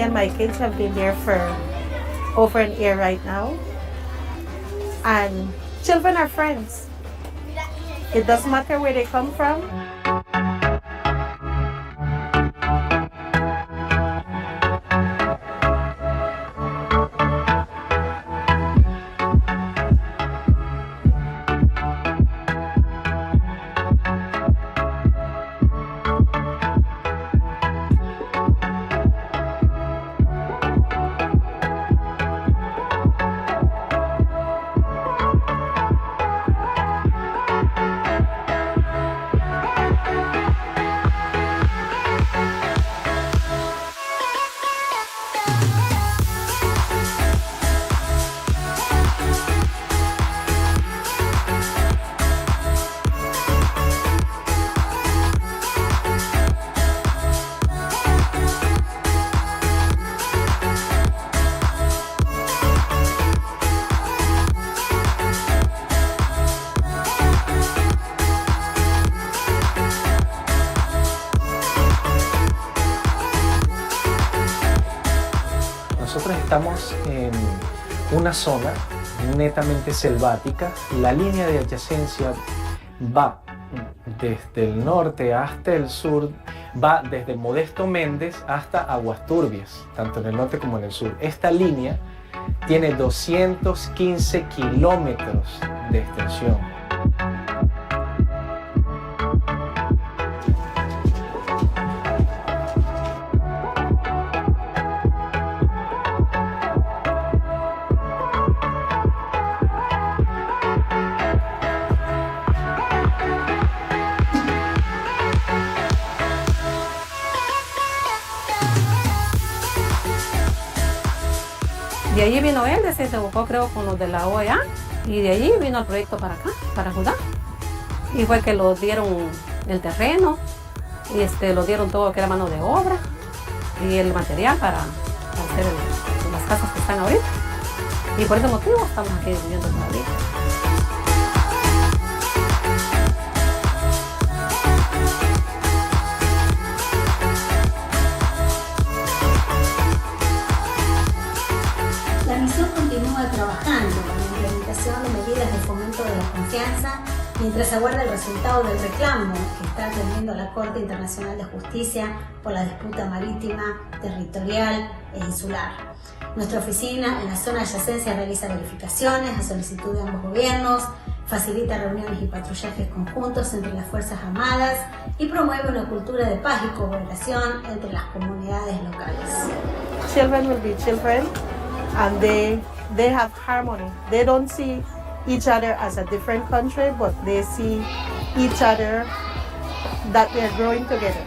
and my kids have been there for over an year right now. And children are friends. It doesn't matter where they come from. Nosotros estamos en una zona netamente selvática. La línea de adyacencia va desde el norte hasta el sur, va desde Modesto Méndez hasta Aguas Turbias, tanto en el norte como en el sur. Esta línea tiene 215 kilómetros de extensión. De allí vino él, se buscó creo con los de la OAS y de allí vino el proyecto para acá, para Judá. Y fue que lo dieron el terreno, y lo dieron todo lo que era mano de obra y el material para hacer las casas que están ahorita. Y por ese motivo estamos aquí viviendo todavía. La misión continúa trabajando en la implementación de medidas de fomento de la confianza mientras aguarda el resultado del reclamo que está atendiendo la Corte Internacional de Justicia por la disputa marítima, territorial e insular. Nuestra oficina en la zona de adyacencia realiza verificaciones a solicitud de ambos gobiernos, facilita reuniones y patrullajes conjuntos entre las Fuerzas Armadas y promueve una cultura de paz y cooperación entre las comunidades locales. Children will be children, and they have harmony. They don't see each other as a different country, but they see each other that they're growing together.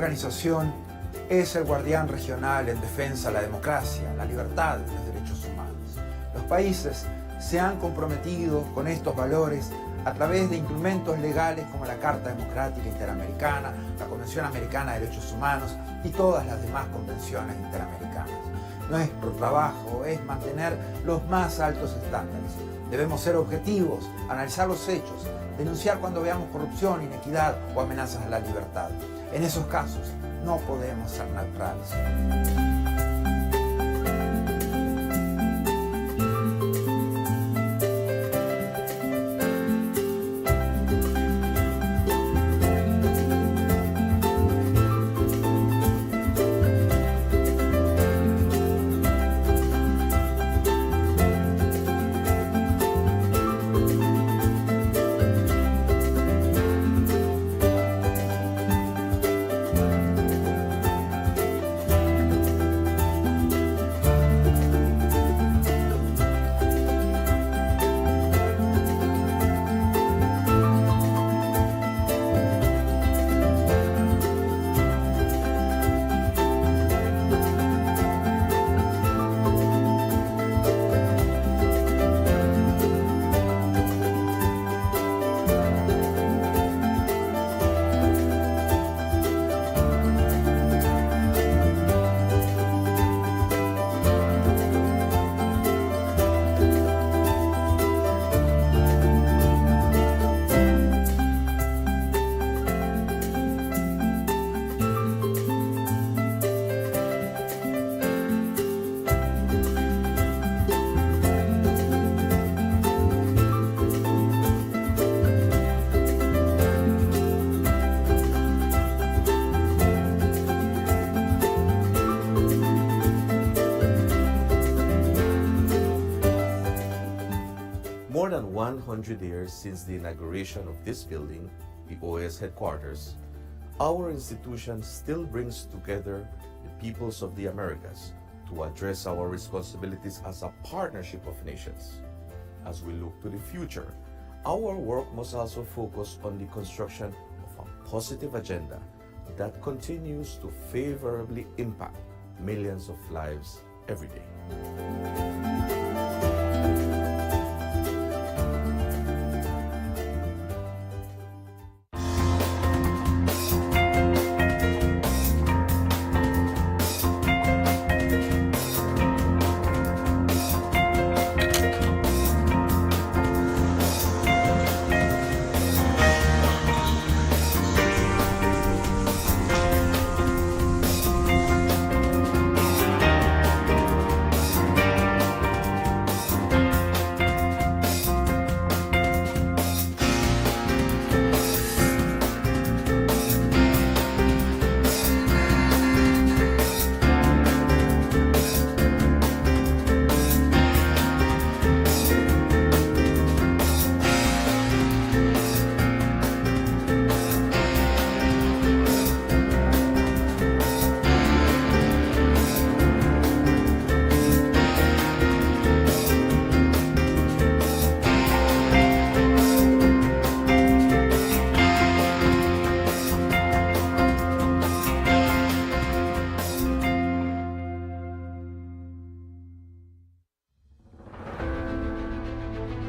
organización es el guardián regional en defensa de la democracia, la libertad y los derechos humanos. Los países se han comprometido con estos valores a través de instrumentos legales como la Carta Democrática Interamericana, la Convención Americana de Derechos Humanos y todas las demás convenciones interamericanas. Nuestro trabajo es mantener los más altos estándares. Debemos ser objetivos, analizar los hechos, denunciar cuando veamos corrupción, inequidad o amenazas a la libertad. En esos casos no podemos ser neutrales. More than 100 years since the inauguration of this building, the OAS headquarters, our institution still brings together the peoples of the Americas to address our responsibilities as a partnership of nations. As we look to the future, our work must also focus on the construction of a positive agenda that continues to favorably impact millions of lives every day.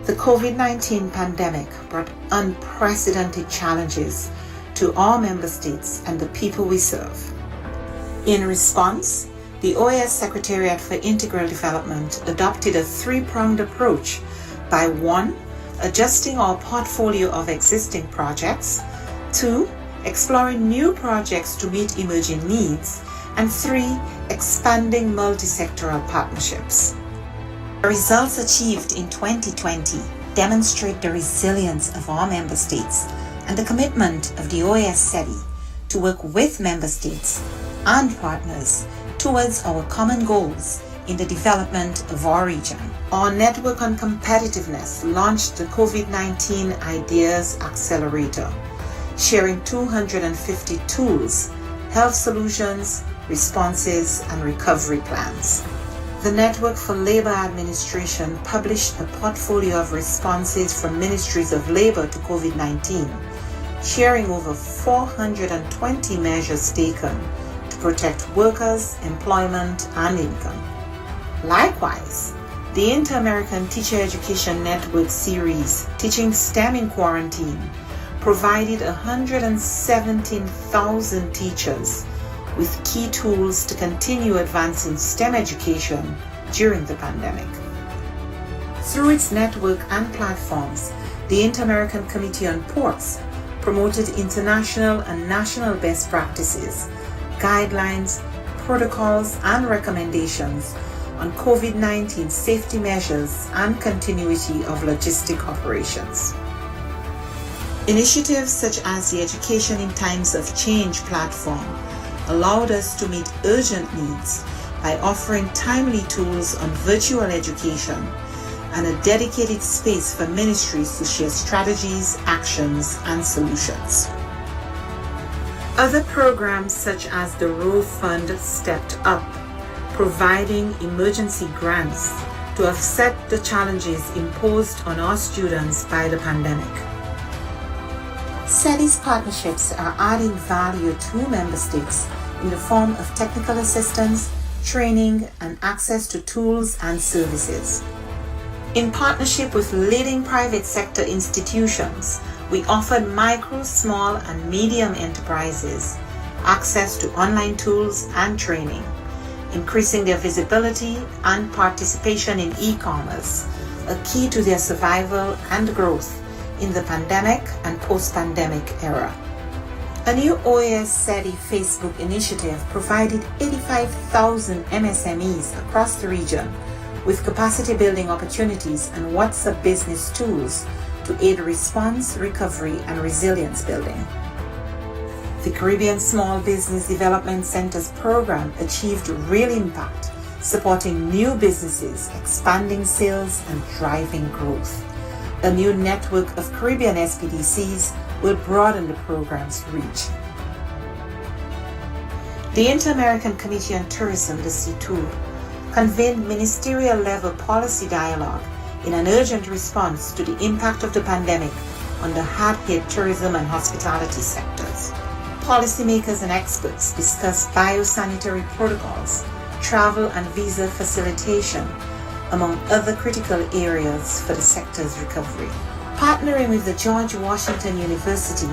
The COVID-19 pandemic brought unprecedented challenges to our member states and the people we serve. In response, the OAS Secretariat for Integral Development adopted a three-pronged approach by 1. Adjusting our portfolio of existing projects, 2. Exploring new projects to meet emerging needs, and 3. Expanding multi-sectoral partnerships. The results achieved in 2020 demonstrate the resilience of our member states and the commitment of the OAS SETI to work with member states and partners towards our common goals in the development of our region. Our Network on Competitiveness launched the COVID-19 Ideas Accelerator, sharing 250 tools, health solutions, responses, and recovery plans. The Network for Labor Administration published a portfolio of responses from ministries of labor to COVID-19, sharing over 420 measures taken to protect workers, employment, and income. Likewise, the Inter-American Teacher Education Network series, Teaching STEM in Quarantine, provided 117,000 teachers with key tools to continue advancing STEM education during the pandemic. Through its network and platforms, the Inter-American Committee on Ports promoted international and national best practices, guidelines, protocols, and recommendations on COVID-19 safety measures and continuity of logistic operations. Initiatives such as the Education in Times of Change platform allowed us to meet urgent needs by offering timely tools on virtual education and a dedicated space for ministries to share strategies, actions, and solutions. Other programs such as the Row Fund stepped up, providing emergency grants to offset the challenges imposed on our students by the pandemic. SETI's partnerships are adding value to member states in the form of technical assistance, training, and access to tools and services. In partnership with leading private sector institutions, we offered micro, small, and medium enterprises access to online tools and training, increasing their visibility and participation in e-commerce, a key to their survival and growth in the pandemic and post-pandemic era. A new OAS SETI Facebook initiative provided 85,000 MSMEs across the region with capacity building opportunities and WhatsApp business tools to aid response, recovery, and resilience building. The Caribbean Small Business Development Center's program achieved real impact, supporting new businesses, expanding sales, and driving growth. A new network of Caribbean SPDCs will broaden the program's reach. The Inter-American Committee on Tourism, the CTOUR, convened ministerial-level policy dialogue in an urgent response to the impact of the pandemic on the hard-hit tourism and hospitality sectors. Policymakers and experts discussed biosanitary protocols, travel and visa facilitation, among other critical areas for the sector's recovery. Partnering with the George Washington University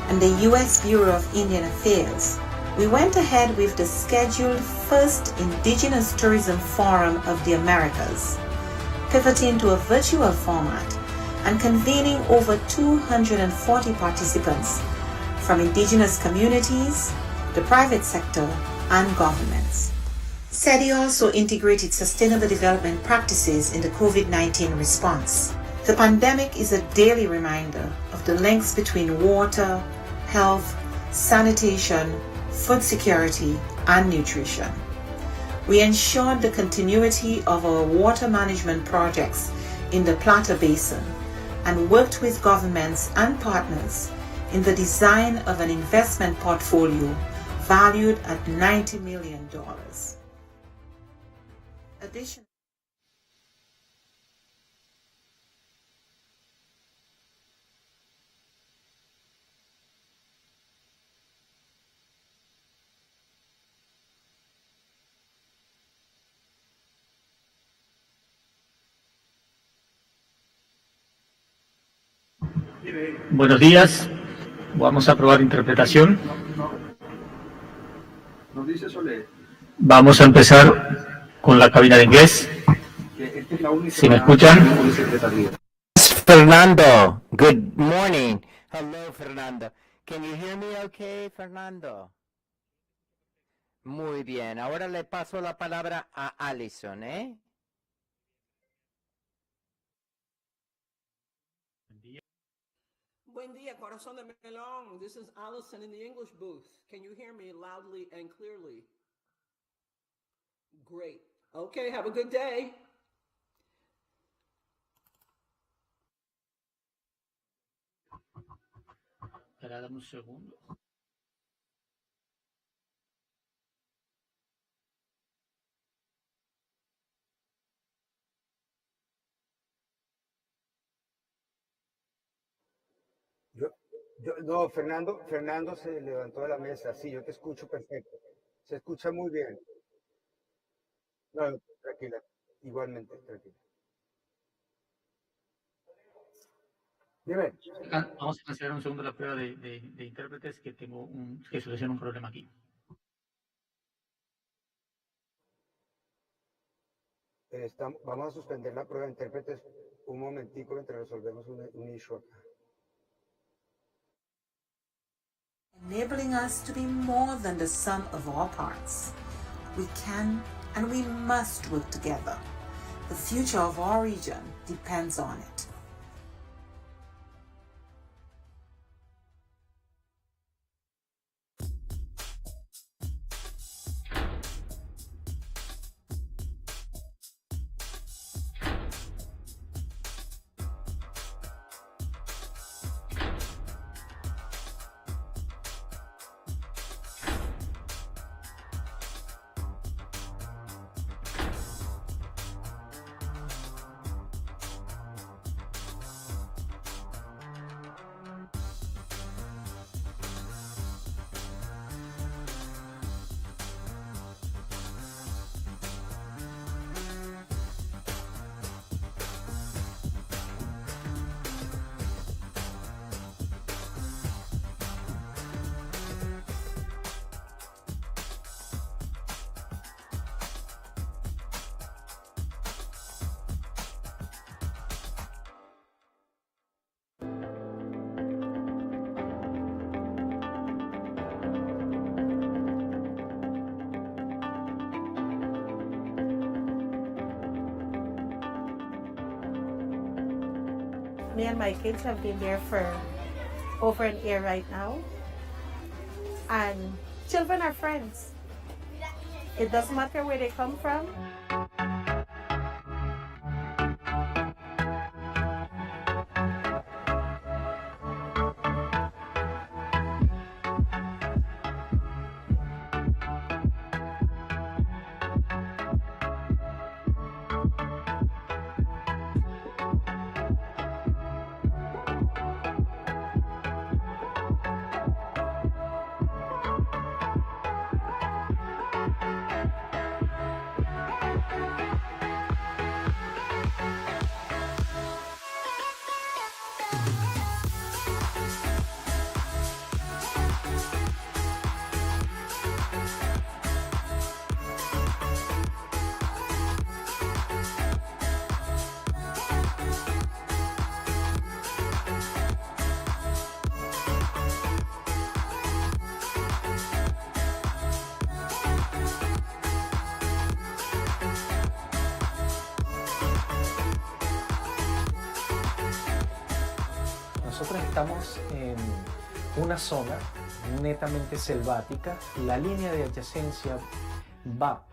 and the U.S. Bureau of Indian Affairs, we went ahead with the scheduled first Indigenous Tourism Forum of the Americas, pivoting to a virtual format and convening over 240 participants from indigenous communities, the private sector, and governments. SETI also integrated sustainable development practices in the COVID-19 response. The pandemic is a daily reminder of the links between water, health, sanitation, food security, and nutrition. We ensured the continuity of our water management projects in the Plata Basin and worked with governments and partners in the design of an investment portfolio valued at $90 million. Additionally, Buenos días, vamos a probar interpretación. Vamos a empezar con la cabina de inglés. Si me escuchan. Fernando, good morning. Hello, Fernando. Can you hear me okay, Fernando? Muy bien, ahora le paso la palabra a Allison, ¿eh? Buen día, corazón de melón. This is Allison in the English booth. Can you hear me loudly and clearly? Great. Okay, have a good day. Espera, dame un segundo. No, Fernando se levantó de la mesa. Sí, yo te escucho perfecto. Se escucha muy bien. No, tranquila. Igualmente, tranquila. Dime. Vamos a cancelar un segundo la prueba de intérpretes que soluciona un problema aquí. Vamos a suspender la prueba de intérpretes un momentico mientras resolvemos un issue acá. Enabling us to be more than the sum of our parts. We can and we must work together. The future of our region depends on it. Me and my kids have been there for over an year right now. And children are friends. It doesn't matter where they come from. Nosotros estamos en una zona netamente selvática. La línea de adyacencia va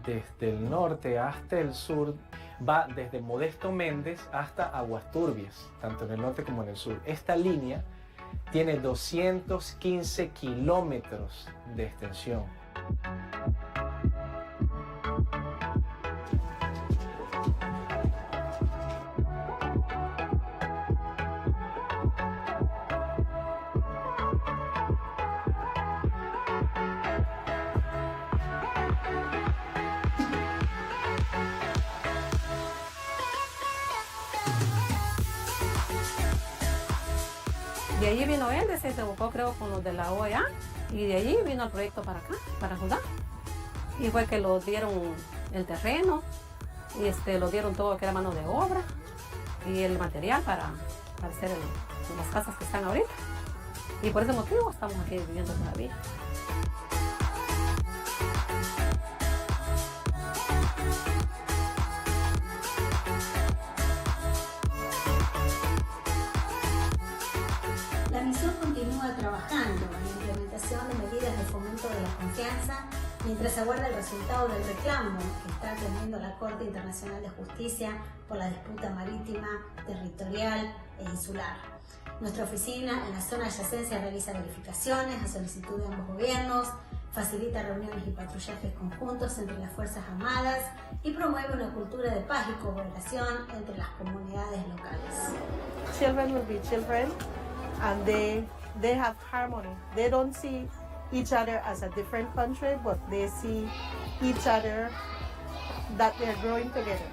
desde el norte hasta el sur, va desde Modesto Méndez hasta Aguas Turbias, tanto en el norte como en el sur. Esta línea tiene 215 kilómetros de extensión. De allí vino él, se educó creo con los de la OAS y de allí vino el proyecto para acá, para Judá. Y fue que lo dieron el terreno y lo dieron todo que era mano de obra y el material para hacer las casas que están ahorita. Y por ese motivo estamos aquí viviendo todavía. La misión continúa trabajando en la implementación de medidas de fomento de la confianza mientras aguarda el resultado del reclamo que está atendiendo la Corte Internacional de Justicia por la disputa marítima, territorial e insular. Nuestra oficina en la zona adyacencia realiza verificaciones a solicitud de ambos gobiernos, facilita reuniones y patrullajes conjuntos entre las Fuerzas Armadas y promueve una cultura de paz y cooperación entre las comunidades locales. Children will be children, and they have harmony. They don't see each other as a different country, but they see each other that they're growing together.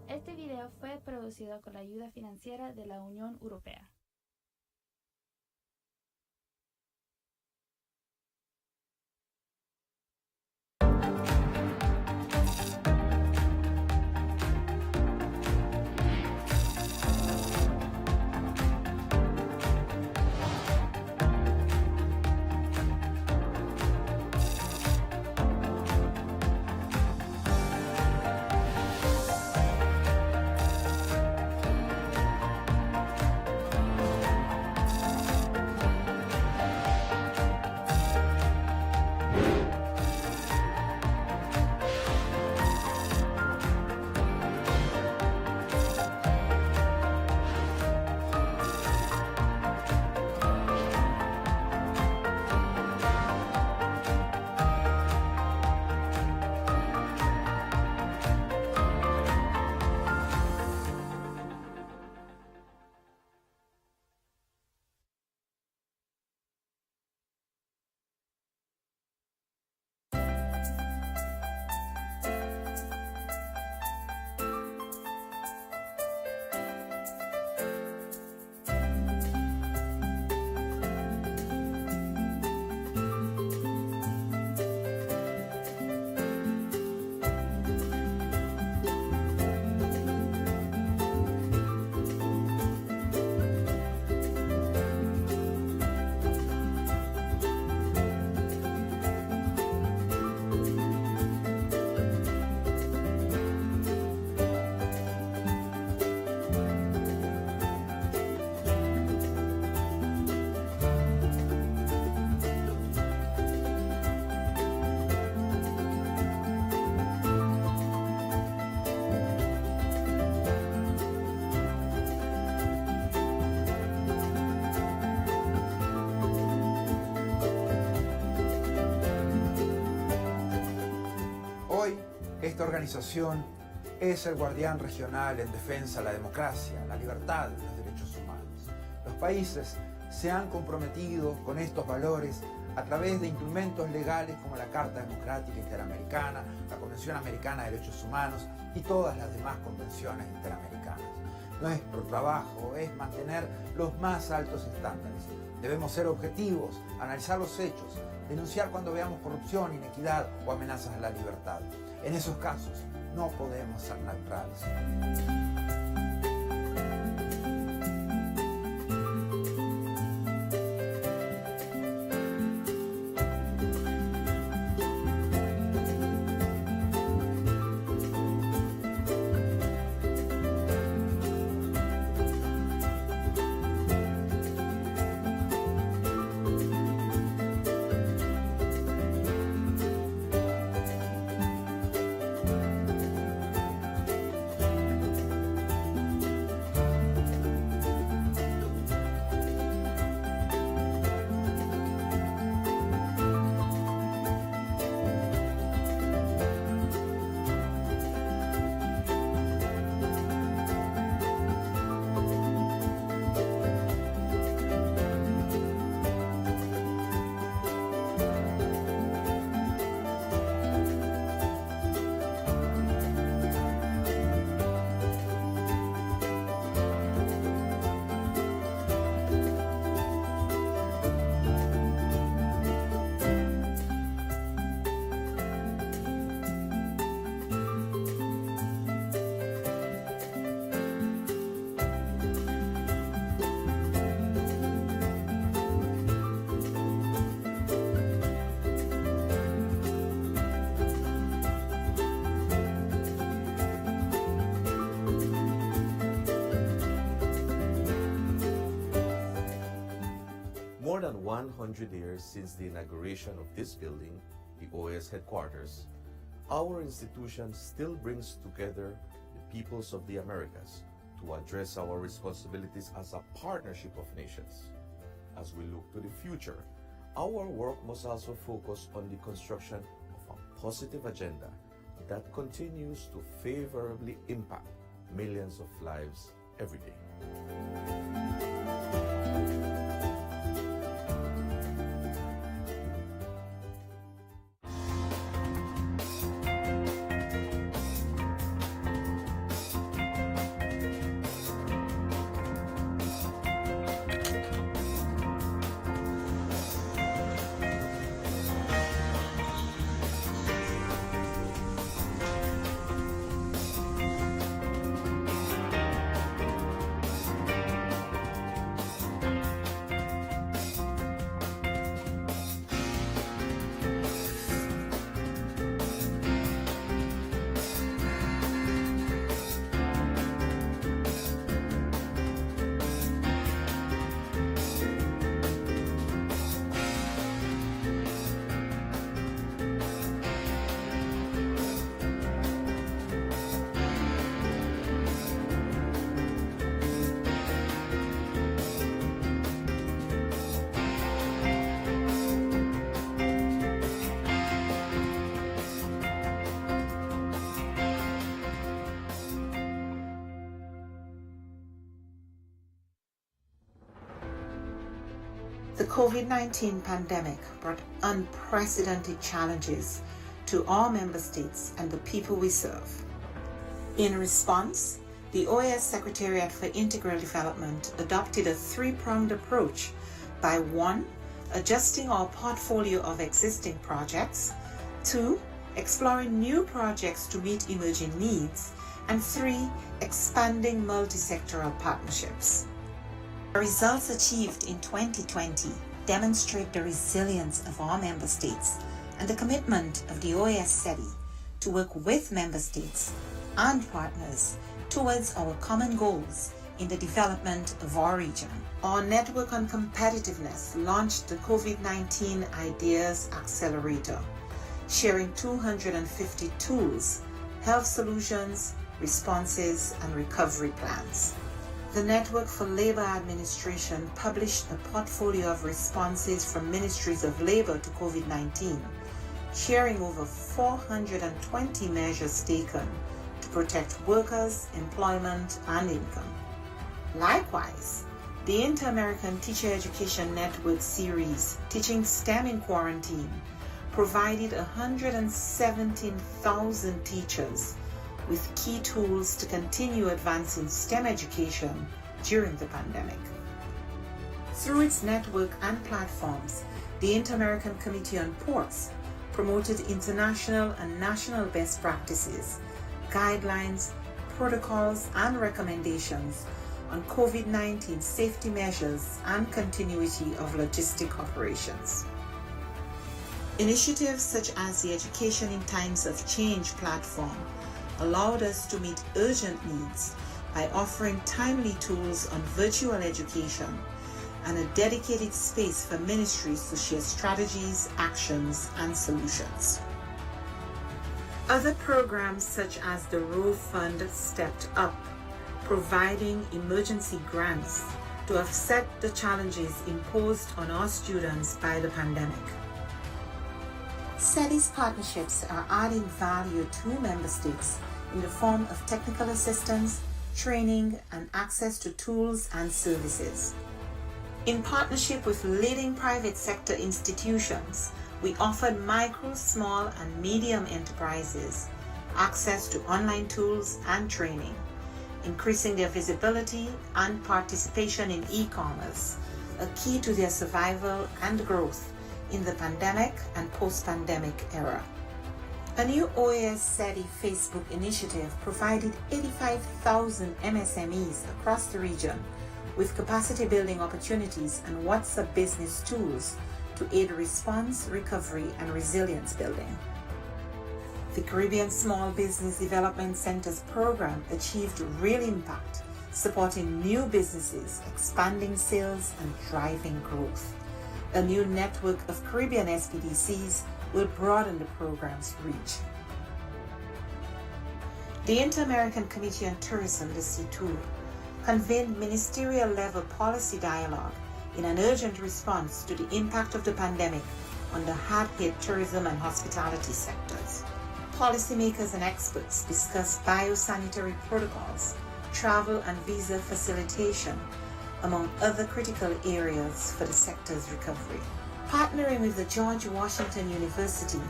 Este video fue producido con la ayuda financiera de la Unión Europea. Hoy, esta organización es el guardián regional en defensa de la democracia, la libertad y los derechos humanos. Los países se han comprometido con estos valores a través de instrumentos legales como la Carta Democrática Interamericana, la Convención Americana de Derechos Humanos y todas las demás convenciones interamericanas. Nuestro trabajo es mantener los más altos estándares. Debemos ser objetivos, analizar los hechos, denunciar cuando veamos corrupción, inequidad o amenazas a la libertad. En esos casos, no podemos ser neutrales. More than 100 years since the inauguration of this building, the OAS headquarters, our institution still brings together the peoples of the Americas to address our responsibilities as a partnership of nations. As we look to the future, our work must also focus on the construction of a positive agenda that continues to favorably impact millions of lives every day. The COVID-19 pandemic brought unprecedented challenges to all member states and the people we serve. In response, the OAS Secretariat for Integral Development adopted a three-pronged approach by 1. Adjusting our portfolio of existing projects, 2. Exploring new projects to meet emerging needs, and 3. Expanding multi-sectoral partnerships. The results achieved in 2020 demonstrate the resilience of our member states and the commitment of the OAS SETI to work with member states and partners towards our common goals in the development of our region. Our Network on Competitiveness launched the COVID-19 Ideas Accelerator, sharing 250 tools, health solutions, responses, and recovery plans. The Network for Labor Administration published a portfolio of responses from ministries of labor to COVID-19, sharing over 420 measures taken to protect workers, employment, and income. Likewise, the Inter-American Teacher Education Network series, Teaching STEM in Quarantine, provided 117,000 teachers with key tools to continue advancing STEM education during the pandemic. Through its network and platforms, the Inter-American Committee on Ports promoted international and national best practices, guidelines, protocols, and recommendations on COVID-19 safety measures and continuity of logistic operations. Initiatives such as the Education in Times of Change platform allowed us to meet urgent needs by offering timely tools on virtual education and a dedicated space for ministries to share strategies, actions, and solutions. Other programs such as the Row Fund stepped up, providing emergency grants to offset the challenges imposed on our students by the pandemic. SETI's partnerships are adding value to member states in the form of technical assistance, training, and access to tools and services. In partnership with leading private sector institutions, we offered micro, small, and medium enterprises access to online tools and training, increasing their visibility and participation in e-commerce, a key to their survival and growth in the pandemic and post-pandemic era. A new OAS SETI Facebook initiative provided 85,000 MSMEs across the region with capacity building opportunities and WhatsApp business tools to aid response, recovery, and resilience building. The Caribbean Small Business Development Center's program achieved real impact, supporting new businesses, expanding sales, and driving growth. A new network of Caribbean SPDCs will broaden the program's reach. The Inter-American Committee on Tourism, the C2, convened ministerial-level policy dialogue in an urgent response to the impact of the pandemic on the hard-hit tourism and hospitality sectors. Policymakers and experts discussed biosanitary protocols, travel and visa facilitation, among other critical areas for the sector's recovery. Partnering with the George Washington University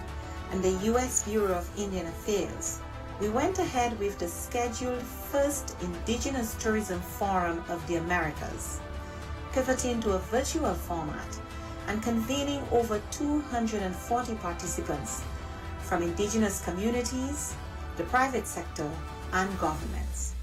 and the U.S. Bureau of Indian Affairs, we went ahead with the scheduled first Indigenous Tourism Forum of the Americas, pivoting to a virtual format and convening over 240 participants from indigenous communities, the private sector, and governments.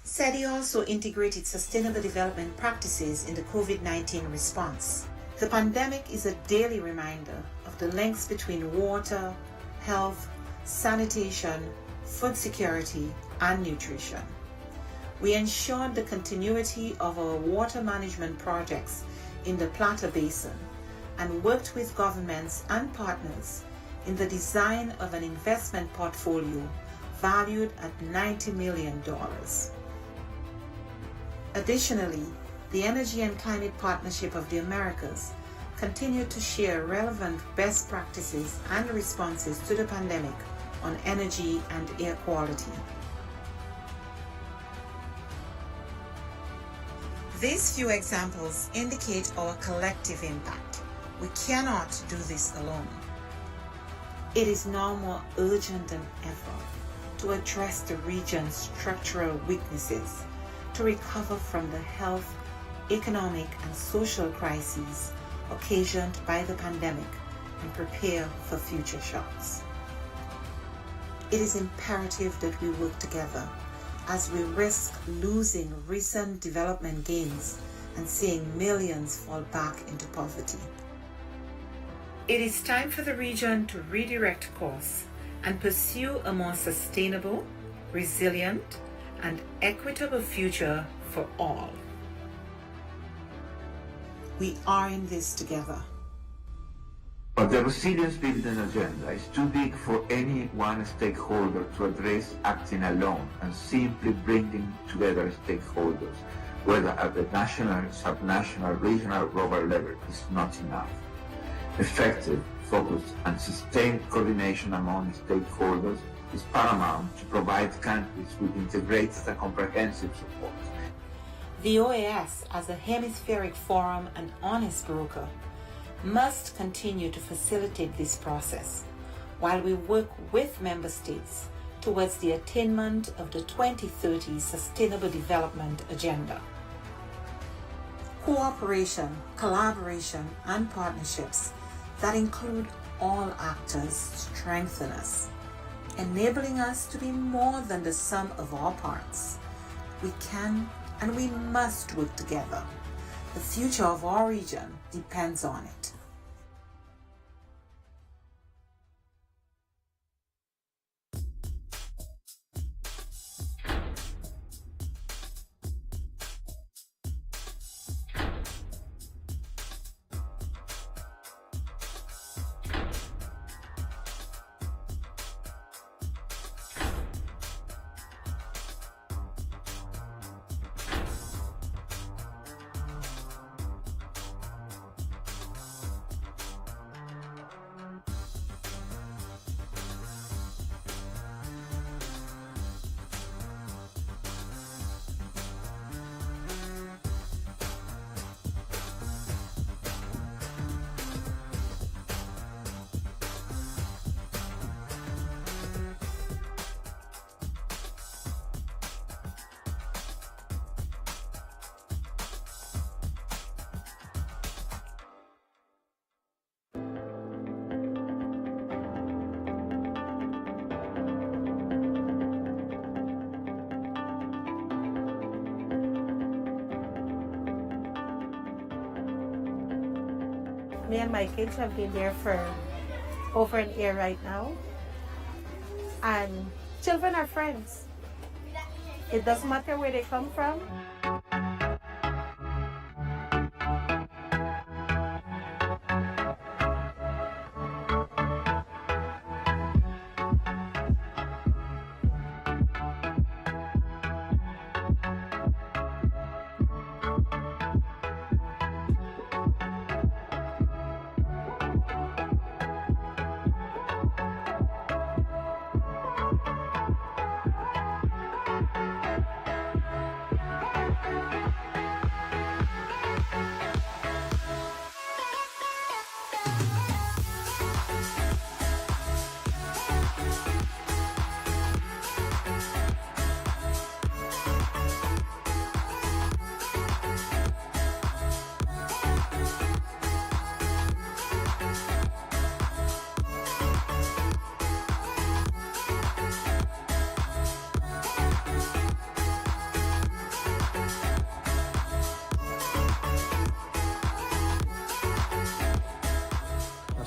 SETI also integrated sustainable development practices in the COVID-19 response. The pandemic is a daily reminder of the links between water, health, sanitation, food security, and nutrition. We ensured the continuity of our water management projects in the Plata Basin and worked with governments and partners in the design of an investment portfolio valued at $90 million. Additionally, the Energy and Climate Partnership of the Americas continued to share relevant best practices and responses to the pandemic on energy and air quality. These few examples indicate our collective impact. We cannot do this alone. It is now more urgent than ever to address the region's structural weaknesses, to recover from the health, economic, and social crises occasioned by the pandemic and prepare for future shocks. It is imperative that we work together as we risk losing recent development gains and seeing millions fall back into poverty. It is time for the region to redirect course and pursue a more sustainable, resilient, and equitable future for all. We are in this together. But the resilience building agenda is too big for any one stakeholder to address acting alone, and simply bringing together stakeholders, whether at the national, subnational, regional, global level, is not enough. Effective, focused, and sustained coordination among stakeholders is paramount to provide countries with integrated and comprehensive support. The OAS, as a hemispheric forum and honest broker, must continue to facilitate this process while we work with member states towards the attainment of the 2030 Sustainable Development Agenda. Cooperation, collaboration, and partnerships that include all actors strengthen us, enabling us to be more than the sum of our parts. We can and we must work together. The future of our region depends on it. Me and my kids have been there for over an year right now. And children are friends. It doesn't matter where they come from.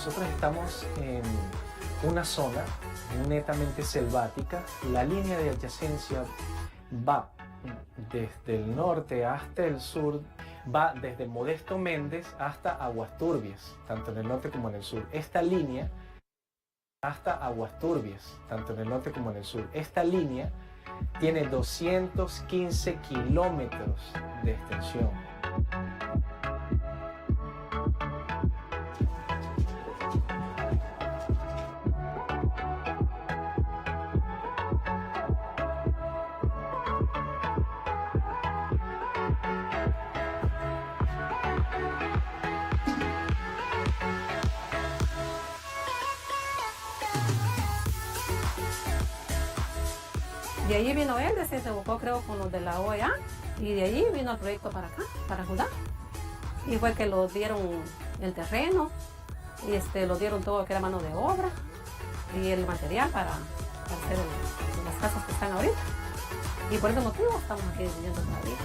nosotros estamos en una zona netamente selvática. La línea de adyacencia va desde el norte hasta el sur, va desde Modesto Méndez hasta Aguas Turbias, tanto en el norte como en el sur. Esta línea hasta Aguas Turbias, tanto en el norte como en el sur. Esta línea tiene 215 kilómetros de extensión. De allí vino él, se buscó creo con los de la OAS y de allí vino el proyecto para acá, para Judá. Y fue que lo dieron el terreno, y lo dieron todo que era mano de obra y el material para hacer las casas que están ahorita. Y por ese motivo estamos aquí viviendo todavía.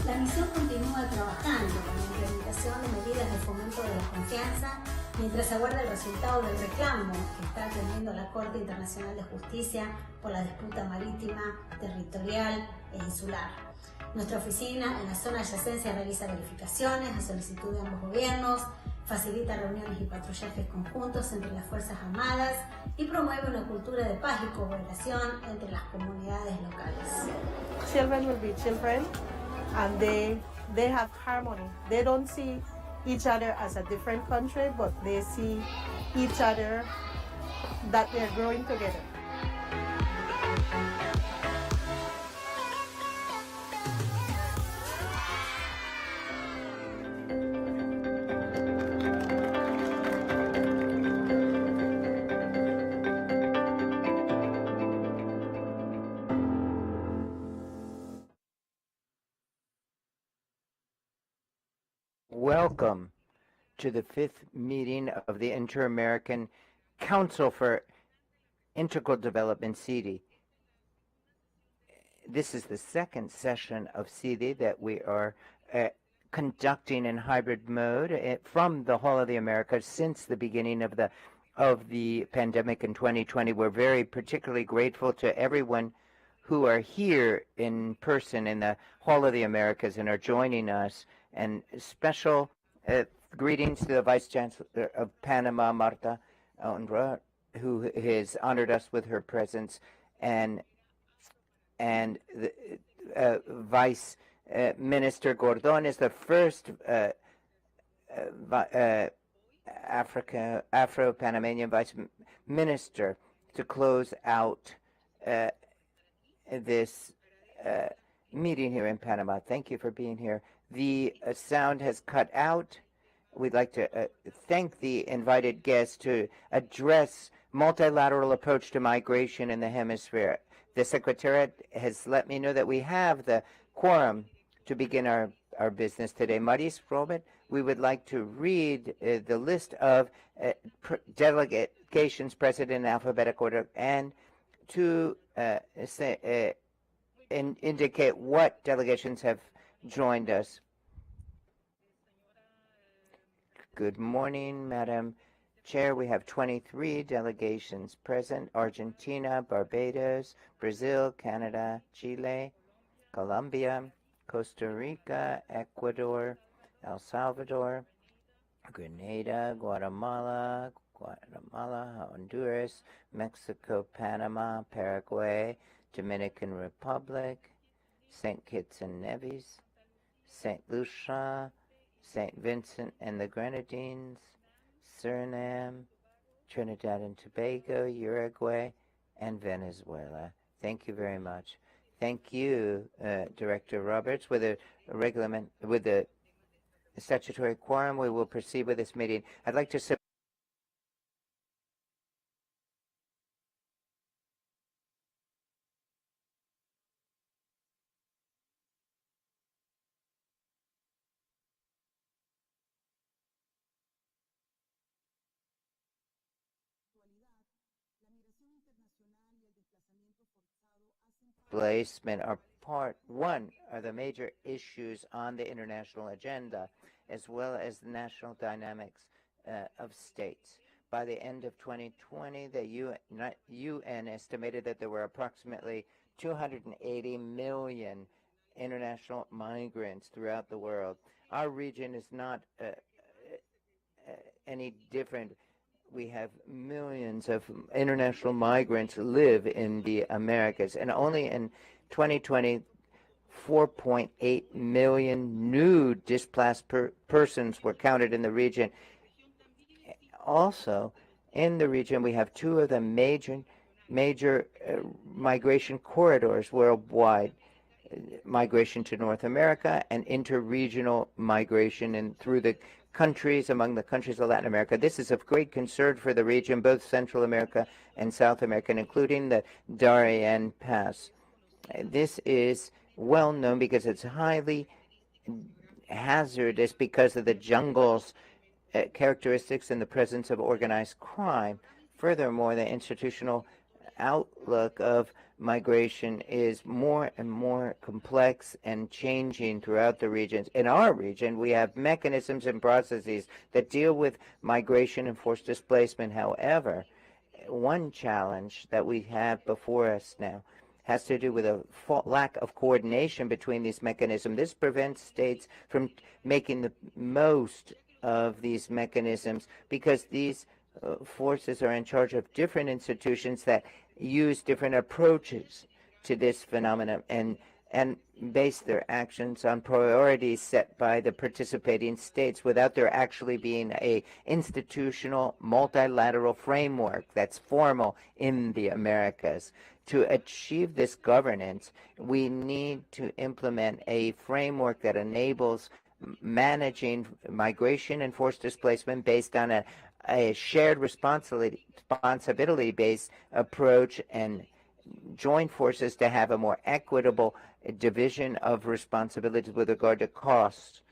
La misión continúa trabajando con la implementación de medidas de fomento de la confianza mientras se aguarda el resultado del reclamo que está atendiendo la Corte Internacional de Justicia por la disputa marítima, territorial e insular. Nuestra oficina en la zona de adyacencia realiza verificaciones a solicitud de ambos gobiernos, facilita reuniones y patrullajes conjuntos entre las Fuerzas Armadas y promueve una cultura de paz y cooperación entre las comunidades locales. Children will be children, and they have harmony. They don't see each other as a different country, but they see each other that they're growing together. Welcome to the fifth meeting of the Inter-American Council for Integral Development, CIDI. This is the second session of CIDI that we are conducting in hybrid mode from the Hall of the Americas since the beginning of the pandemic in 2020. We're very particularly grateful to everyone who are here in person in the Hall of the Americas and are joining us. And special greetings to the Vice Chancellor of Panama, Marta Honra, who has honored us with her presence, and the Vice Minister Gordon is the first Afro-Panamanian Vice Minister to close out this meeting here in Panama. Thank you for being here. The sound has cut out. We'd like to thank the invited guests to address multilateral approach to migration in the hemisphere. The Secretariat has let me know that we have the quorum to begin our business today. Maris Robert, we would like to read the list of delegations present in alphabetical order and to indicate what delegations have joined us. Good morning, Madam Chair. We have 23 delegations present: Argentina, Barbados, Brazil, Canada, Chile, Colombia, Costa Rica, Ecuador, El Salvador, Grenada, Guatemala, Honduras, Mexico, Panama, Paraguay, Dominican Republic, St. Kitts and Nevis, St. Lucia, St. Vincent and the Grenadines, Suriname, Trinidad and Tobago, Uruguay, and Venezuela. Thank you very much. Thank you, Director Roberts. With the statutory quorum, we will proceed with this meeting. I'd like to La migración internacional displacement are one of the major issues on the international agenda, as well as the national dynamics of states. By the end of 2020, the UN estimated that there were approximately 280 million international migrants throughout the world. Our region is not any different. We have millions of international migrants live in the Americas, and only in 2020, 4.8 million new displaced persons were counted in the region. Also, in the region, we have two of the major migration corridors worldwide: migration to North America and interregional migration and through the countries, among the countries of Latin America. This is of great concern for the region, both Central America and South America, including the Darien Pass. This is well known because it's highly hazardous because of the jungles characteristics and the presence of organized crime. Furthermore, the institutional outlook of migration is more and more complex and changing throughout the regions. In our region, we have mechanisms and processes that deal with migration and forced displacement. However, one challenge that we have before us now has to do with a lack of coordination between these mechanisms. This prevents states from making the most of these mechanisms because these forces are in charge of different institutions that use different approaches to this phenomenon and base their actions on priorities set by the participating states without there actually being a institutional multilateral framework that's formal in the Americas. To achieve this governance, we need to implement a framework that enables managing migration and forced displacement based on a shared responsibility-based approach and join forces to have a more equitable division of responsibilities with regard to costs.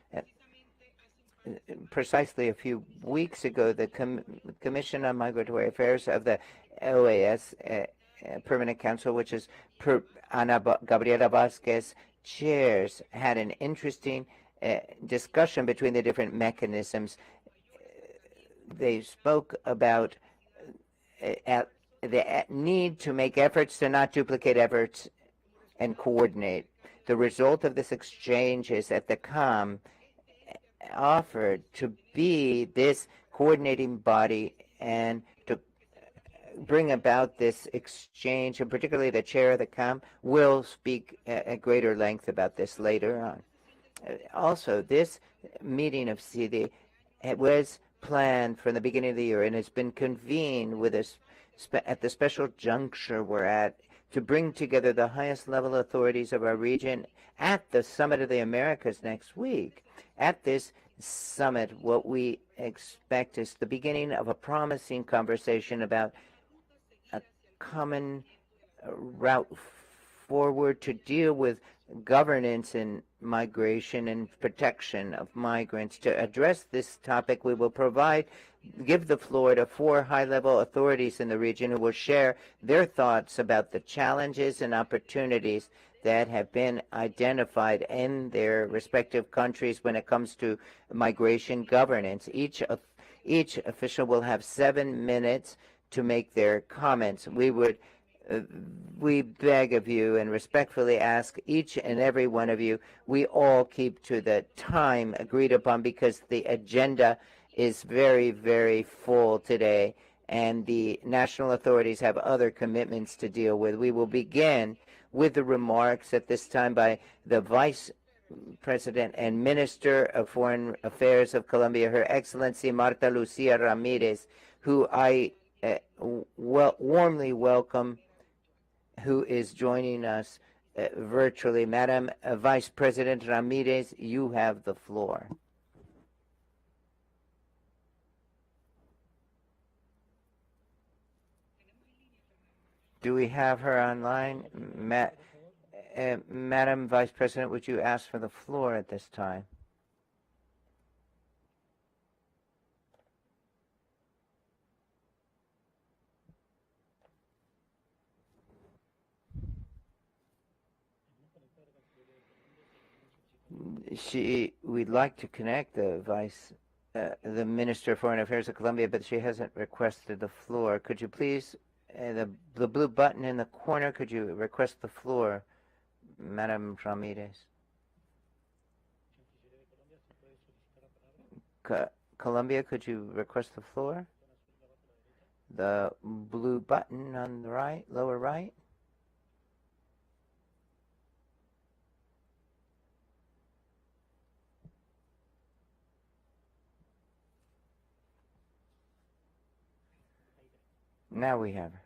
Precisely a few weeks ago, the Commission on Migratory Affairs of the OAS Permanent Council, which is Ana Gabriela Vasquez chairs, had an interesting discussion between the different mechanisms. They spoke about the need to make efforts to not duplicate efforts and coordinate. The result of this exchange is that the COM offered to be this coordinating body and to bring about this exchange, and particularly the chair of the COM will speak at greater length about this later on. Also, this meeting of CD was planned from the beginning of the year and has been convened with us at the special juncture we're at to bring together the highest level authorities of our region at the Summit of the Americas next week. At this summit, what we expect is the beginning of a promising conversation about a common route forward to deal with governance and migration and protection of migrants. To address this topic, we will give the floor to 4 high-level authorities in the region who will share their thoughts about the challenges and opportunities that have been identified in their respective countries when it comes to migration governance. Each official will have 7 minutes to make their comments. We beg of you and respectfully ask each and every one of you, we all keep to the time agreed upon because the agenda is very, very full today and the national authorities have other commitments to deal with. We will begin with the remarks at this time by the Vice President and Minister of Foreign Affairs of Colombia, Her Excellency Marta Lucia Ramirez, who I warmly welcome, who is joining us virtually. Madam Vice President Ramirez, you have the floor. Do we have her online? Madam Vice President, would you ask for the floor at this time? we'd like to connect the Minister of Foreign Affairs of Colombia, but she hasn't requested the floor. Could you please, the blue button in the corner, could you request the floor, Madam Ramirez? Colombia, could you request the floor? The blue button on the right, lower right. Now we have her.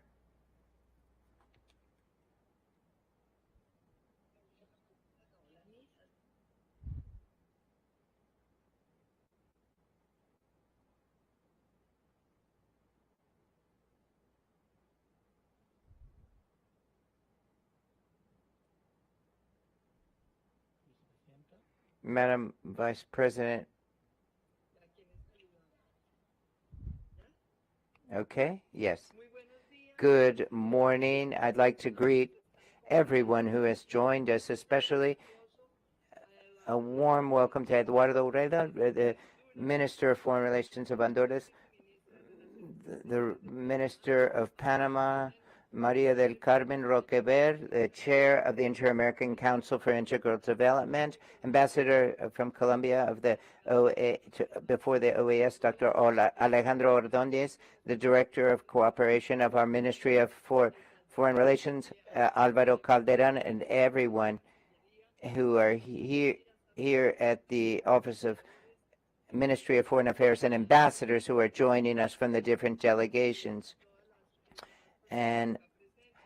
Madam Vice President. Okay, yes. Good morning. I'd like to greet everyone who has joined us, especially a warm welcome to Eduardo Ureda, the Minister of Foreign Relations of Honduras, the Minister of Panama, Maria del Carmen Roquever, the Chair of the Inter-American Council for Integral Development, Ambassador from Colombia of the before the OAS, Dr. Alejandro Ordóñez, the Director of Cooperation of our Ministry of Foreign Relations, Álvaro Calderón, and everyone who are here at the Office of Ministry of Foreign Affairs, and ambassadors who are joining us from the different delegations, and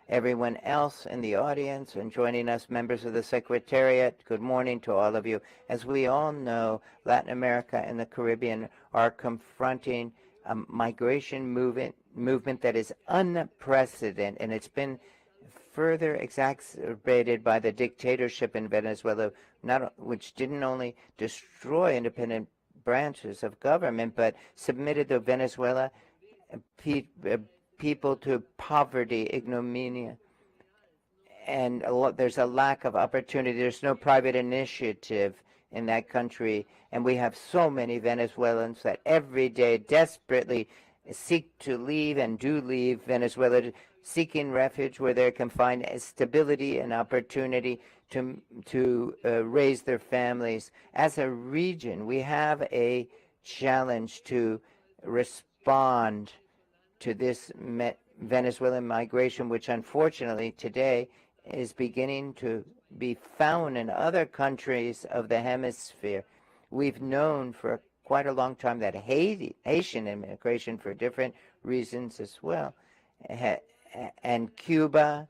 everyone else in the audience and joining us, members of the Secretariat. Good morning to all of you. As we all know, Latin America and the Caribbean are confronting a migration movement that is unprecedented, and it's been further exacerbated by the dictatorship in Venezuela, which didn't only destroy independent branches of government, but submitted the Venezuela people to poverty, ignominy, and there's a lack of opportunity. There's no private initiative in that country, and we have so many Venezuelans that every day desperately seek to leave and do leave Venezuela, seeking refuge where they can find stability and opportunity to raise their families. As a region, we have a challenge to respond to this Venezuelan migration, which unfortunately today is beginning to be found in other countries of the hemisphere. We've known for quite a long time that Haitian immigration, for different reasons as well, and Cuban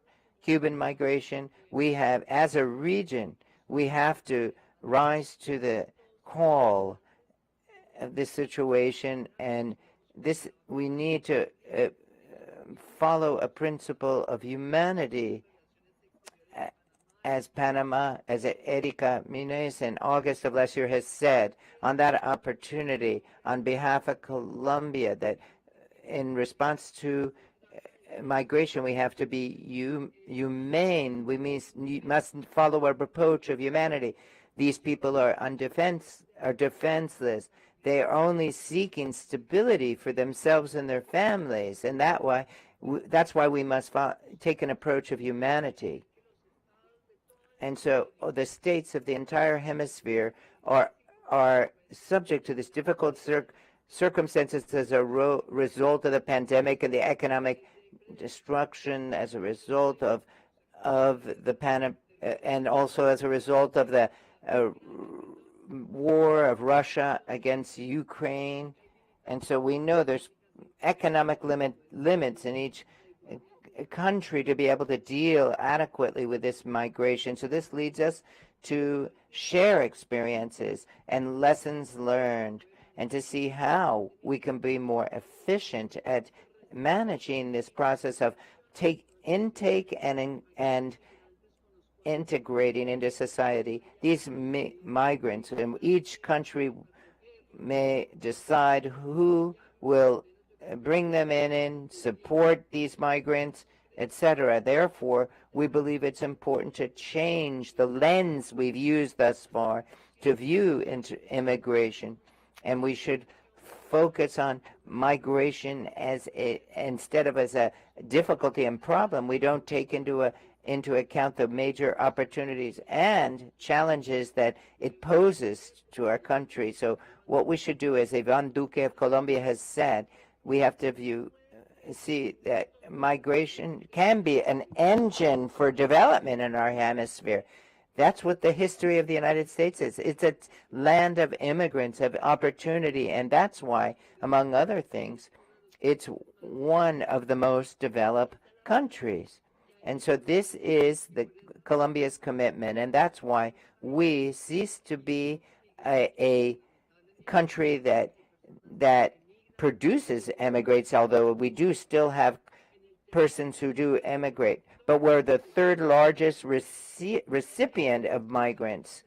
migration, we have, as a region, we have to rise to the call of this situation, and we need to follow a principle of humanity, as Panama, as Erika Mines in August of last year has said, on that opportunity on behalf of Colombia, that in response to migration we have to be humane. We must follow our approach of humanity. These people are defenseless. They are only seeking stability for themselves and their families, and that's why we must take an approach of humanity. And so the states of the entire hemisphere are subject to this difficult circumstances as a result of the pandemic and the economic destruction, as a result of the pandemic, and also as a result of the war of Russia against Ukraine. And so we know there's economic limits in each country to be able to deal adequately with this migration. So this leads us to share experiences and lessons learned, and to see how we can be more efficient at managing this process of intake and integrating into society these migrants. And each country may decide who will bring them in, support these migrants, etc. Therefore, we believe it's important to change the lens we've used thus far to view immigration, and we should focus on migration as instead of as a difficulty and problem. We don't take into account the major opportunities and challenges that it poses to our country. So what we should do, as Iván Duque of Colombia has said, we have to see that migration can be an engine for development in our hemisphere. That's what the history of the United States is. It's a land of immigrants, of opportunity, and that's why, among other things, it's one of the most developed countries. And so this is Colombia's commitment, and that's why we cease to be a country that produces immigrants, although we do still have persons who do emigrate, but we're the third largest recipient of migrants.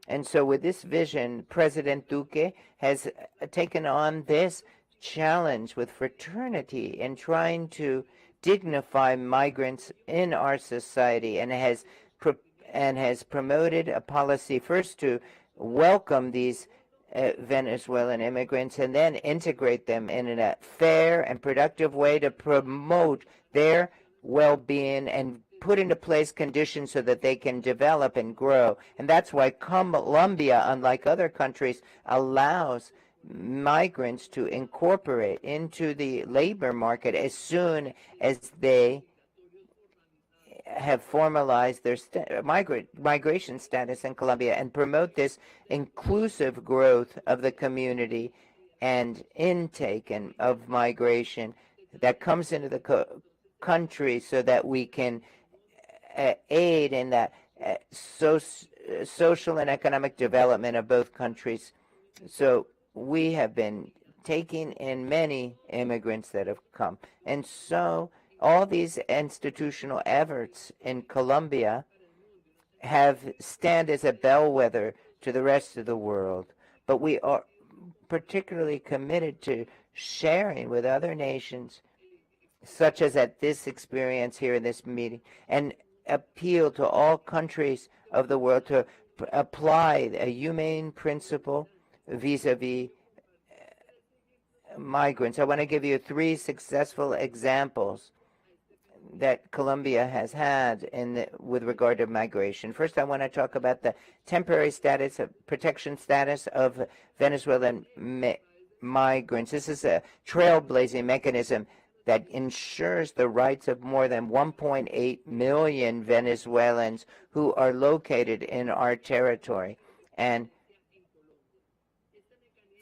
And so with this vision, President Duque has taken on this challenge with fraternity in trying to dignify migrants in our society, and has promoted a policy first to welcome these Venezuelan immigrants and then integrate them in a fair and productive way to promote their well-being and put into place conditions so that they can develop and grow. And that's why Colombia, unlike other countries, allows migrants to incorporate into the labor market as soon as they have formalized their migration status in Colombia, and promote this inclusive growth of the community and intake of migration that comes into the country, so that we can aid in the social and economic development of both countries. So we have been taking in many immigrants that have come. And so all these institutional efforts in Colombia stand as a bellwether to the rest of the world. But we are particularly committed to sharing with other nations, such as at this experience here in this meeting, and appeal to all countries of the world to apply a humane principle vis-a-vis migrants. I want to give you 3 successful examples that Colombia has had with regard to migration. First, I want to talk about the temporary protection status of Venezuelan migrants. This is a trailblazing mechanism that ensures the rights of more than 1.8 million Venezuelans who are located in our territory. And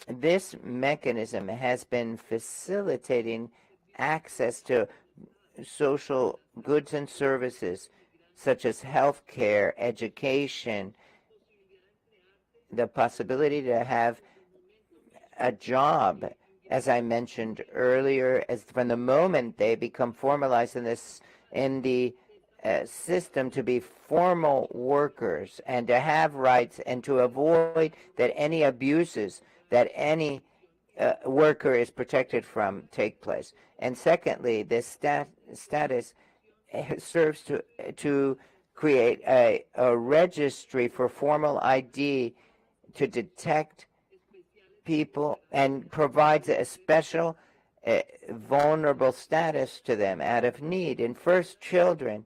this mechanism has been facilitating access to social goods and services such as health care, education, the possibility to have a job, as I mentioned earlier, as from the moment they become formalized in the system, to be formal workers and to have rights, and to avoid that any abuses that any worker is protected from take place. And secondly, this status serves to create a registry for formal ID to detect people, and provides a special vulnerable status to them out of need. In First Children,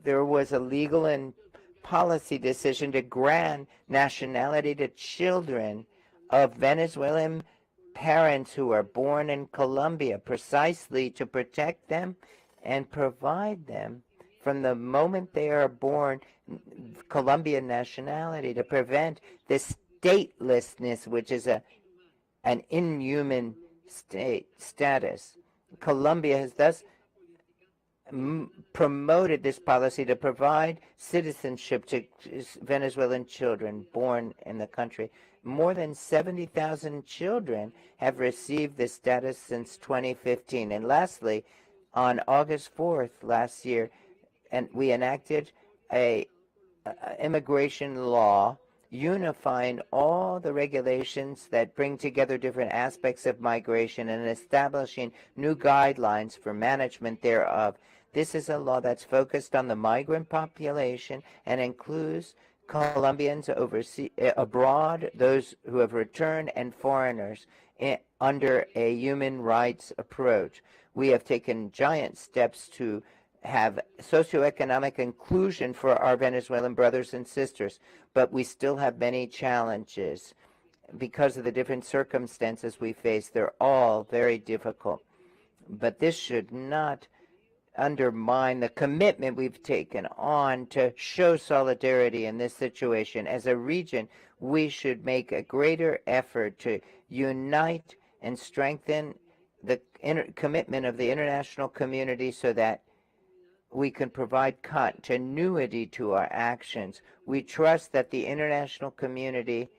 there was a legal and policy decision to grant nationality to children of Venezuelan parents who are born in Colombia, precisely to protect them and provide them from the moment they are born Colombian nationality, to prevent this statelessness, which is an inhuman status. Colombia has thus promoted this policy to provide citizenship to Venezuelan children born in the country. More than 70,000 children have received this status since 2015. And lastly, on August 4th last year, we enacted a immigration law unifying all the regulations that bring together different aspects of migration and establishing new guidelines for management thereof. This is a law that's focused on the migrant population and includes Colombians abroad, those who have returned, and foreigners under a human rights approach. We have taken giant steps to have socioeconomic inclusion for our Venezuelan brothers and sisters, but we still have many challenges. Because of the different circumstances we face, they're all very difficult. But this should not undermine the commitment we've taken on to show solidarity in this situation. As a region, we should make a greater effort to unite and strengthen the commitment of the international community so that we can provide continuity to our actions. We trust that the international community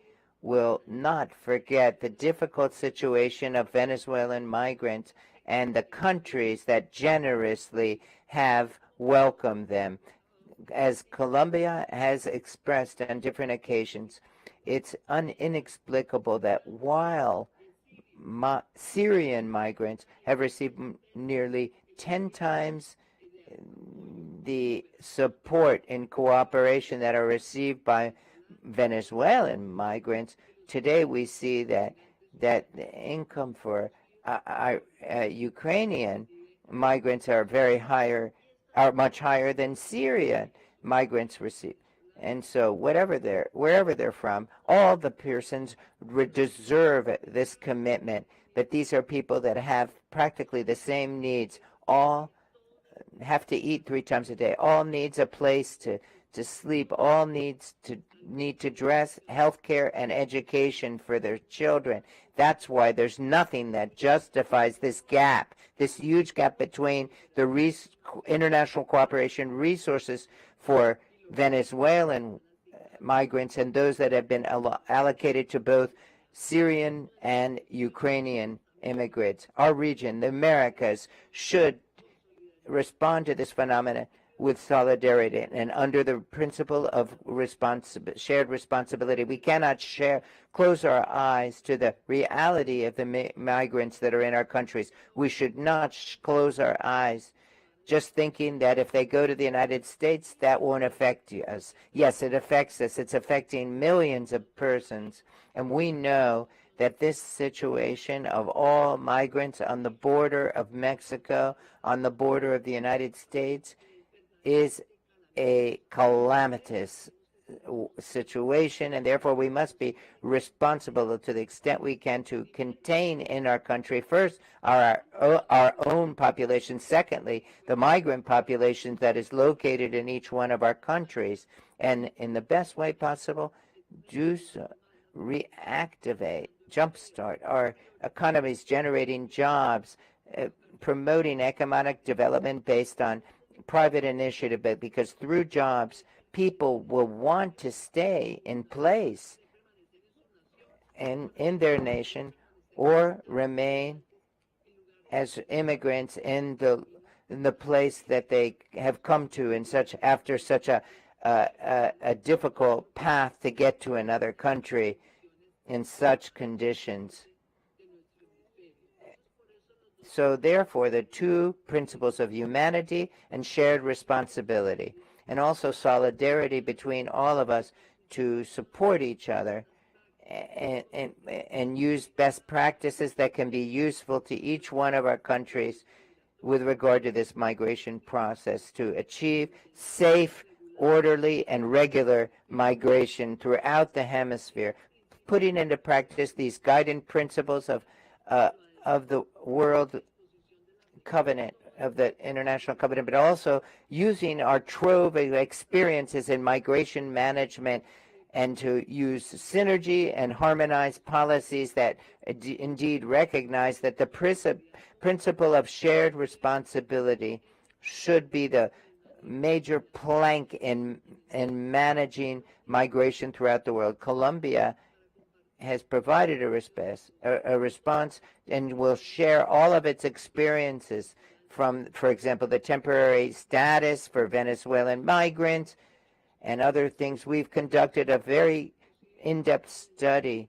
will not forget the difficult situation of Venezuelan migrants and the countries that generously have welcomed them. As Colombia has expressed on different occasions, it's inexplicable that while Syrian migrants have received nearly 10 times the support and cooperation that are received by Venezuelan migrants, today we see that the income for Ukrainian migrants are much higher than Syrian migrants receive. And so wherever they're from, all the persons deserve this commitment. But these are people that have practically the same needs. All have to eat 3 times a day. All needs a place to sleep. All need to dress, health care, and education for their children. That's why there's nothing that justifies this gap, this huge gap between the international cooperation resources for Venezuelan migrants and those that have been allocated to both Syrian and Ukrainian immigrants. Our region, the Americas, should respond to this phenomenon with solidarity and under the principle of shared responsibility. We cannot close our eyes to the reality of the migrants that are in our countries. We should not close our eyes just thinking that if they go to the United States, that won't affect us. Yes, it affects us. It's affecting millions of persons. And we know that this situation of all migrants on the border of Mexico, on the border of the United States, is a calamitous situation, and therefore we must be responsible to the extent we can to contain in our country, first, our own population, secondly, the migrant population that is located in each one of our countries, and in the best way possible, do so, reactivate, jumpstart our economies, generating jobs, promoting economic development based on private initiative, because through jobs, people will want to stay in place in their nation or remain as immigrants in the place that they have come to after such a difficult path to get to another country in such conditions. So therefore, the two principles of humanity and shared responsibility, and also solidarity between all of us to support each other and use best practices that can be useful to each one of our countries with regard to this migration process to achieve safe, orderly, and regular migration throughout the hemisphere, putting into practice these guiding principles of the World Covenant, of the International Covenant, but also using our trove of experiences in migration management and to use synergy and harmonize policies that indeed recognize that the principle of shared responsibility should be the major plank in managing migration throughout the world. Colombia has provided a response and will share all of its experiences from, for example, the temporary status for Venezuelan migrants and other things. We've conducted a very in-depth study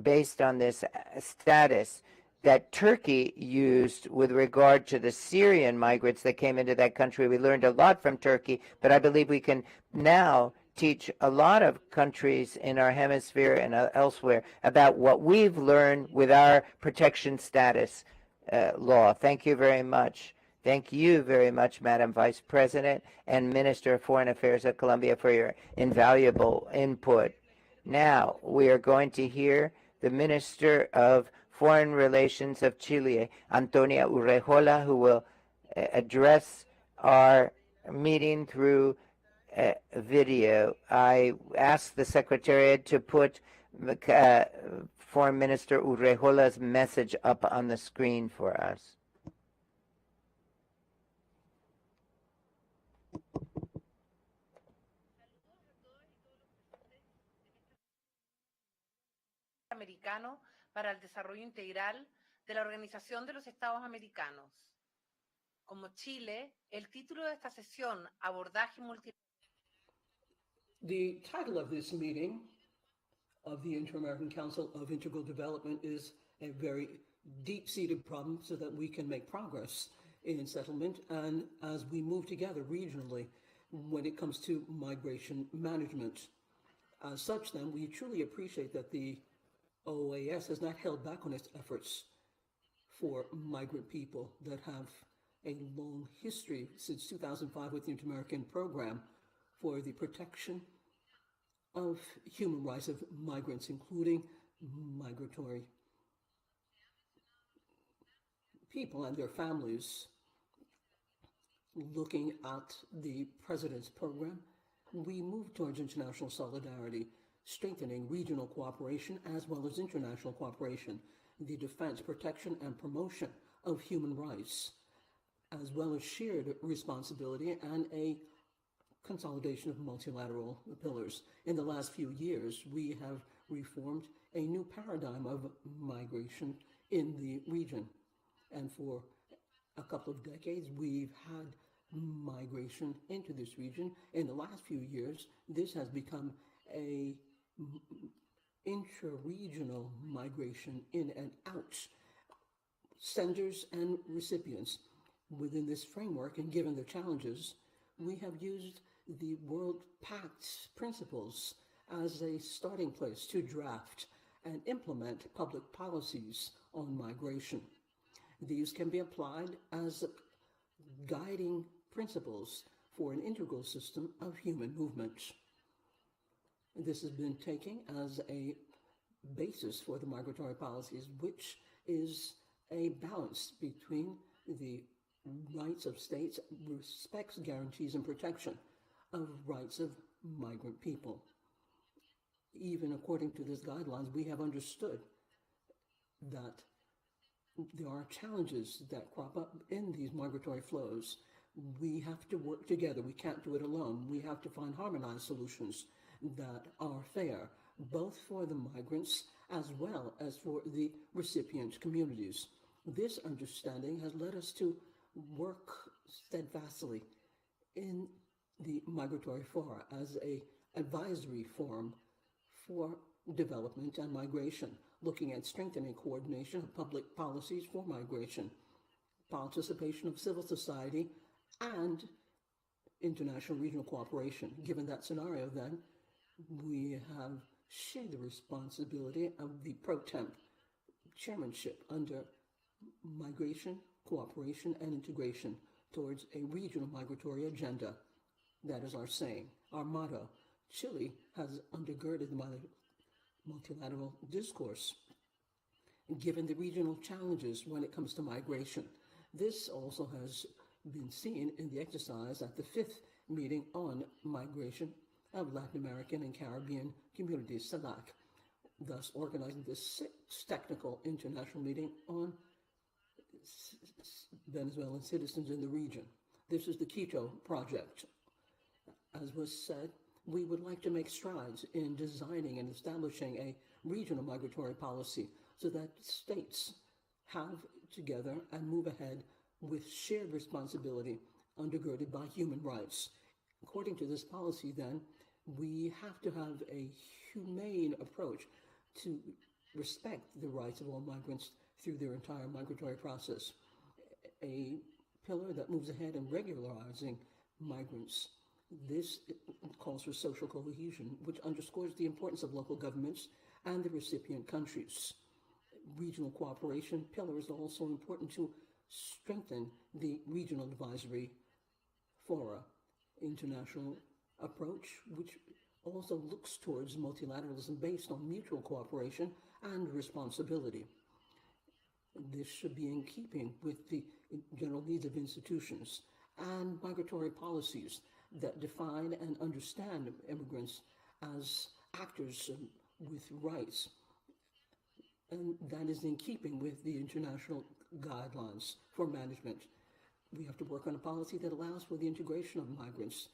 based on this status that Turkey used with regard to the Syrian migrants that came into that country. We learned a lot from Turkey, but I believe we can now teach a lot of countries in our hemisphere and elsewhere about what we've learned with our protection status law. Thank you very much. Thank you very much, Madam Vice President and Minister of Foreign Affairs of Colombia, for your invaluable input. Now, we are going to hear the Minister of Foreign Relations of Chile, Antonia Urrejola, who will address our meeting through video. I asked the Secretariat to put Foreign Minister Urrejola's message up on the screen for us. Americano para el desarrollo integral de la Organización de los Estados Americanos. Como Chile, el título de esta sesión, Abordaje multilateral. The title of this meeting of the Inter-American Council of Integral Development is a very deep-seated problem so that we can make progress in settlement and as we move together regionally when it comes to migration management. As such, then, we truly appreciate that the OAS has not held back on its efforts for migrant people that have a long history since 2005 with the Inter-American Program for the protection of human rights of migrants, including migratory people and their families. Looking at the President's program, we move towards international solidarity, strengthening regional cooperation as well as international cooperation, the defense, protection, and promotion of human rights, as well as shared responsibility and a consolidation of multilateral pillars. In the last few years, we have reformed a new paradigm of migration in the region. And for a couple of decades, we've had migration into this region. In the last few years, this has become a intra-regional migration in and out, senders and recipients. Within this framework, and given the challenges, we have used the World Pact's principles as a starting place to draft and implement public policies on migration. These can be applied as guiding principles for an integral system of human movement. This has been taken as a basis for the migratory policies, which is a balance between the rights of states, respects, guarantees, and protection of rights of migrant people. Even according to these guidelines, we have understood that there are challenges that crop up in these migratory flows. We have to work together. We can't do it alone. We have to find harmonized solutions that are fair, both for the migrants as well as for the recipient communities. This understanding has led us to work steadfastly in the migratory fora as a advisory forum for development and migration, looking at strengthening coordination of public policies for migration, participation of civil society, and international regional cooperation. Given that scenario, then, we have shared the responsibility of the pro temp chairmanship under migration, cooperation, and integration towards a regional migratory agenda. That is our saying, our motto. Chile has undergirded the multilateral discourse, given the regional challenges when it comes to migration. This also has been seen in the exercise at the 5th meeting on migration of Latin American and Caribbean communities, CELAC, thus organizing the 6th technical international meeting on Venezuelan citizens in the region. This is the Quito project. As was said, we would like to make strides in designing and establishing a regional migratory policy so that states have together and move ahead with shared responsibility undergirded by human rights. According to this policy, then, we have to have a humane approach to respect the rights of all migrants through their entire migratory process. A pillar that moves ahead in regularizing migrants. This calls for social cohesion, which underscores the importance of local governments and the recipient countries. Regional cooperation pillar is also important to strengthen the regional advisory fora, international approach, which also looks towards multilateralism based on mutual cooperation and responsibility. This should be in keeping with the general needs of institutions and migratory policies that define and understand immigrants as actors with rights. And that is in keeping with the international guidelines for management. We have to work on a policy that allows for the integration of migrants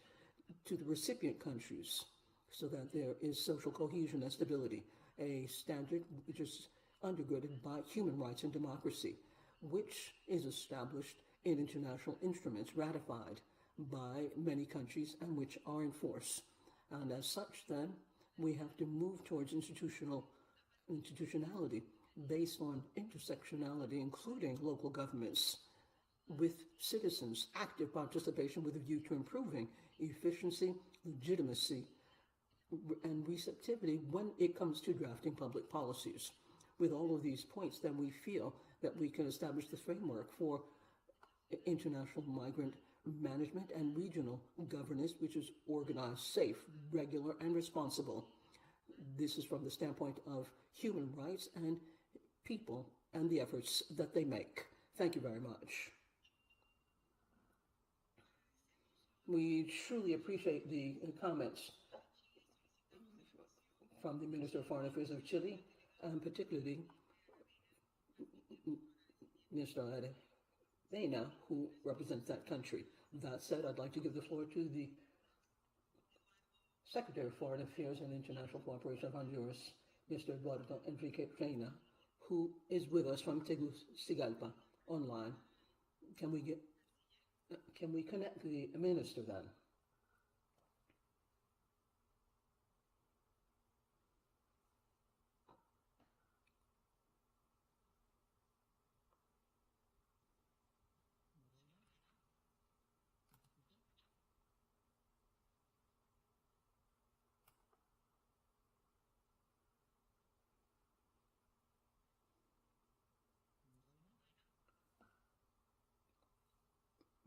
to the recipient countries so that there is social cohesion and stability, a standard which is undergirded by human rights and democracy, which is established in international instruments ratified by many countries and which are in force. And as such, then, we have to move towards institutionality based on intersectionality, including local governments, with citizens' active participation with a view to improving efficiency, legitimacy, and receptivity when it comes to drafting public policies. With all of these points, then we feel that we can establish the framework for international migrant management and regional governance, which is organized, safe, regular, and responsible. This is from the standpoint of human rights and people and the efforts that they make. Thank you very much. We truly appreciate the comments from the Minister of Foreign Affairs of Chile, and particularly Mr. Arena, who represents that country. That said, I'd like to give the floor to the Secretary of Foreign Affairs and International Cooperation of Honduras, Mr. Eduardo Enrique Reina, who is with us from Tegucigalpa online. Can we connect the minister then?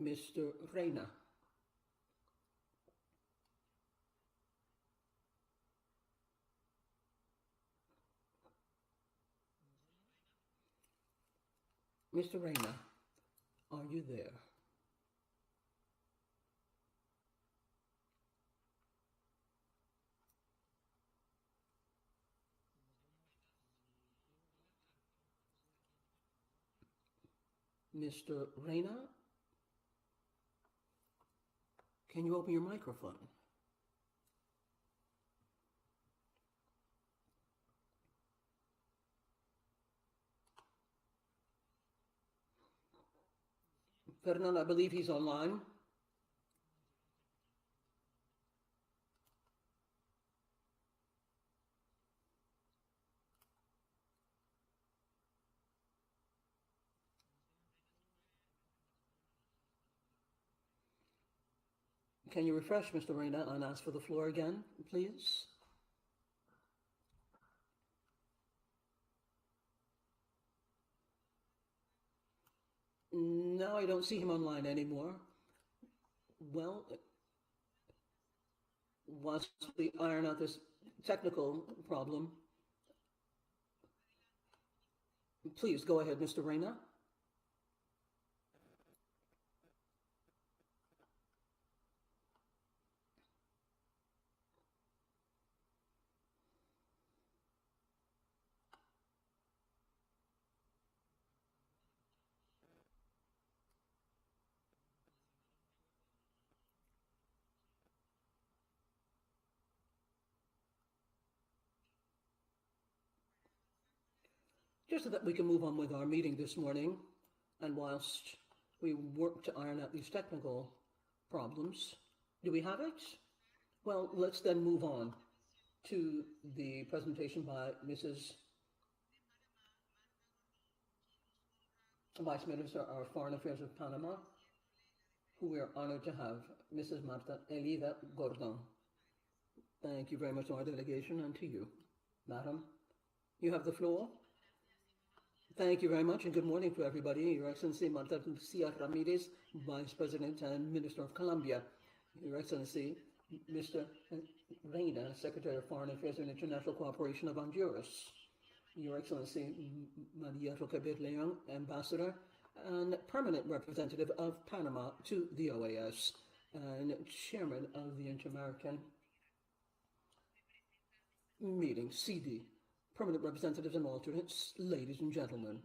Mr. Reina. Mr. Reina, are you there? Mr. Reina? Can you open your microphone? Fernand, I believe he's online. Can you refresh, Mr. Reina, and ask for the floor again, please? No, I don't see him online anymore. Well, once we iron out this technical problem, please go ahead, Mr. Reina. Just so that we can move on with our meeting this morning, and whilst we work to iron out these technical problems, do we have it? Well, let's then move on to the presentation by Mrs. Vice Minister of Foreign Affairs of Panama, who we are honored to have, Mrs. Marta Elida Gordon. Thank you very much to our delegation and to you. Madam, you have the floor. Thank you very much and good morning to everybody. Your Excellency Marta Lucia Ramirez, Vice President and Minister of Colombia. Your Excellency Mr. Reina, Secretary of Foreign Affairs and International Cooperation of Honduras. Your Excellency Maria Roquebet Leon, Ambassador and Permanent Representative of Panama to the OAS and Chairman of the Inter-American Meeting, CD. Permanent representatives and alternates, ladies and gentlemen.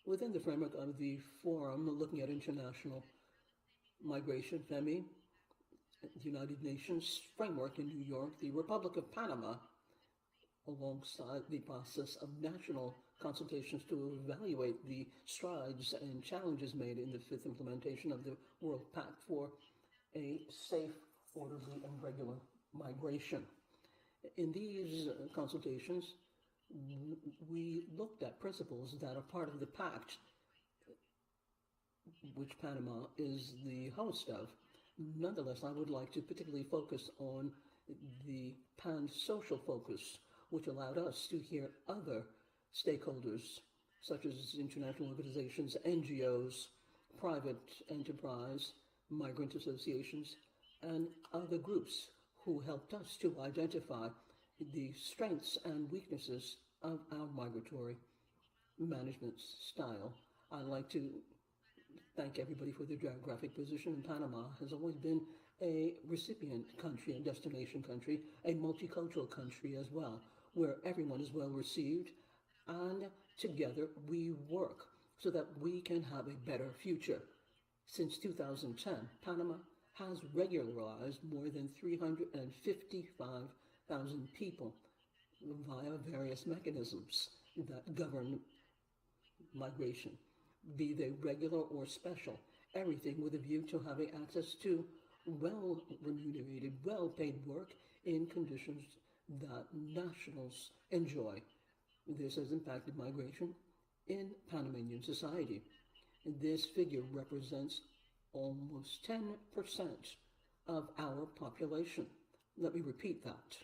Within the framework of the Forum looking at International Migration, FEMI, the United Nations framework in New York, the Republic of Panama, alongside the process of national consultations to evaluate the strides and challenges made in the fifth implementation of the World Pact for a safe, orderly, and regular migration. In these consultations, we looked at principles that are part of the pact, which Panama is the host of. Nonetheless, I would like to particularly focus on the pan-social focus, which allowed us to hear other stakeholders, such as international organizations, NGOs, private enterprise, migrant associations, and other groups who helped us to identify the strengths and weaknesses of our migratory management style. I'd like to thank everybody for their geographic position. Panama has always been a recipient country, a destination country, a multicultural country as well, where everyone is well received, and together we work so that we can have a better future. Since 2010, Panama has regularized more than 355,000 people via various mechanisms that govern migration, be they regular or special, everything with a view to having access to well-remunerated, well-paid work in conditions that nationals enjoy. This has impacted migration in Panamanian society. This figure represents almost 10% of our population. Let me repeat that.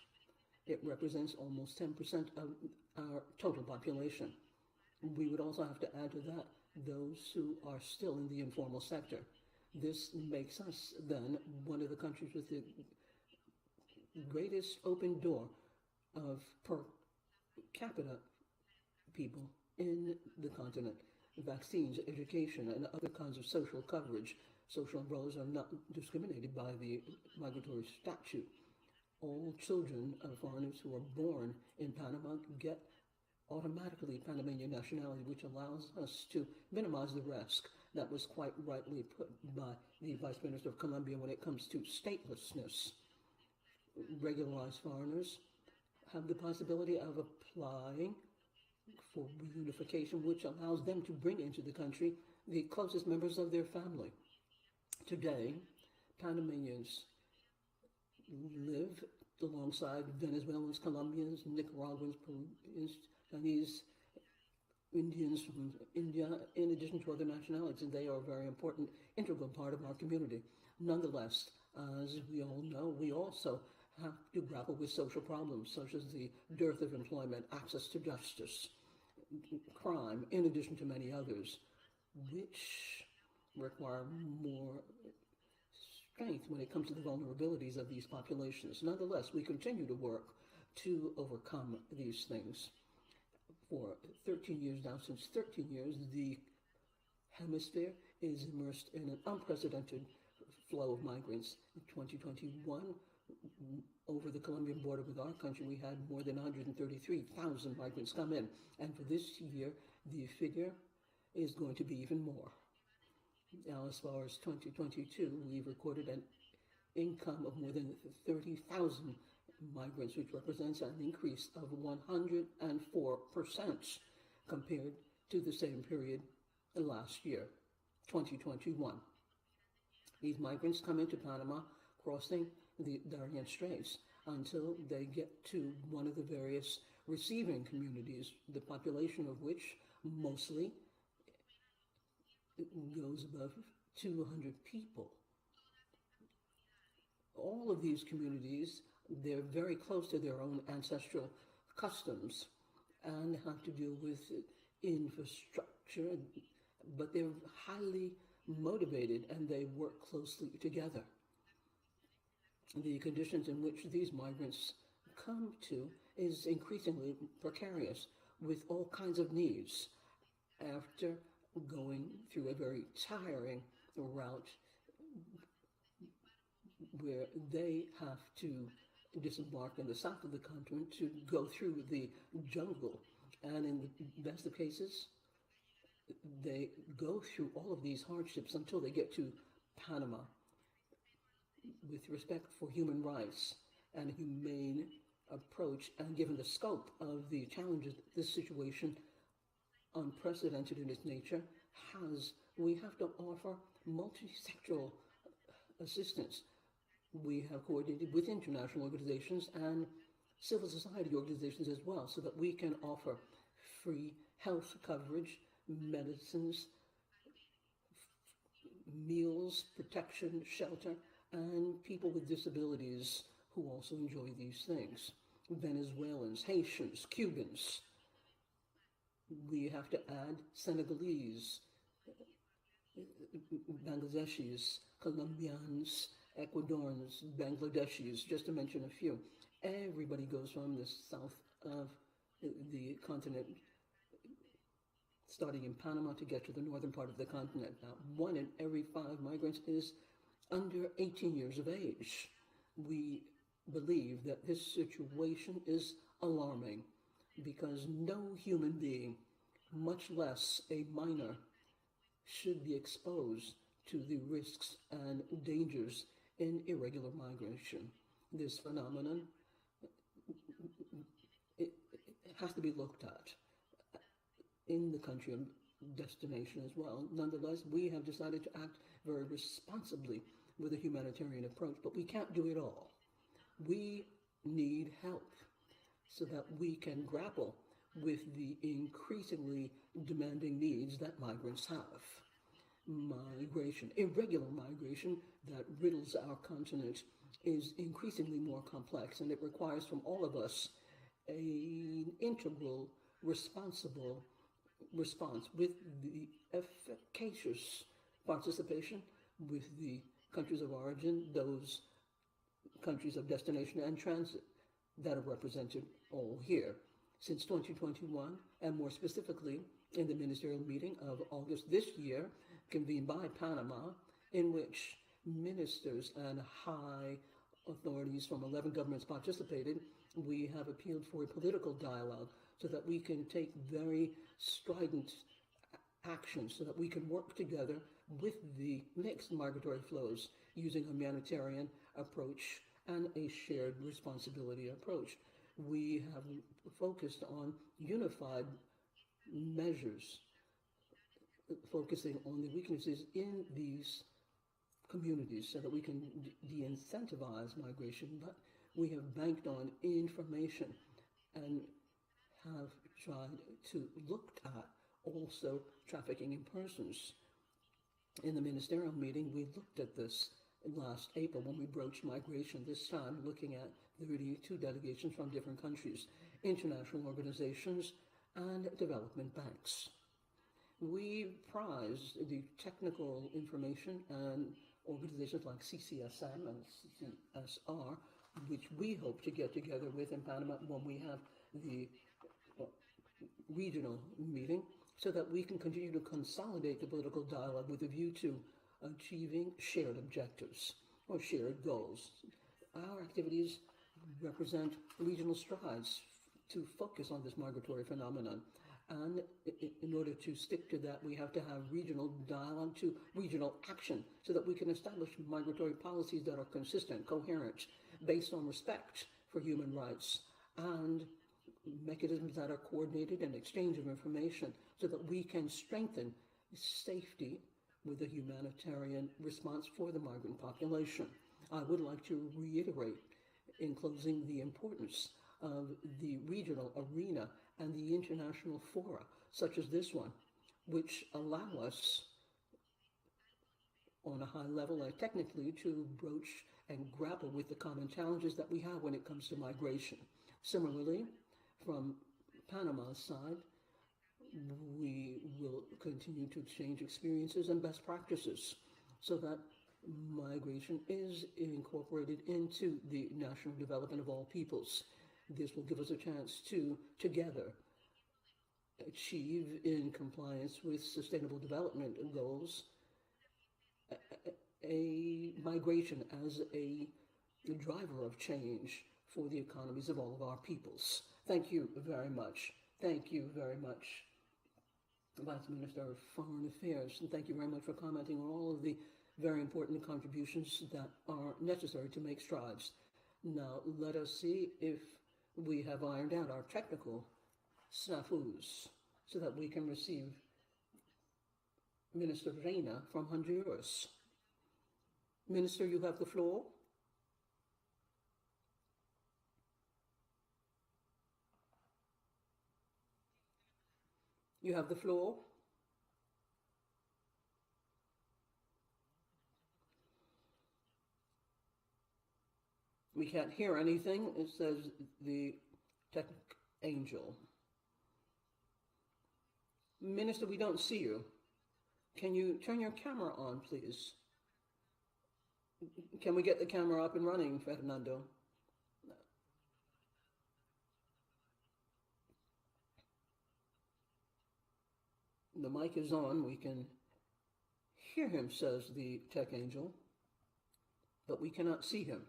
It represents almost 10% of our total population. We would also have to add to that those who are still in the informal sector. This makes us then one of the countries with the greatest open door of per capita people in the continent. Vaccines, education, and other kinds of social coverage. Social umbrellas are not discriminated by the migratory statute. All children of foreigners who are born in Panama get automatically Panamanian nationality, which allows us to minimize the risk that was quite rightly put by the Vice Minister of Colombia when it comes to statelessness. Regularized foreigners have the possibility of applying for reunification, which allows them to bring into the country the closest members of their family. Today, Panamanians live alongside Venezuelans, Colombians, Nicaraguans, Peruvians, Chinese, Indians from India, in addition to other nationalities, and they are a very important, integral part of our community. Nonetheless, as we all know, we also have to grapple with social problems, such as the dearth of employment, access to justice, crime, in addition to many others, which require more strength when it comes to the vulnerabilities of these populations. Nonetheless, we continue to work to overcome these things. For 13 years now, since 13 years, the hemisphere is immersed in an unprecedented flow of migrants. In 2021, over the Colombian border with our country, we had more than 133,000 migrants come in. And for this year, the figure is going to be even more. Now, as far as 2022, we've recorded an income of more than 30,000 migrants, which represents an increase of 104% compared to the same period last year, 2021. These migrants come into Panama, crossing the Darien Straits until they get to one of the various receiving communities, the population of which mostly goes above 200 people. All of these communities, they're very close to their own ancestral customs and have to deal with infrastructure, but they're highly motivated and they work closely together. The conditions in which these migrants come to is increasingly precarious with all kinds of needs after going through a very tiring route where they have to disembark in the south of the continent to go through the jungle. And in the best of cases, they go through all of these hardships until they get to Panama. With respect for human rights and humane approach, and given the scope of the challenges this situation, unprecedented in its nature, we have to offer multi-sectoral assistance. We have coordinated with international organizations and civil society organizations as well, so that we can offer free health coverage, medicines, meals, protection, shelter, and people with disabilities who also enjoy these things. Venezuelans, Haitians, Cubans. We have to add Senegalese, Bangladeshis, Colombians, Ecuadorians, Bangladeshis, just to mention a few. Everybody goes from the south of the continent, starting in Panama, to get to the northern part of the continent. Now, 1 in every 5 migrants is under 18 years of age. We believe that this situation is alarming because no human being, much less a minor, should be exposed to the risks and dangers in irregular migration. This phenomenon, it has to be looked at in the country of destination as well. Nonetheless, we have decided to act very responsibly with a humanitarian approach, but we can't do it all. We need help so that we can grapple with the increasingly demanding needs that migrants have. Migration, irregular migration that riddles our continent, is increasingly more complex, and it requires from all of us an integral, responsible response with the efficacious participation with the countries of origin, those countries of destination and transit that are represented all here. Since 2021, and more specifically in the ministerial meeting of August this year, convened by Panama, in which ministers and high authorities from 11 governments participated, we have appealed for a political dialogue so that we can take very strident action, so that we can work together with the mixed migratory flows using a humanitarian approach and a shared responsibility approach. We have focused on unified measures, focusing on the weaknesses in these communities so that we can de-incentivize migration, but we have banked on information and have tried to look at also trafficking in persons. In the ministerial meeting, we looked at this last April when we broached migration, this time looking at 32 delegations from different countries, international organizations, and development banks. We prize the technical information and organizations like CCSM and CSR, which we hope to get together with in Panama when we have the regional meeting, so that we can continue to consolidate the political dialogue with a view to achieving shared objectives or shared goals. Our activities represent regional strides to focus on this migratory phenomenon. And in order to stick to that, we have to have regional dialogue to regional action so that we can establish migratory policies that are consistent, coherent, based on respect for human rights, and mechanisms that are coordinated and exchange of information so that we can strengthen safety with a humanitarian response for the migrant population. I would like to reiterate in closing the importance of the regional arena and the international fora, such as this one, which allow us on a high level and technically to broach and grapple with the common challenges that we have when it comes to migration. Similarly, from Panama's side, we will continue to exchange experiences and best practices so that migration is incorporated into the national development of all peoples. This will give us a chance to, together, achieve, in compliance with sustainable development goals, a migration as a driver of change for the economies of all of our peoples. Thank you very much. Thank you very much, Vice Minister of Foreign Affairs, and thank you very much for commenting on all of the very important contributions that are necessary to make strides. Now, let us see if we have ironed out our technical snafus so that we can receive Minister Reina from Honduras. Minister, you have the floor. You have the floor. We can't hear anything. It says the tech angel. Minister, we don't see you. Can you turn your camera on, please? Can we get the camera up and running, Fernando? The mic is on. We can hear him, says the tech angel, but we cannot see him.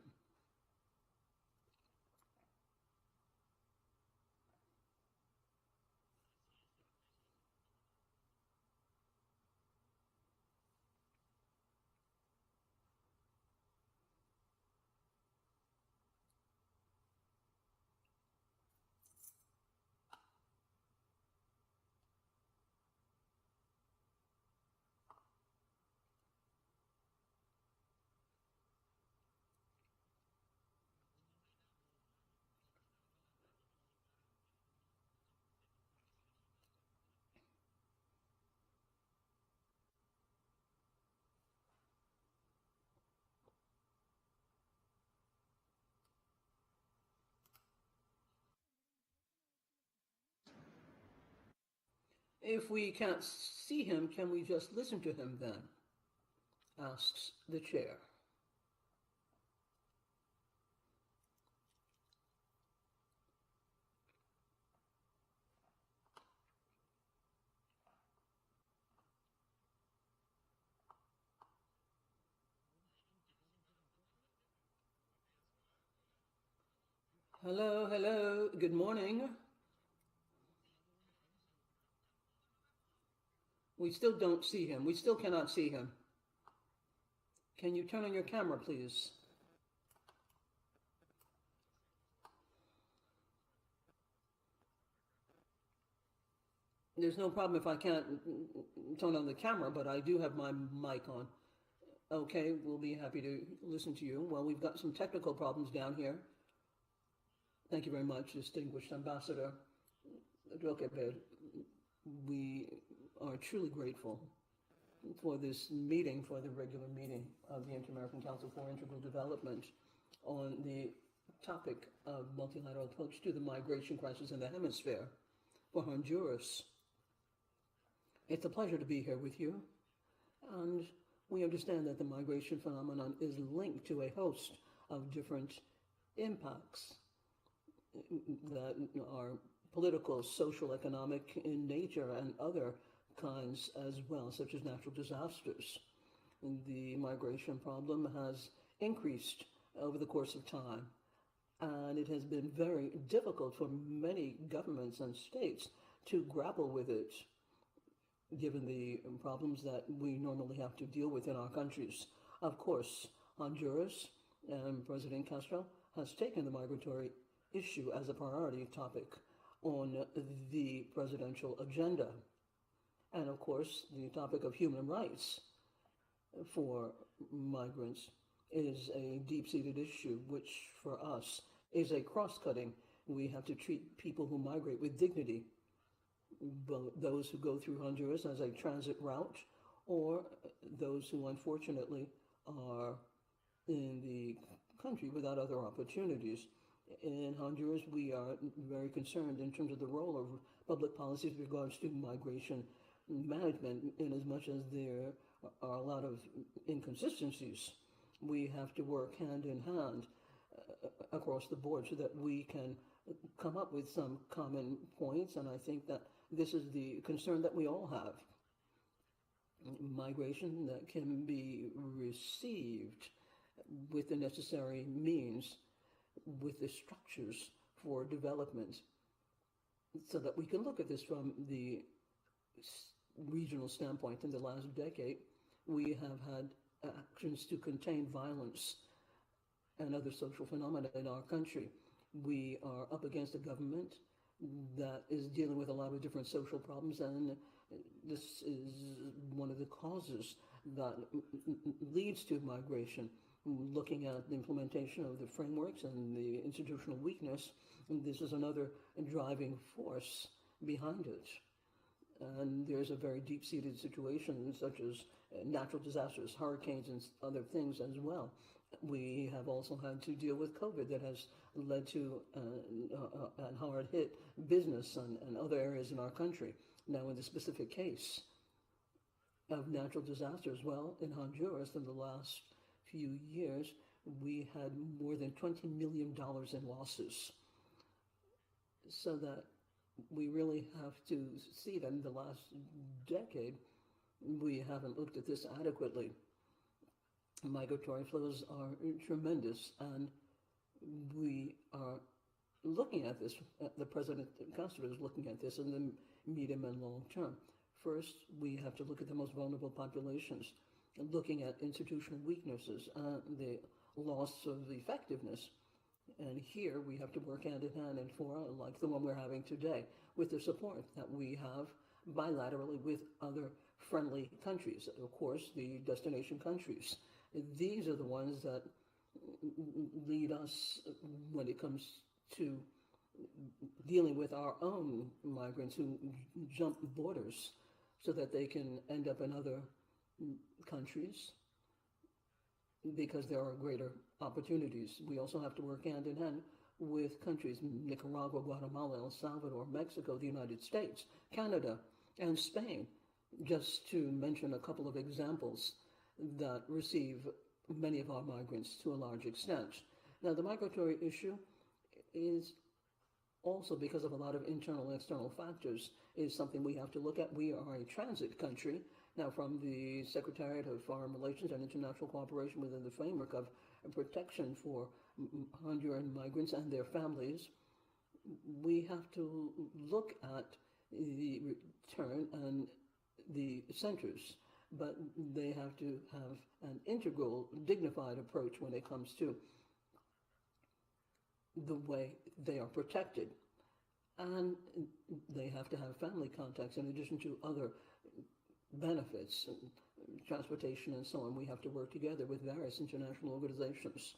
If we can't see him, can we just listen to him then? Asks the chair. Hello, hello, good morning. We still don't see him. We still cannot see him. Can you turn on your camera, please? There's no problem if I can't turn on the camera, but I do have my mic on. Okay, we'll be happy to listen to you. Well, we've got some technical problems down here. Thank you very much, distinguished Ambassador Roquebert. We are truly grateful for this meeting, for the regular meeting of the Inter-American Council for Integral Development on the topic of multilateral approach to the migration crisis in the hemisphere for Honduras. It's a pleasure to be here with you, and we understand that the migration phenomenon is linked to a host of different impacts that are political, social, economic in nature, and other kinds as well, such as natural disasters. The migration problem has increased over the course of time, and it has been very difficult for many governments and states to grapple with it, given the problems that we normally have to deal with in our countries. Of course, Honduras and President Castro has taken the migratory issue as a priority topic on the presidential agenda. And of course, the topic of human rights for migrants is a deep-seated issue, which for us is a cross-cutting. We have to treat people who migrate with dignity, both those who go through Honduras as a transit route or those who unfortunately are in the country without other opportunities. In Honduras, we are very concerned in terms of the role of public policy with regards to migration management, in as much as there are a lot of inconsistencies. We have to work hand in hand across the board so that we can come up with some common points, and I think that this is the concern that we all have. Migration that can be received with the necessary means, with the structures for development, so that we can look at this from the regional standpoint. In the last decade, we have had actions to contain violence and other social phenomena in our country. We are up against a government that is dealing with a lot of different social problems, and this is one of the causes that leads to migration. Looking at the implementation of the frameworks and the institutional weakness, this is another driving force behind it. And there's a very deep-seated situation, such as natural disasters, hurricanes, and other things as well. We have also had to deal with COVID that has led to a hard-hit business and other areas in our country. Now, in the specific case of natural disasters, well, in Honduras, in the last few years, we had more than $20 million in losses. So that we really have to see that in the last decade, we haven't looked at this adequately. Migratory flows are tremendous, and we are looking at this, the President Castro is looking at this in the medium and long term. First, we have to look at the most vulnerable populations, looking at institutional weaknesses and the loss of effectiveness. And here we have to work hand in hand in fora like the one we're having today, with the support that we have bilaterally with other friendly countries, of course, the destination countries. These are the ones that lead us when it comes to dealing with our own migrants who jump borders so that they can end up in other countries because there are greater opportunities. We also have to work hand in hand with countries, Nicaragua, Guatemala, El Salvador, Mexico, the United States, Canada, and Spain, just to mention a couple of examples that receive many of our migrants to a large extent. Now, the migratory issue is also, because of a lot of internal and external factors, is something we have to look at. We are a transit country. Now, from the Secretariat of Foreign Relations and International Cooperation within the framework of protection for Honduran migrants and their families, we have to look at the return and the centers, but they have to have an integral, dignified approach when it comes to the way they are protected. And they have to have family contacts in addition to other benefits, transportation and so on. We have to work together with various international organizations,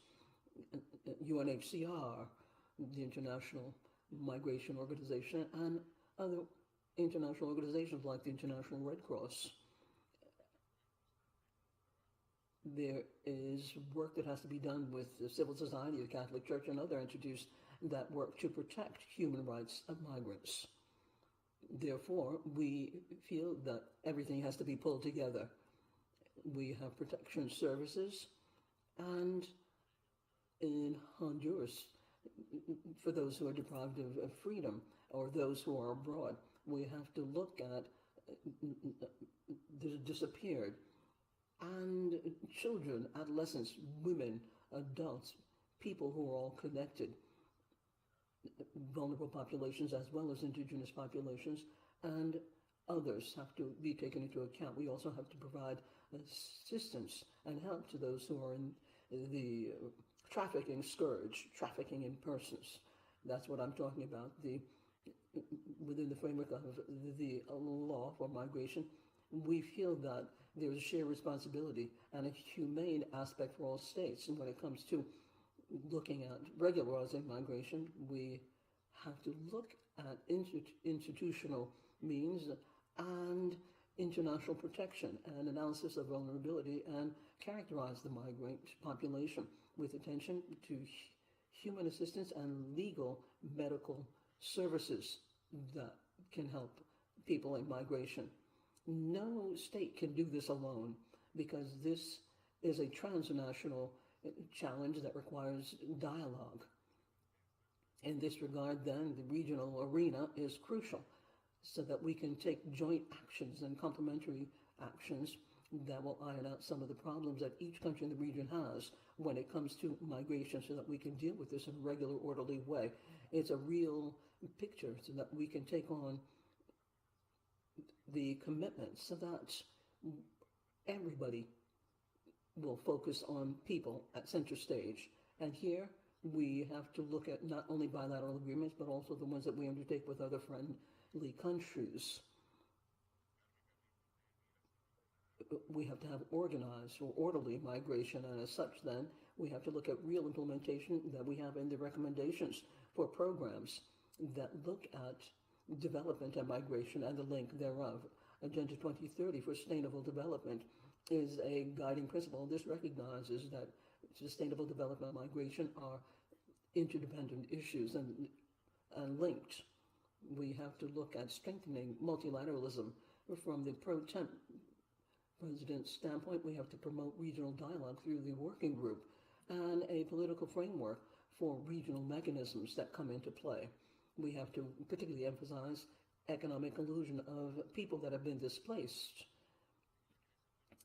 UNHCR, the International Migration Organization, and other international organizations like the International Red Cross. There is work that has to be done with the civil society, the Catholic Church, and other entities that work to protect human rights of migrants. Therefore, we feel that everything has to be pulled together. We have protection services, and in Honduras, for those who are deprived of freedom or those who are abroad, we have to look at the disappeared, and children, adolescents, women, adults, people who are all connected, vulnerable populations as well as indigenous populations, and others have to be taken into account. We also have to provide assistance and help to those who are in the trafficking scourge, trafficking in persons. That's what I'm talking about. Within the framework of the law for migration, we feel that there is a shared responsibility and a humane aspect for all states. And when it comes to looking at regularizing migration, we have to look at institutional means and international protection and analysis of vulnerability and characterize the migrant population with attention to human assistance and legal medical services that can help people in migration. No state can do this alone because this is a transnational challenge that requires dialogue. In this regard, then, the regional arena is crucial so that we can take joint actions and complementary actions that will iron out some of the problems that each country in the region has when it comes to migration so that we can deal with this in a regular, orderly way. It's a real picture so that we can take on the commitment so that everybody will focus on people at center stage. And here we have to look at not only bilateral agreements, but also the ones that we undertake with other friendly countries. We have to have organized or orderly migration, and as such then, we have to look at real implementation that we have in the recommendations for programs that look at development and migration and the link thereof. Agenda 2030 for Sustainable Development is a guiding principle. This recognizes that sustainable development and migration are interdependent issues and linked. We have to look at strengthening multilateralism from the pro-temp president's standpoint. We have to promote regional dialogue through the working group and a political framework for regional mechanisms that come into play. We have to particularly emphasize economic inclusion of people that have been displaced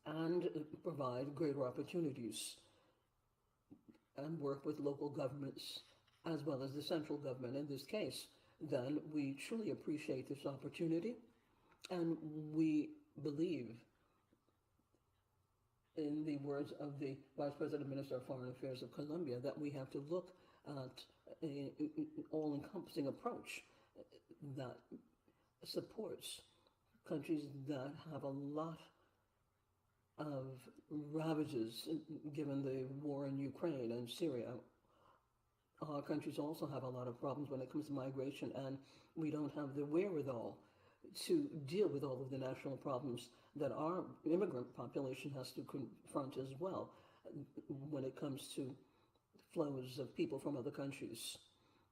and provide greater opportunities and work with local governments as well as the central government. In this case, then, we truly appreciate this opportunity, and we believe, in the words of the Vice President Minister of Foreign Affairs of Colombia, that we have to look at an all-encompassing approach that supports countries that have a lot of ravages given the war in Ukraine and Syria. Our countries also have a lot of problems when it comes to migration, and we don't have the wherewithal to deal with all of the national problems that our immigrant population has to confront as well when it comes to flows of people from other countries.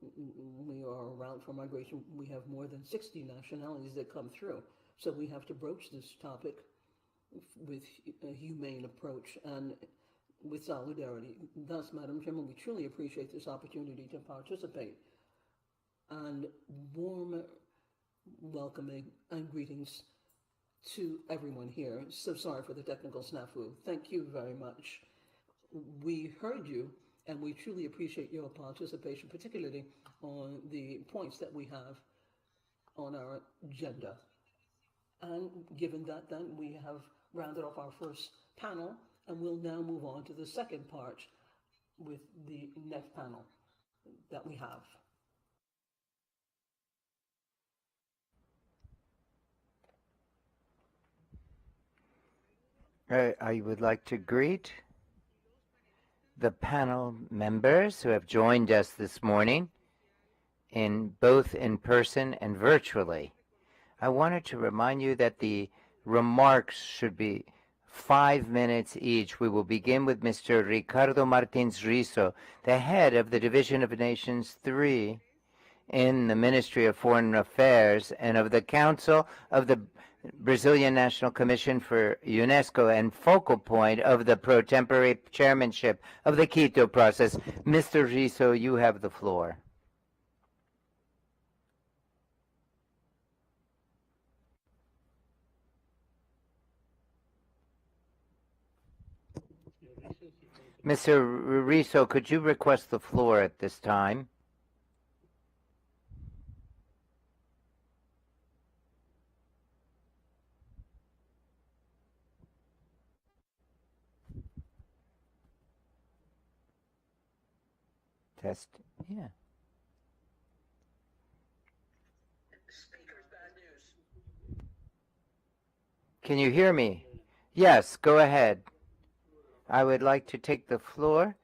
We are a route for migration. We have more than 60 nationalities that come through. So we have to broach this topic with a humane approach and with solidarity. Thus, Madam Chairman, we truly appreciate this opportunity to participate, and warm welcoming and greetings to everyone here. So sorry for the technical snafu. Thank you very much. We heard you, and we truly appreciate your participation, particularly on the points that we have on our agenda. And given that, then, we have rounded off our first panel, and we'll now move on to the second part with the next panel that we have. I would like to greet the panel members who have joined us this morning, both in person and virtually. I wanted to remind you that the remarks should be 5 minutes each. We will begin with Mr. Ricardo Martins Rizo, the head of the Division of Nations 3 in the Ministry of Foreign Affairs and of the Council of the Brazilian National Commission for UNESCO and focal point of the pro-tempore chairmanship of the Quito process. Mr. Rizo, you have the floor. Mr. Rizo, could you request the floor at this time? Test, yeah. Can you hear me? Yes, go ahead. I would like to take the floor,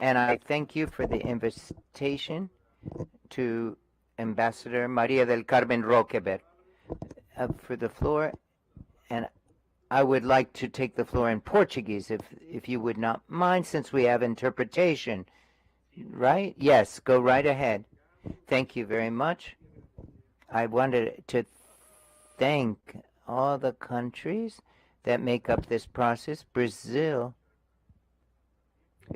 and I thank you for the invitation to Ambassador Maria del Carmen Roqueber for the floor, And I would like to take the floor in Portuguese, if you would not mind, since we have interpretation. Right? Yes, go right ahead. Thank you very much. I wanted to thank all the countries that make up this process. Brazil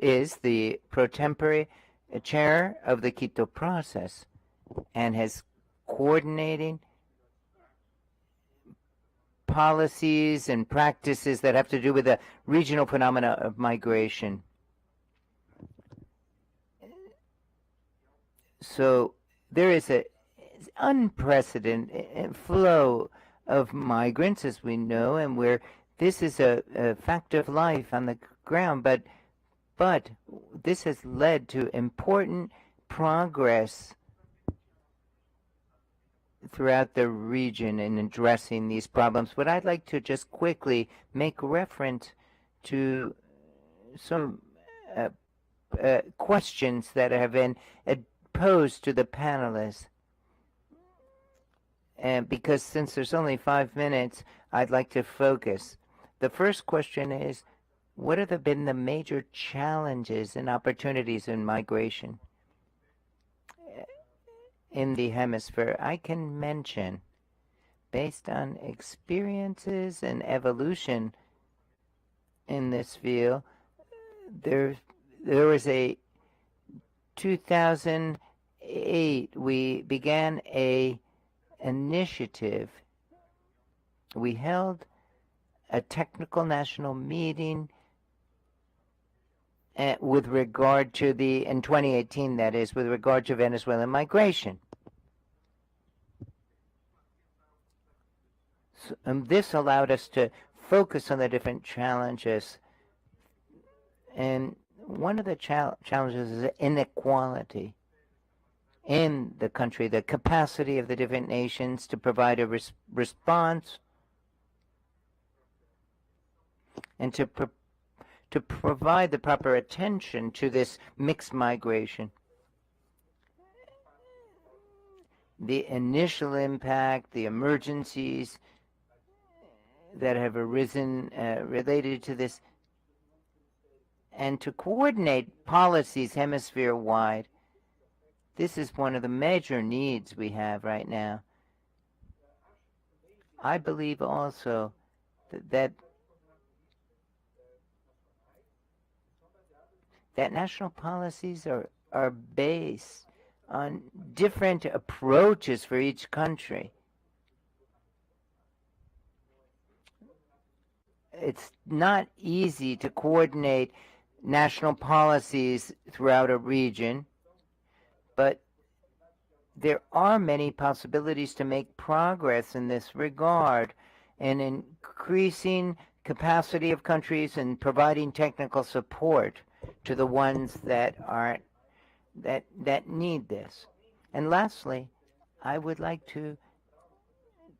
is the pro tempore chair of the Quito process and has coordinating policies and practices that have to do with the regional phenomena of migration. So there is an unprecedented flow of migrants, as we know, and where this is a fact of life on the ground, but this has led to important progress throughout the region in addressing these problems. But I'd like to just quickly make reference to some questions that have been posed to the panelists. And because since there's only 5 minutes, I'd like to focus. The first question is, what have been the major challenges and opportunities in migration in the hemisphere? I can mention, based on experiences and evolution in this field, there was a 2008, we began a initiative. We held a technical national meeting with regard to in 2018, that is, with regard to Venezuelan migration. So, this allowed us to focus on the different challenges. And one of the challenges is inequality in the country, the capacity of the different nations to provide a response and to provide the proper attention to this mixed migration. The initial impact, the emergencies that have arisen related to this, and to coordinate policies hemisphere-wide. This is one of the major needs we have right now. I believe also that national policies are based on different approaches for each country. It's not easy to coordinate national policies throughout a region, but there are many possibilities to make progress in this regard, and increasing capacity of countries and providing technical support to the ones that need this. And lastly, I would like to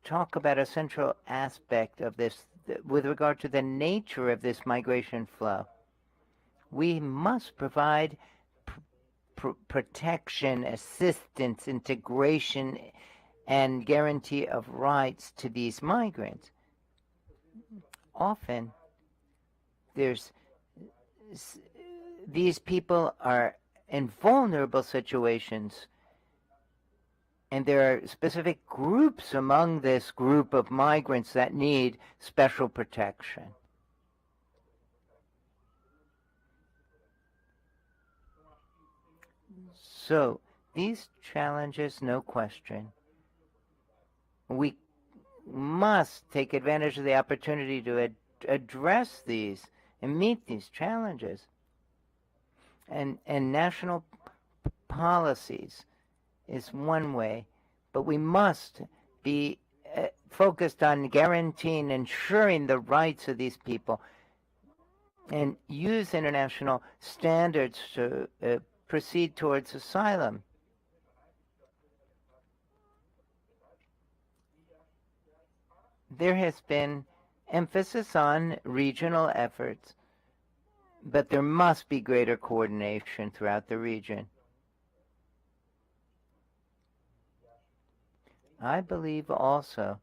talk about a central aspect of this with regard to the nature of this migration flow. We must provide protection, assistance, integration, and guarantee of rights to these migrants. Often, these people are in vulnerable situations, and there are specific groups among this group of migrants that need special protection. So, these challenges, no question. We must take advantage of the opportunity to address these and meet these challenges. And national policies is one way, but we must be focused on guaranteeing, ensuring the rights of these people, and use international standards to proceed towards asylum. There has been emphasis on regional efforts, but there must be greater coordination throughout the region. I believe also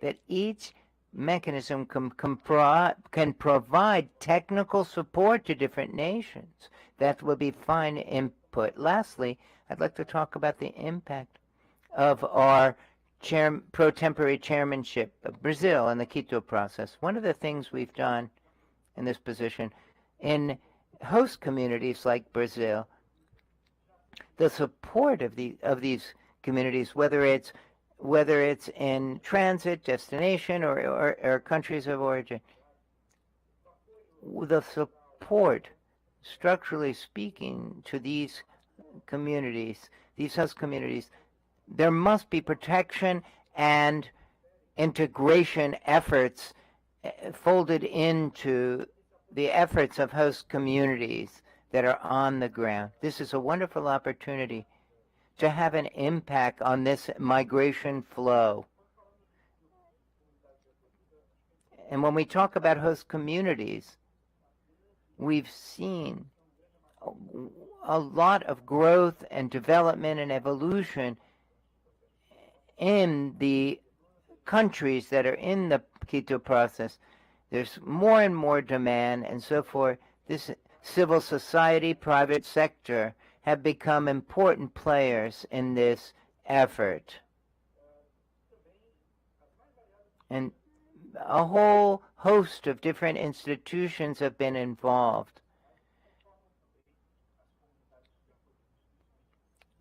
that each mechanism can provide technical support to different nations. That will be fine input. Lastly, I'd like to talk about the impact of our pro-temporary chairmanship of Brazil and the Quito process. One of the things we've done in this position in host communities like Brazil, the support of these communities, whether it's in transit, destination, or countries of origin, the support, structurally speaking, to these communities, these host communities, there must be protection and integration efforts folded into the efforts of host communities that are on the ground. This is a wonderful opportunity to have an impact on this migration flow. And when we talk about host communities, we've seen a lot of growth and development and evolution in the countries that are in the Quito process. There's more and more demand, and so forth. This civil society, private sector have become important players in this effort. And a whole host of different institutions have been involved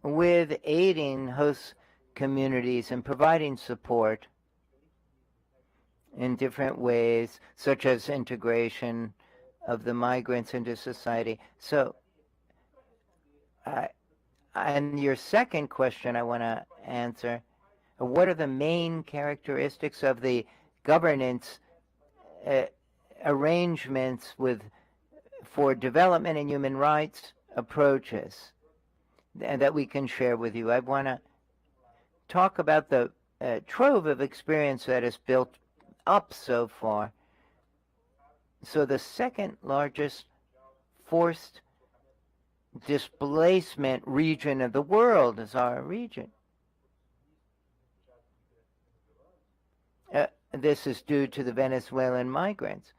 with aiding host communities and providing support in different ways, such as integration of the migrants into society. So, and your second question I want to answer, what are the main characteristics of the governance arrangements for development and human rights approaches that we can share with you? I want to talk about the trove of experience that is built up so far. So the second largest forced displacement region of the world is our region. This is due to the Venezuelan migrants.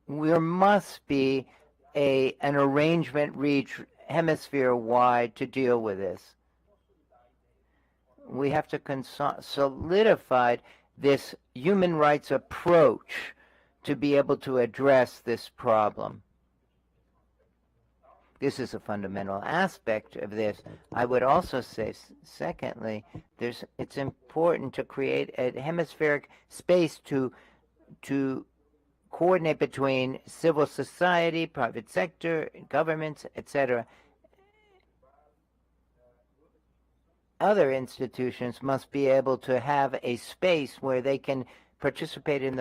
There must be an arrangement reached hemisphere-wide to deal with this. We have to solidify this human rights approach to be able to address this problem. This is a fundamental aspect of this. I would also say, secondly, it's important to create a hemispheric space to coordinate between civil society, private sector, governments, etc. Other institutions must be able to have a space where they can participate in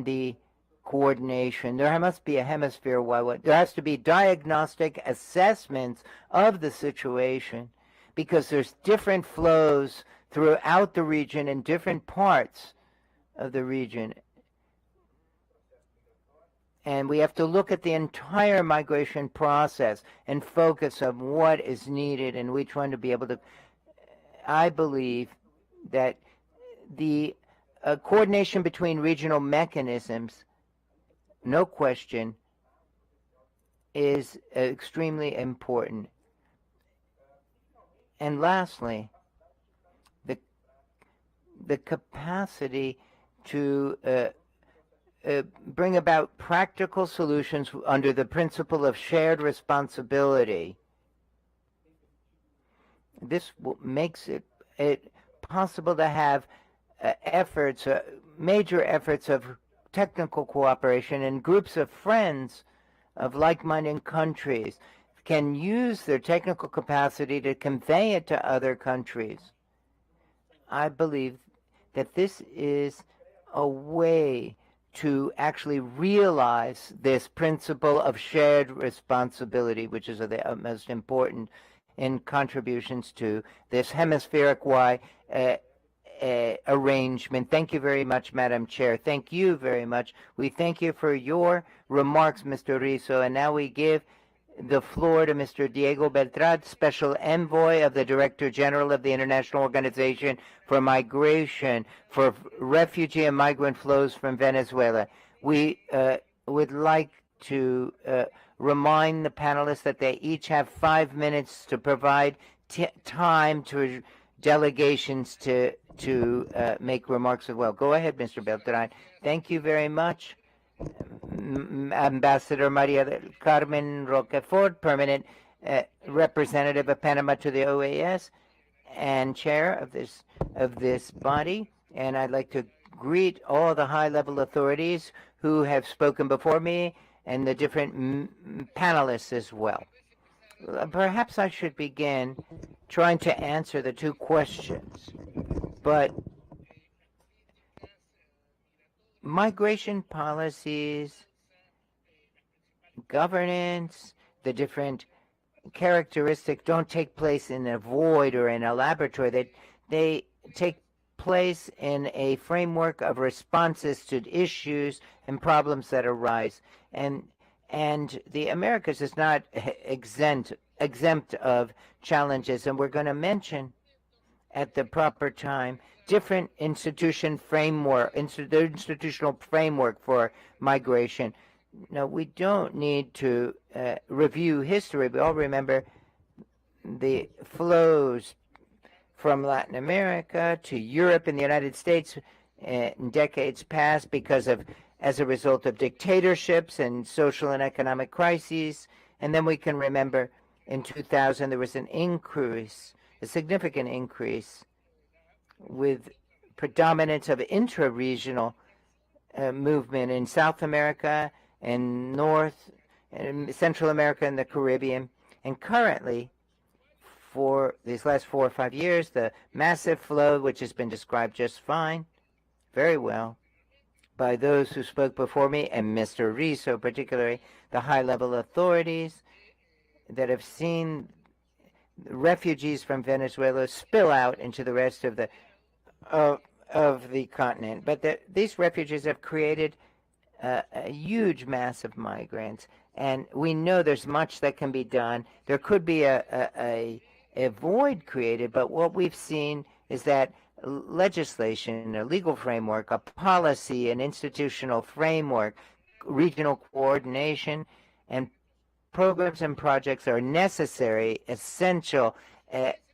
the coordination. There must be a hemisphere-wide. There has to be diagnostic assessments of the situation, because there's different flows throughout the region in different parts of the region. And we have to look at the entire migration process and focus on what is needed, and we try to be able to. I believe that the coordination between regional mechanisms, no question, is extremely important. And lastly, the capacity to bring about practical solutions under the principle of shared responsibility. This makes it possible to have major efforts of technical cooperation, and groups of friends of like-minded countries can use their technical capacity to convey it to other countries. I believe that this is a way to actually realize this principle of shared responsibility, which is of the utmost importance in contributions to this hemispheric-wide arrangement. Thank you very much, Madam Chair. Thank you very much. We thank you for your remarks, Mr. Rizzo, and now we give the floor to Mr. Diego Beltrán, Special Envoy of the Director General of the International Organization for Migration for Refugee and Migrant Flows from Venezuela. We would like to remind the panelists that they each have 5 minutes to provide time to delegations to make remarks as well. Go ahead, Mr. Beltrán. Thank you very much. Ambassador Maria del Carmen Roquefort, permanent representative of Panama to the OAS and chair of this body. And I'd like to greet all the high-level authorities who have spoken before me and the different panelists as well. Perhaps I should begin trying to answer the two questions, but migration policies, governance, the different characteristics don't take place in a void or in a laboratory. They take place in a framework of responses to issues and problems that arise. And the Americas is not exempt of challenges, and we're going to mention at the proper time different institutional framework for migration. Now, we don't need to review history. We all remember the flows from Latin America to Europe and the United States in decades past as a result of dictatorships and social and economic crises. And then we can remember in 2000 there was an increase, a significant increase, with predominance of intra-regional movement in South America and North and Central America and the Caribbean. And currently, for these last 4 or 5 years, the massive flow, which has been described just fine, very well, by those who spoke before me, and Mr. Rizzo particularly, the high-level authorities that have seen refugees from Venezuela spill out into the rest of the continent. But these refugees have created a huge mass of migrants, and we know there's much that can be done. There could be a void created, but what we've seen is that legislation, a legal framework, a policy, an institutional framework, regional coordination, and programs and projects are necessary, essential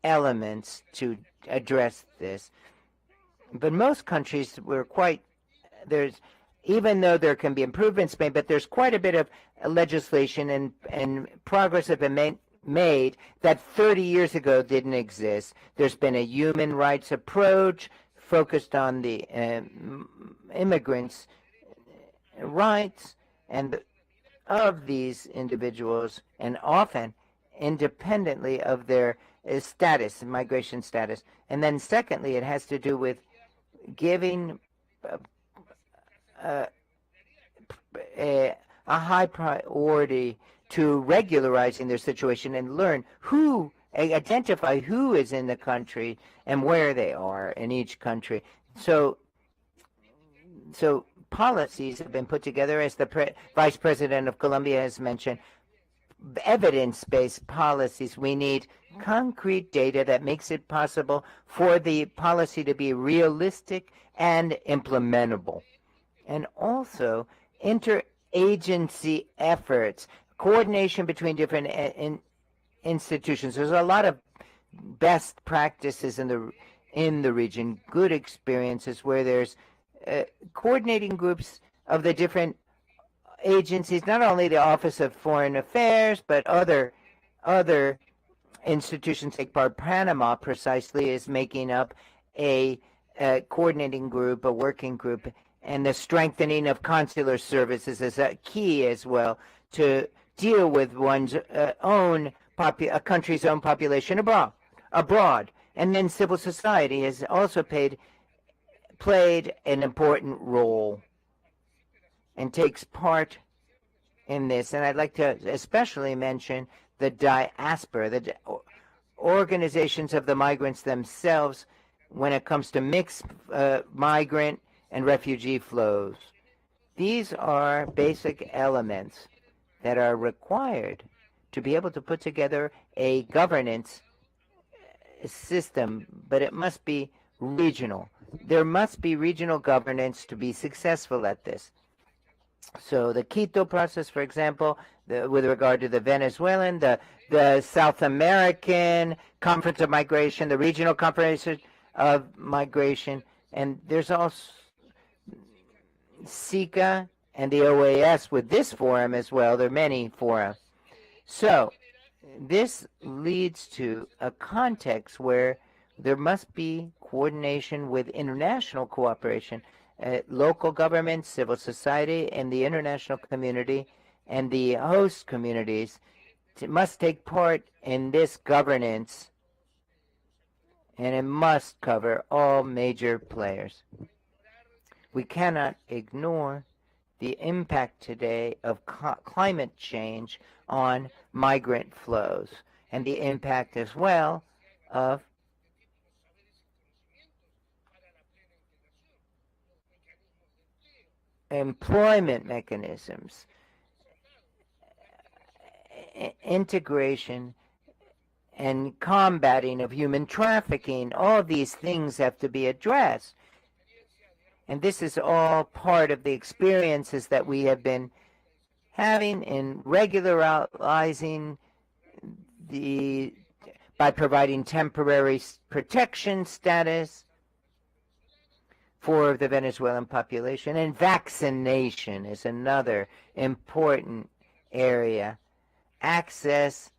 elements to address this. But most countries even though there can be improvements made, but there's quite a bit of legislation and progress have been made that 30 years ago didn't exist. There's been a human rights approach focused on the immigrants' rights and of these individuals, and often independently of their status, migration status. And then secondly, it has to do with giving a high priority to regularizing their situation and identify who is in the country and where they are in each country. So policies have been put together, as the Vice President of Colombia has mentioned, evidence-based policies. We need concrete data that makes it possible for the policy to be realistic and implementable. And also interagency efforts, coordination between different institutions. There's a lot of best practices in the region, good experiences where there's coordinating groups of the different agencies, not only the Office of Foreign Affairs, but other institutions take part. Panama precisely is making up a coordinating group, a working group, and the strengthening of consular services is a key as well to deal with one's a country's own population abroad. And then civil society has also played an important role and takes part in this. And I'd like to especially mention the diaspora, the organizations of the migrants themselves when it comes to mixed migrant and refugee flows. These are basic elements that are required to be able to put together a governance system, but it must be regional. There must be regional governance to be successful at this. So the Quito process, for example, with regard to the Venezuelan, the South American Conference of Migration, the Regional Conference of Migration, and there's also SICA and the OAS with this forum as well. There are many fora. So this leads to a context where there must be coordination with international cooperation. Local governments, civil society, and the international community and the host communities must take part in this governance, and it must cover all major players. We cannot ignore the impact today of climate change on migrant flows and the impact as well of employment mechanisms, integration and combating of human trafficking. All these things have to be addressed. And this is all part of the experiences that we have been having in regularizing by providing temporary protection status for the Venezuelan population. And vaccination is another important area. Access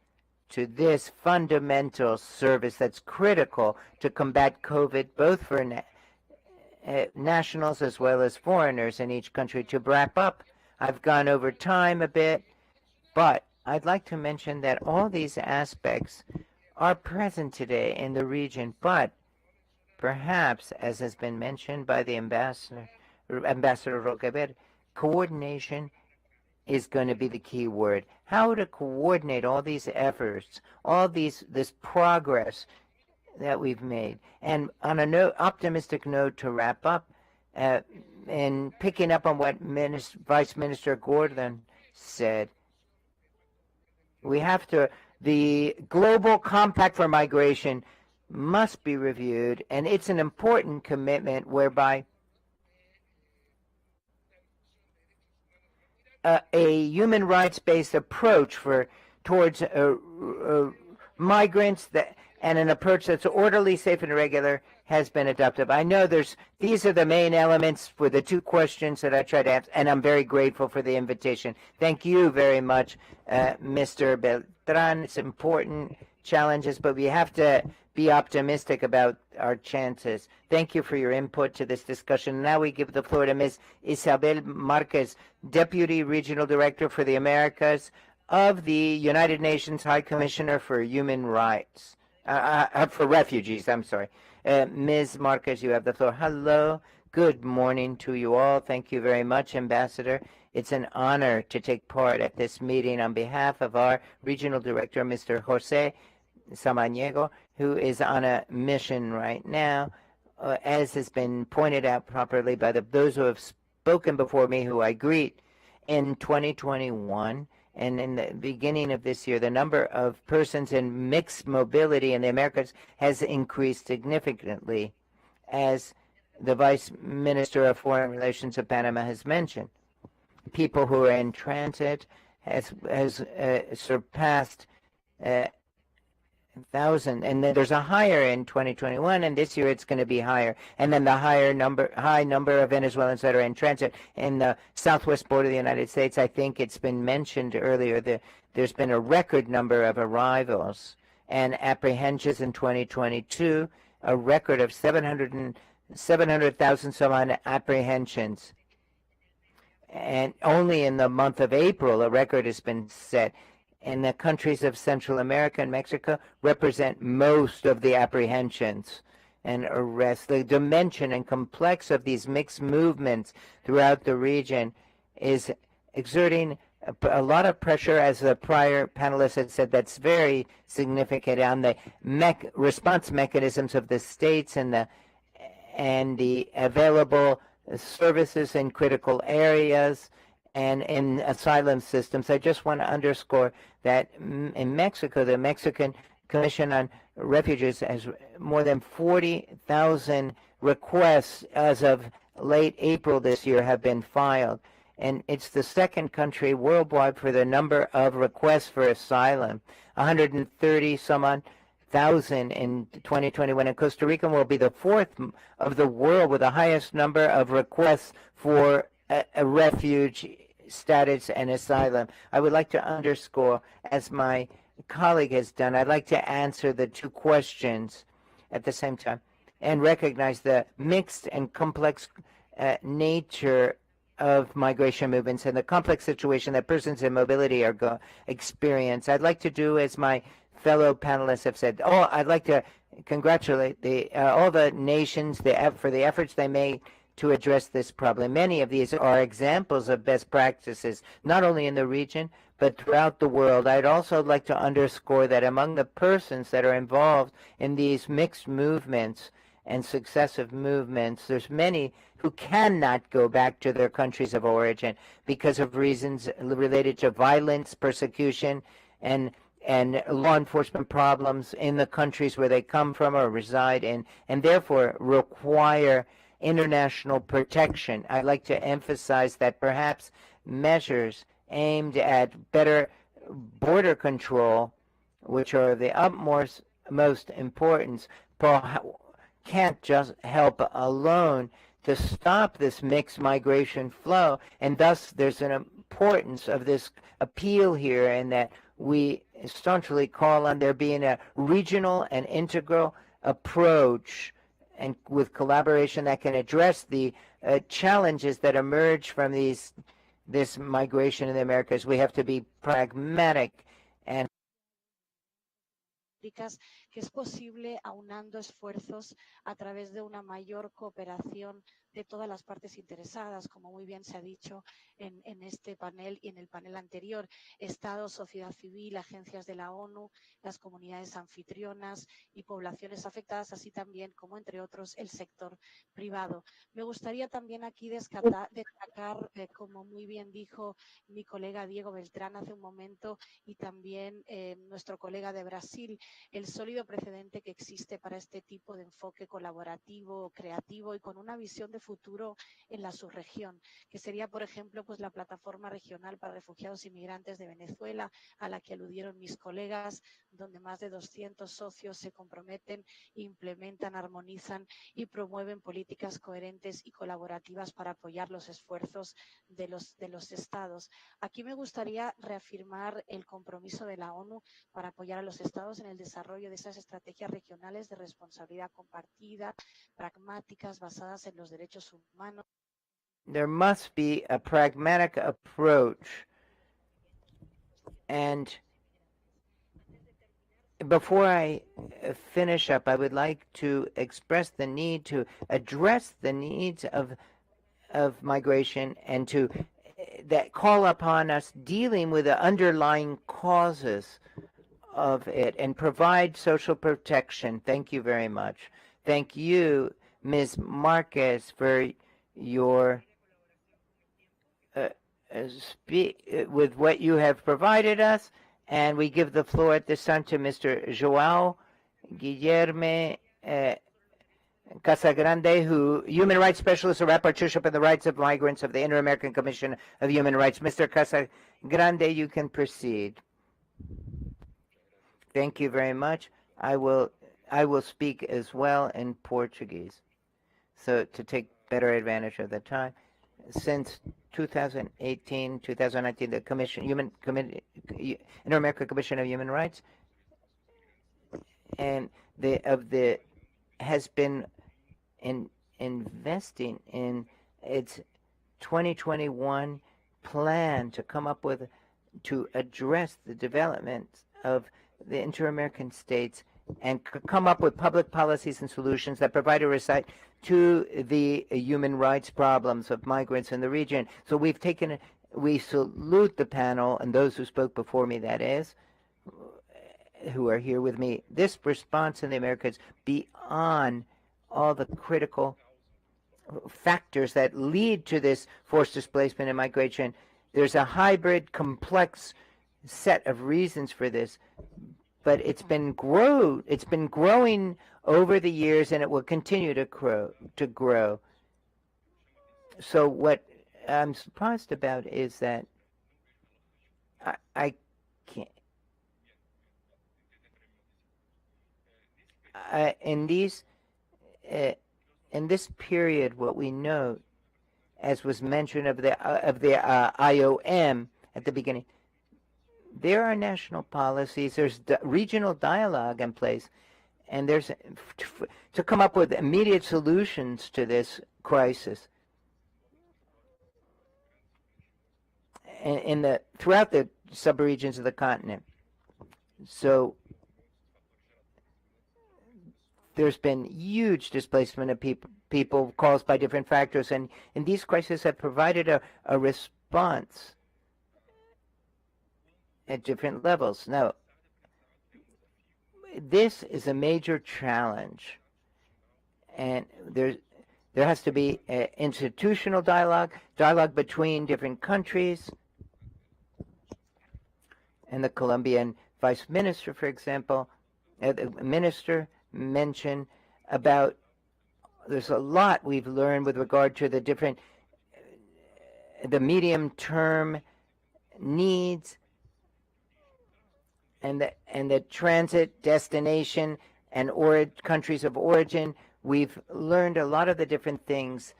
to this fundamental service that's critical to combat COVID, both for nationals as well as foreigners in each country. To wrap up, I've gone over time a bit, but I'd like to mention that all these aspects are present today in the region, but perhaps, as has been mentioned by the Ambassador Roqueber, coordination is going to be the key word. How to coordinate all these efforts, this progress that we've made. And on an optimistic note to wrap up, and picking up on what Vice Minister Gordon said, the Global Compact for Migration must be reviewed, and it's an important commitment whereby a human rights-based approach towards migrants and an approach that's orderly, safe, and regular has been adopted. I know these are the main elements for the two questions that I tried to answer, and I'm very grateful for the invitation. Thank you very much, Mr. Beltran. It's important challenges, but we have to be optimistic about our chances. Thank you for your input to this discussion. Now we give the floor to Ms. Isabel Marquez, Deputy Regional Director for the Americas of the United Nations High Commissioner for Human Rights, for Refugees, I'm sorry. Ms. Marquez, you have the floor. Hello. Good morning to you all. Thank you very much, Ambassador. It's an honor to take part at this meeting on behalf of our Regional Director, Mr. Jose Samaniego, who is on a mission right now, as has been pointed out properly by those who have spoken before me, who I greet. In 2021 and in the beginning of this year, the number of persons in mixed mobility in the Americas has increased significantly, as the Vice Minister of Foreign Relations of Panama has mentioned. People who are in transit has surpassed 1,000, and then there's a higher in 2021, and this year it's going to be higher. And then the high number of Venezuelans that are in transit in the southwest border of the United States. I think it's been mentioned earlier that there's been a record number of arrivals and apprehensions in 2022, a record of 700,000 some odd apprehensions. And only in the month of April, a record has been set. And the countries of Central America and Mexico represent most of the apprehensions and arrests. The dimension and complex of these mixed movements throughout the region is exerting a lot of pressure, as the prior panelist had said. That's very significant on the response mechanisms of the states and the available services in critical areas, and in asylum systems. I just want to underscore that in Mexico, the Mexican Commission on Refugees has more than 40,000 requests as of late April this year have been filed. And it's the second country worldwide for the number of requests for asylum, 130 some odd thousand in 2021. And Costa Rica will be the fourth of the world with the highest number of requests for a refuge status and asylum. I would like to underscore, as my colleague has done, I'd like to answer the two questions at the same time and recognize the mixed and complex nature of migration movements and the complex situation that persons in mobility are experience. I'd like to do as my fellow panelists have said. I'd like to congratulate all the nations for the efforts they made to address this problem. Many of these are examples of best practices, not only in the region, but throughout the world. I'd also like to underscore that among the persons that are involved in these mixed movements and successive movements, there's many who cannot go back to their countries of origin because of reasons related to violence, persecution, and law enforcement problems in the countries where they come from or reside in, and therefore require international protection. I'd like to emphasize that perhaps measures aimed at better border control, which are of the utmost importance, can't just help alone to stop this mixed migration flow, and thus there's an importance of this appeal here, and that we staunchly call on there being a regional and integral approach and with collaboration that can address the challenges that emerge from this migration in the Americas. We have to be pragmatic and que es posible aunando esfuerzos a través de una mayor cooperación de todas las partes interesadas, como muy bien se ha dicho en este panel y en el panel anterior, Estados, sociedad civil, agencias de la ONU, las comunidades anfitrionas y poblaciones afectadas, así también como, entre otros, el sector privado. Me gustaría también aquí destacar, como muy bien dijo mi colega Diego Beltrán hace un momento, y también nuestro colega de Brasil, el sólido precedente que existe para este tipo de enfoque colaborativo, creativo y con una visión de futuro en la subregión, que sería, por ejemplo, pues la Plataforma Regional para Refugiados y Migrantes de Venezuela, a la que aludieron mis colegas, donde más de 200 socios se comprometen, implementan, armonizan y promueven políticas coherentes y colaborativas para apoyar los esfuerzos de los estados. Aquí me gustaría reafirmar el compromiso de la ONU para apoyar a los estados en el desarrollo de esas estrategias regionales de responsabilidad compartida, pragmáticas, basadas en los derechos humanos. There must be a pragmatic approach. And before I finish up, I would like to express the need to address the needs of migration and to that call upon us dealing with the underlying causes of it and provide social protection. Thank you very much. Thank you, Ms. Marquez, for your with what you have provided us. And we give the floor at this time to Mr. João Guilherme Casagrande, Human Rights Specialist of Rapporteurship on the Rights of Migrants of the Inter-American Commission of Human Rights. Mr. Casagrande, you can proceed. Thank you very much. I will speak as well in Portuguese, so to take better advantage of the time. Since 2018, 2019, the Inter-American Commission of Human Rights and has been investing in its 2021 plan to come up with to address the development of the inter-American states and come up with public policies and solutions that provide a respite to the human rights problems of migrants in the region. So we salute the panel and those who spoke before me, that is, who are here with me. This response in the Americas beyond all the critical factors that lead to this forced displacement and migration there's a hybrid, complex set of reasons for this, but it's been growing over the years, and it will continue to grow. So what I'm surprised about is that I can't. In this period, what we note, as was mentioned of the IOM at the beginning, there are national policies. There's regional dialogue in place, and there's to come up with immediate solutions to this crisis. Throughout the subregions of the continent. So there's been huge displacement of people caused by different factors, and these crises have provided a response at different levels. Now, this is a major challenge, and there has to be institutional dialogue between different countries. And the Colombian vice minister, for example, the minister mentioned about there's a lot we've learned with regard to the medium-term needs and the transit destination and countries of origin. We've learned a lot of the different things,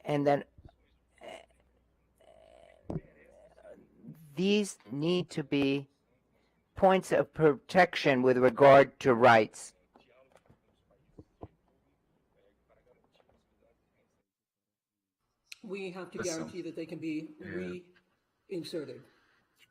and then these need to be points of protection with regard to rights. We have to guarantee that they can be reinserted.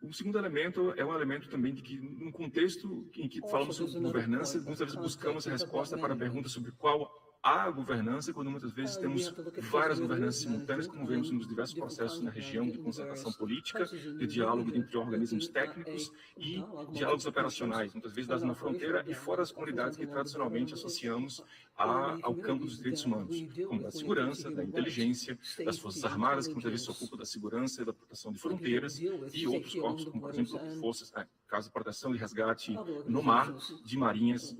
O segundo elemento é um elemento também de que, num contexto em que falamos sobre governança, muitas vezes buscamos a resposta para a pergunta sobre qual a governança, quando muitas vezes temos várias governanças simultâneas, como vemos nos diversos processos na região de concertação política, de diálogo entre organismos técnicos e diálogos operacionais, muitas vezes dados na fronteira e fora das comunidades que tradicionalmente associamos ao campo dos direitos humanos, como da segurança, da inteligência, das forças armadas, que muitas vezes se ocupam da segurança e da proteção de fronteiras, e outros corpos, como por exemplo forças, caso de proteção e resgate no mar, de marinhas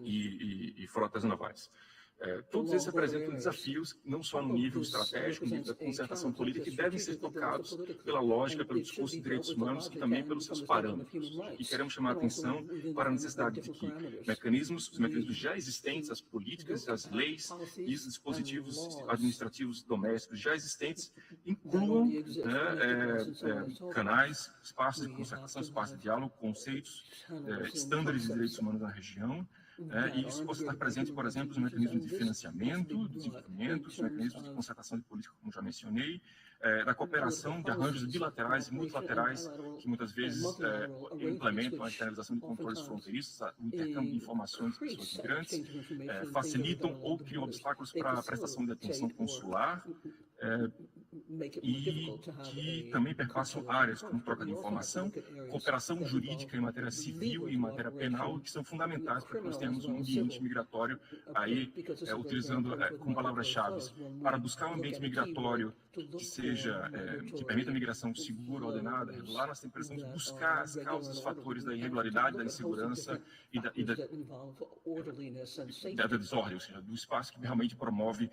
e frotas navais. Todos esses representam desafios, não só no nível estratégico, no nível da concertação política, que devem ser tocados pela lógica, pelo discurso de direitos humanos e também pelos seus parâmetros. E queremos chamar a atenção para a necessidade de que os mecanismos já existentes, as políticas, as leis e os dispositivos administrativos domésticos já existentes incluam canais, espaços de concertação, espaços de diálogo, conceitos, estándares de direitos humanos na região, e isso possa estar presente, por exemplo, nos mecanismos de financiamento, desenvolvimento, os mecanismos de concertação de política, como já mencionei, da cooperação de arranjos bilaterais e multilaterais, que muitas vezes implementam a externalização de controles fronteiriços, o intercâmbio de informações de pessoas migrantes, facilitam ou criam obstáculos para a prestação de atenção consular, e que também perpassam áreas como troca de informação, cooperação jurídica em matéria civil e em matéria penal, que são fundamentais para que nós tenhamos um ambiente migratório aí, utilizando como palavras-chave, para buscar um ambiente migratório que permita a migração segura, ordenada, regular. Nós precisamos buscar as causas, os fatores da irregularidade, da insegurança e da desordem, ou seja, do espaço que realmente promove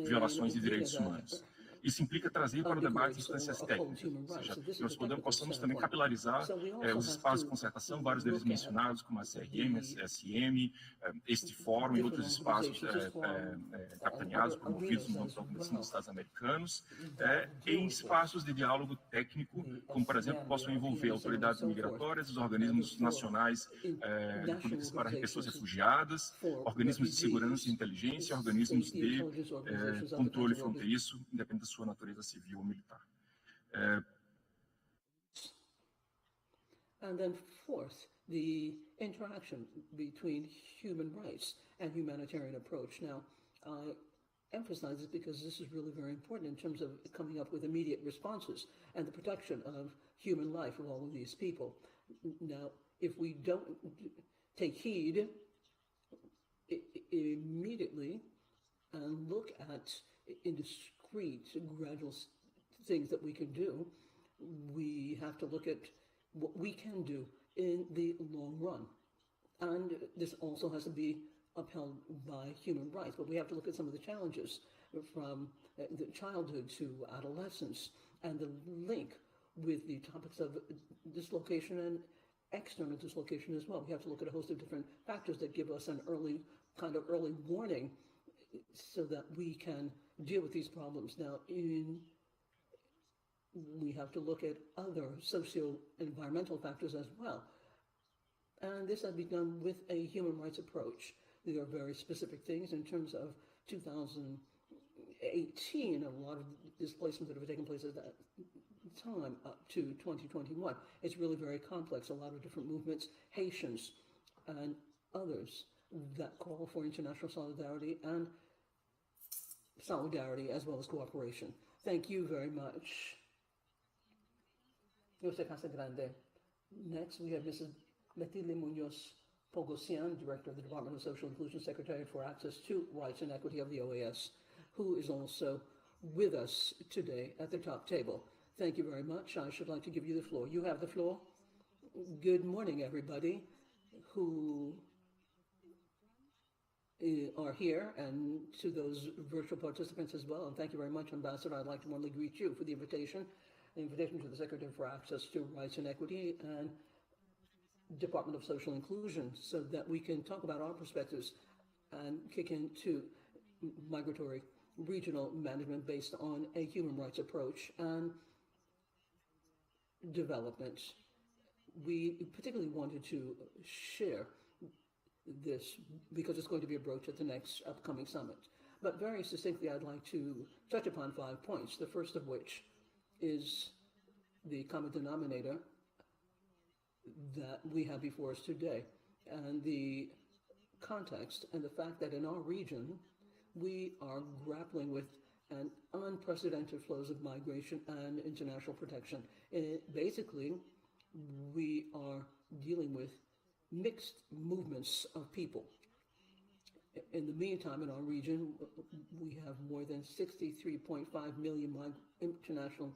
violações de direitos humanos. Isso implica trazer para o debate instâncias técnicas, ou seja, nós possamos também capilarizar os espaços de concertação, vários deles mencionados, como a CRM, a CSM, este fórum e outros espaços capitaneados, promovidos no âmbito da Organização dos Estados Americanos, em espaços de diálogo técnico, como, por exemplo, possam envolver autoridades migratórias, os organismos nacionais de políticas para pessoas refugiadas, organismos de segurança e inteligência, organismos de controle fronteiriço, independente da sua natureza civil ou militar. And then fourth, the interaction between human rights and humanitarian approach. Now, I emphasize this because this is really very important in terms of coming up with immediate responses and the protection of human life of all of these people. Now, if we don't take heed immediately and look at indiscreet, gradual things that we can do, we have to look at what we can do in the long run. And this also has to be upheld by human rights. But we have to look at some of the challenges from the childhood to adolescence and the link with the topics of dislocation and external dislocation as well. We have to look at a host of different factors that give us an early warning so that we can deal with these problems. Now, we have to look at other socio-environmental factors as well. And this has been done with a human rights approach. There are very specific things in terms of 2018, a lot of displacements that have taken place at that time up to 2021. It's really very complex, a lot of different movements, Haitians and others that call for international solidarity as well as cooperation. Thank you very much. José Casagrande. Next, we have Mrs. Matilde Munoz Pogosian, Director of the Department of Social Inclusion, Secretary for Access to Rights and Equity of the OAS, who is also with us today at the top table. Thank you very much. I should like to give you the floor. You have the floor. Good morning, everybody who are here, and to those virtual participants as well. And thank you very much, Ambassador. I'd like to warmly greet you for the invitation to the Secretary for Access to Rights and Equity and Department of Social Inclusion, so that we can talk about our perspectives and kick into migratory regional management based on a human rights approach and development. We particularly wanted to share this because it's going to be a broach at the next upcoming summit. But very succinctly, I'd like to touch upon 5 points, the first of which is the common denominator that we have before us today, and the context and the fact that in our region, we are grappling with an unprecedented flows of migration and international protection. Basically, we are dealing with mixed movements of people. In the meantime, in our region, we have more than 63.5 million international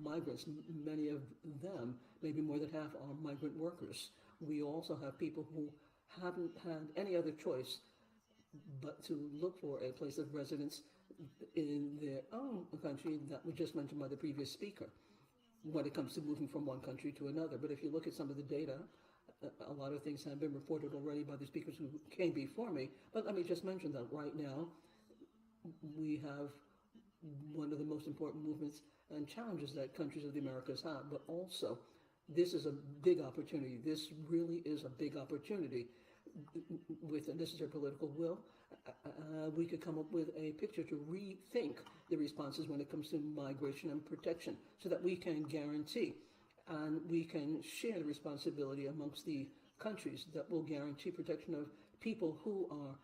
migrants. Many of them, maybe more than half, are migrant workers. We also have people who haven't had any other choice but to look for a place of residence in their own country that was just mentioned by the previous speaker when it comes to moving from one country to another. But if you look at some of the data, a lot of things have been reported already by the speakers who came before me. But let me just mention that right now, we have one of the most important movements and challenges that countries of the Americas have. But also, this is a big opportunity. This really is a big opportunity. With the necessary political will, we could come up with a picture to rethink the responses when it comes to migration and protection, so that we can guarantee and we can share the responsibility amongst the countries that will guarantee protection of people who are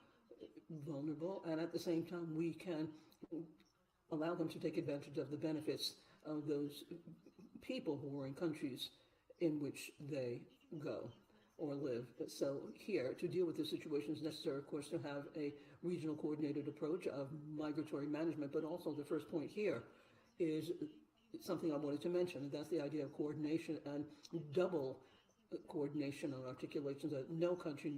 vulnerable, and at the same time we can allow them to take advantage of the benefits of those people who are in countries in which they go or live. So here, to deal with this situation, is necessary, of course, to have a regional coordinated approach of migratory management. But also the first point here is something I wanted to mention, and that's the idea of coordination and double coordination and articulation, that no country,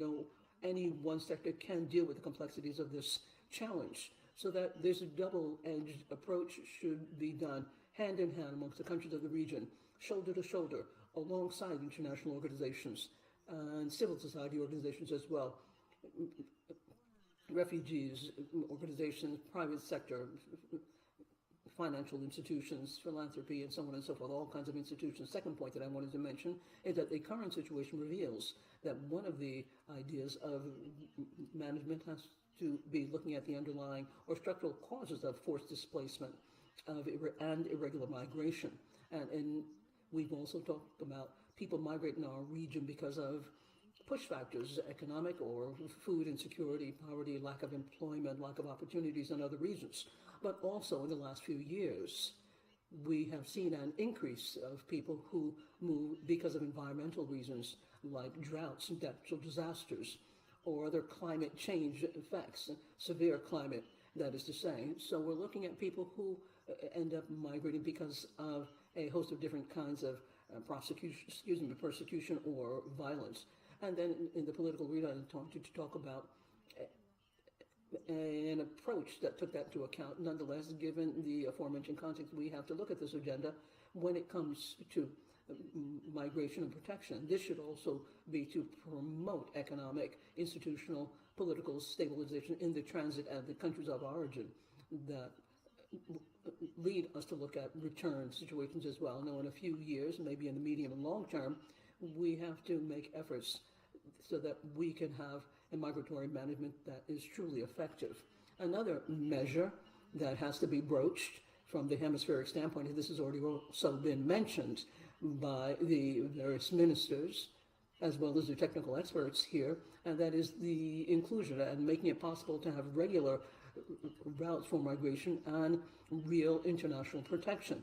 any one sector can deal with the complexities of this challenge. So that there's a double-edged approach should be done hand in hand amongst the countries of the region, shoulder to shoulder, alongside international organizations and civil society organizations as well, refugees organizations, private sector, financial institutions, philanthropy, and so on and so forth, all kinds of institutions. Second point that I wanted to mention is that the current situation reveals that one of the ideas of management has to be looking at the underlying or structural causes of forced displacement and irregular migration. And we've also talked about people migrate in our region because of push factors, economic or food insecurity, poverty, lack of employment, lack of opportunities in other regions. But also in the last few years, we have seen an increase of people who move because of environmental reasons like droughts, natural disasters, or other climate change effects, severe climate that is to say. So we're looking at people who end up migrating because of a host of different kinds of persecution or violence. And then in the political arena, I wanted to talk about an approach that took that into account. Nonetheless, given the aforementioned context, we have to look at this agenda when it comes to migration and protection. This should also be to promote economic, institutional, political stabilization in the transit and the countries of origin that lead us to look at return situations as well. Now, in a few years, maybe in the medium and long term, we have to make efforts so that we can have a migratory management that is truly effective. Another measure that has to be broached from the hemispheric standpoint, and this has already also been mentioned by the various ministers as well as the technical experts here, and that is the inclusion and making it possible to have regular routes for migration and real international protection,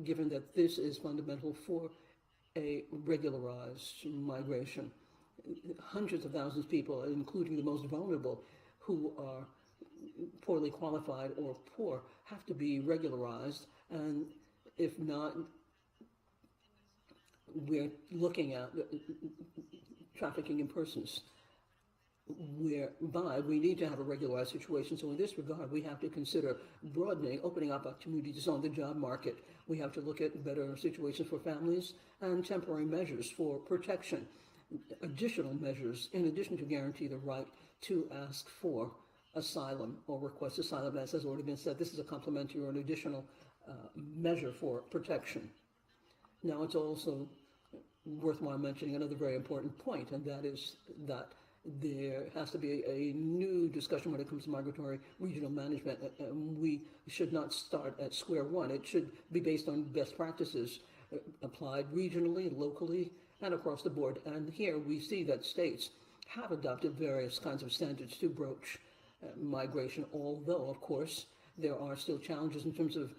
given that this is fundamental for a regularized migration. Hundreds of thousands of people, including the most vulnerable, who are poorly qualified or poor, have to be regularized, and if not, we're looking at trafficking in persons, whereby we need to have a regularized situation. So in this regard, we have to consider broadening, opening up opportunities on the job market. We have to look at better situations for families and temporary measures for protection, additional measures, in addition to guarantee the right to ask for asylum or request asylum. As has already been said, this is a complementary or an additional measure for protection. Now, it's also worthwhile mentioning another very important point, and that is that there has to be a new discussion when it comes to migratory regional management. We should not start at square one. It should be based on best practices applied regionally, locally, and across the board. And here we see that states have adopted various kinds of standards to broach migration, although, of course, there are still challenges in terms of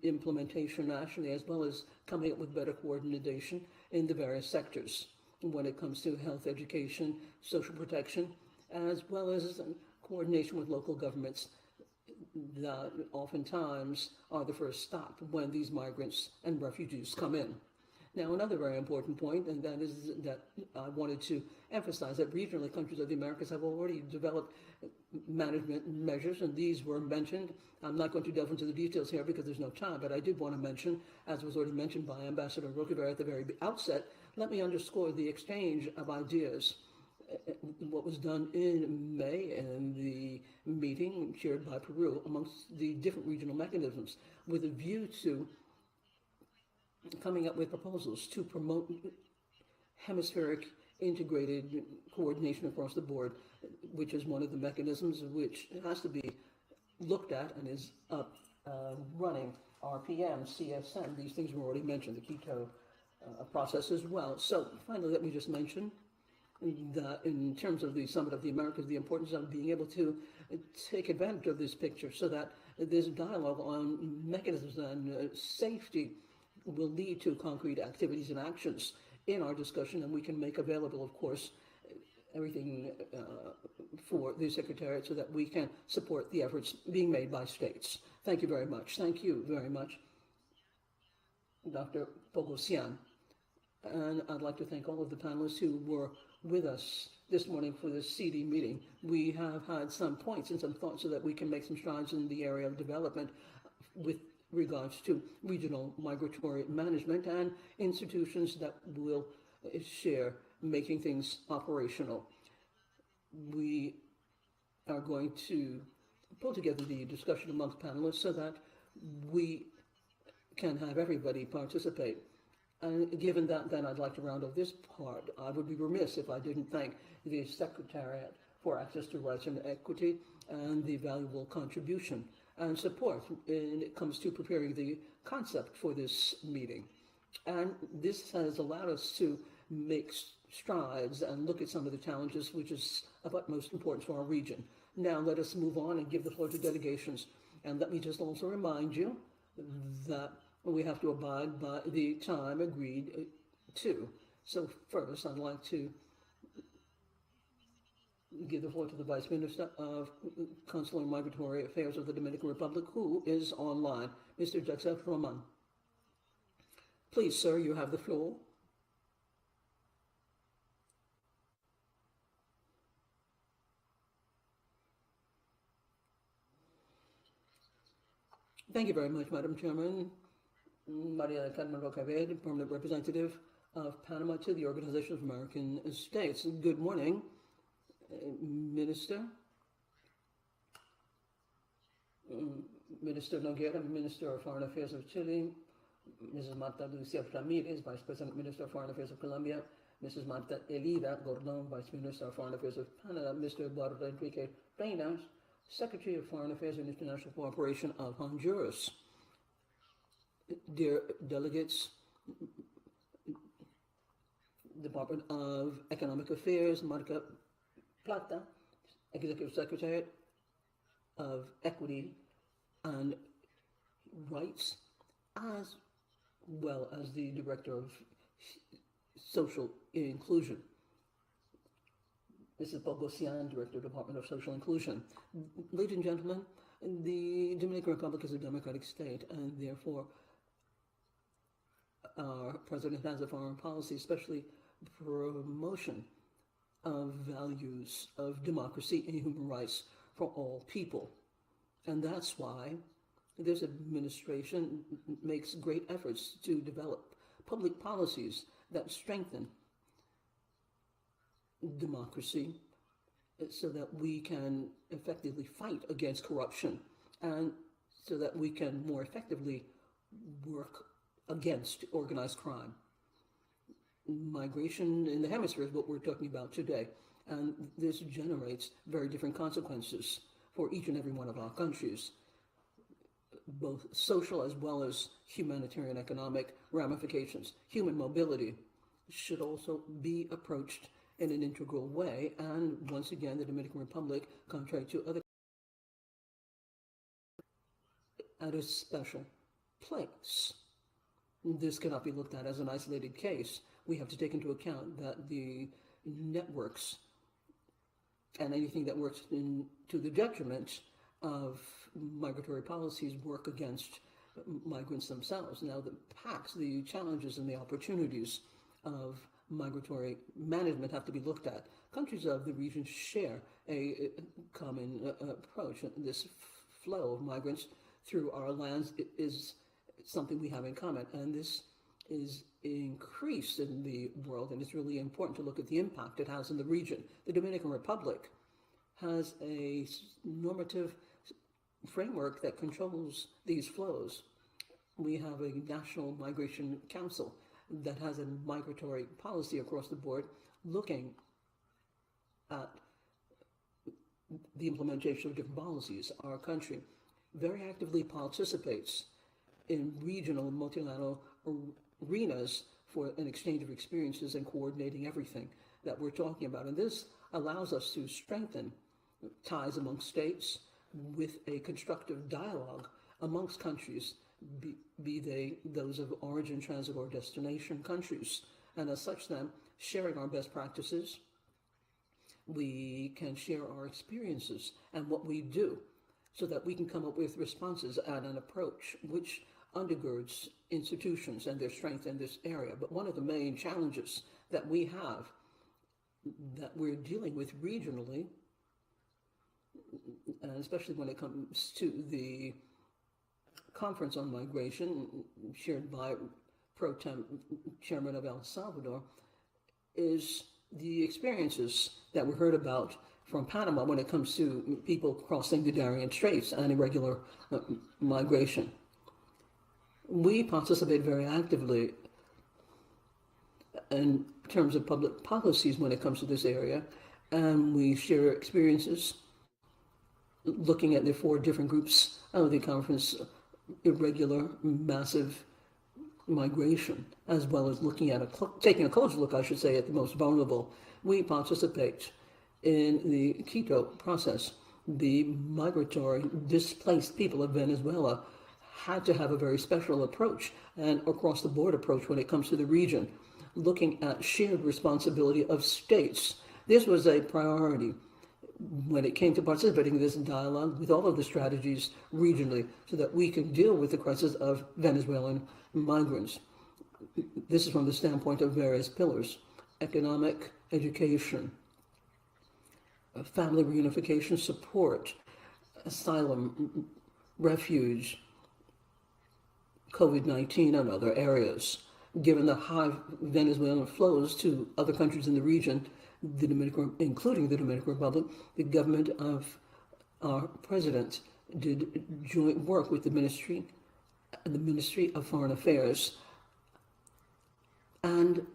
implementation nationally, as well as coming up with better coordination in the various sectors when it comes to health, education, social protection, as well as coordination with local governments that oftentimes are the first stop when these migrants and refugees come in. Now, another very important point, and that is that I wanted to emphasize that regionally countries of the Americas have already developed management measures, and these were mentioned. I'm not going to delve into the details here because there's no time, but I did want to mention, as was already mentioned by Ambassador Roquevaire at the very outset, let me underscore the exchange of ideas. What was done in May in the meeting chaired by Peru amongst the different regional mechanisms with a view to coming up with proposals to promote hemispheric integrated coordination across the board, which is one of the mechanisms which has to be looked at and is up running. RPM, CSM, these things were already mentioned, the Quito process as well. So finally, let me just mention that in terms of the Summit of the Americas, the importance of being able to take advantage of this picture so that this dialogue on mechanisms and safety will lead to concrete activities and actions in our discussion, and we can make available, of course, everything for the Secretariat so that we can support the efforts being made by states. Thank you very much. Thank you very much, Dr. Pogosian. And I'd like to thank all of the panelists who were with us this morning for this CD meeting. We have had some points and some thoughts so that we can make some strides in the area of development with regards to regional migratory management and institutions that will share making things operational. We are going to pull together the discussion amongst panelists so that we can have everybody participate. And given that, then I'd like to round off this part. I would be remiss if I didn't thank the Secretariat for Access to Rights and Equity and the valuable contribution and support when it comes to preparing the concept for this meeting. And this has allowed us to make strides and look at some of the challenges, which is of utmost importance for our region. Now let us move on and give the floor to delegations. And let me just also remind you that we have to abide by the time agreed to. So first, I'd like to give the floor to the Vice Minister of Consular and Migratory Affairs of the Dominican Republic, who is online, Mr. Joseph Roman. Please, sir, you have the floor. Thank you very much, Madam Chairman. Maria del Carmen Rocaved, Permanent Representative of Panama to the Organization of American States. Good morning, Minister. Minister Noguera, Minister of Foreign Affairs of Chile, Mrs. Marta Lucia Ramirez, Vice President, Minister of Foreign Affairs of Colombia, Mrs. Marta Elida Gordon, Vice Minister of Foreign Affairs of Canada, Mr. Eduardo Enrique Reina, Secretary of Foreign Affairs and International Cooperation of Honduras. Dear delegates, Department of Economic Affairs, Marca Plata, Executive Secretary of Equity and Rights, as well as the Director of Social Inclusion, Mrs. Bogosian, Director of Department of Social Inclusion. Ladies and gentlemen, the Dominican Republic is a democratic state, and therefore our president has a foreign policy, especially promotion of values of democracy and human rights for all people. And that's why this administration makes great efforts to develop public policies that strengthen democracy so that we can effectively fight against corruption and so that we can more effectively work against organized crime. Migration in the hemisphere is what we're talking about today, and this generates very different consequences for each and every one of our countries, both social as well as humanitarian economic ramifications. Human mobility should also be approached in an integral way, and once again, the Dominican Republic, contrary to other, at a special place. This cannot be looked at as an isolated case. We have to take into account that the networks and anything that works to the detriment of migratory policies work against migrants themselves. Now, the PACs, the challenges and the opportunities of migratory management have to be looked at. Countries of the region share a common approach. This flow of migrants through our lands is something we have in common, and this is increased in the world, and it's really important to look at the impact it has in the region. The Dominican Republic has a normative framework that controls these flows. We have a National Migration Council that has a migratory policy across the board looking at the implementation of different policies. Our country very actively participates in regional and multilateral arenas for an exchange of experiences and coordinating everything that we're talking about. And this allows us to strengthen ties among states with a constructive dialogue amongst countries, be they those of origin, transit, or destination countries. And as such, then, sharing our best practices, we can share our experiences and what we do so that we can come up with responses and an approach which undergirds institutions and their strength in this area. But one of the main challenges that we have, that we're dealing with regionally, and especially when it comes to the Conference on Migration, chaired by Pro Tem Chairman of El Salvador, is the experiences that we heard about from Panama when it comes to people crossing the Darien Straits and irregular migration. We participate very actively in terms of public policies when it comes to this area, and we share experiences looking at the 4 different groups of the conference: irregular, massive migration, as well as looking at taking a closer look, I should say, at the most vulnerable. We participate in the Quito process. The migratory displaced people of Venezuela had to have a very special approach and across the board approach when it comes to the region, looking at shared responsibility of states. This was a priority when it came to participating in this dialogue with all of the strategies regionally so that we can deal with the crisis of Venezuelan migrants. This is from the standpoint of various pillars: economic, education, family reunification support, asylum, refuge, COVID-19 and other areas. Given the high Venezuelan flows to other countries in the region, including the Dominican Republic, the government of our president did joint work with the Ministry of Foreign Affairs and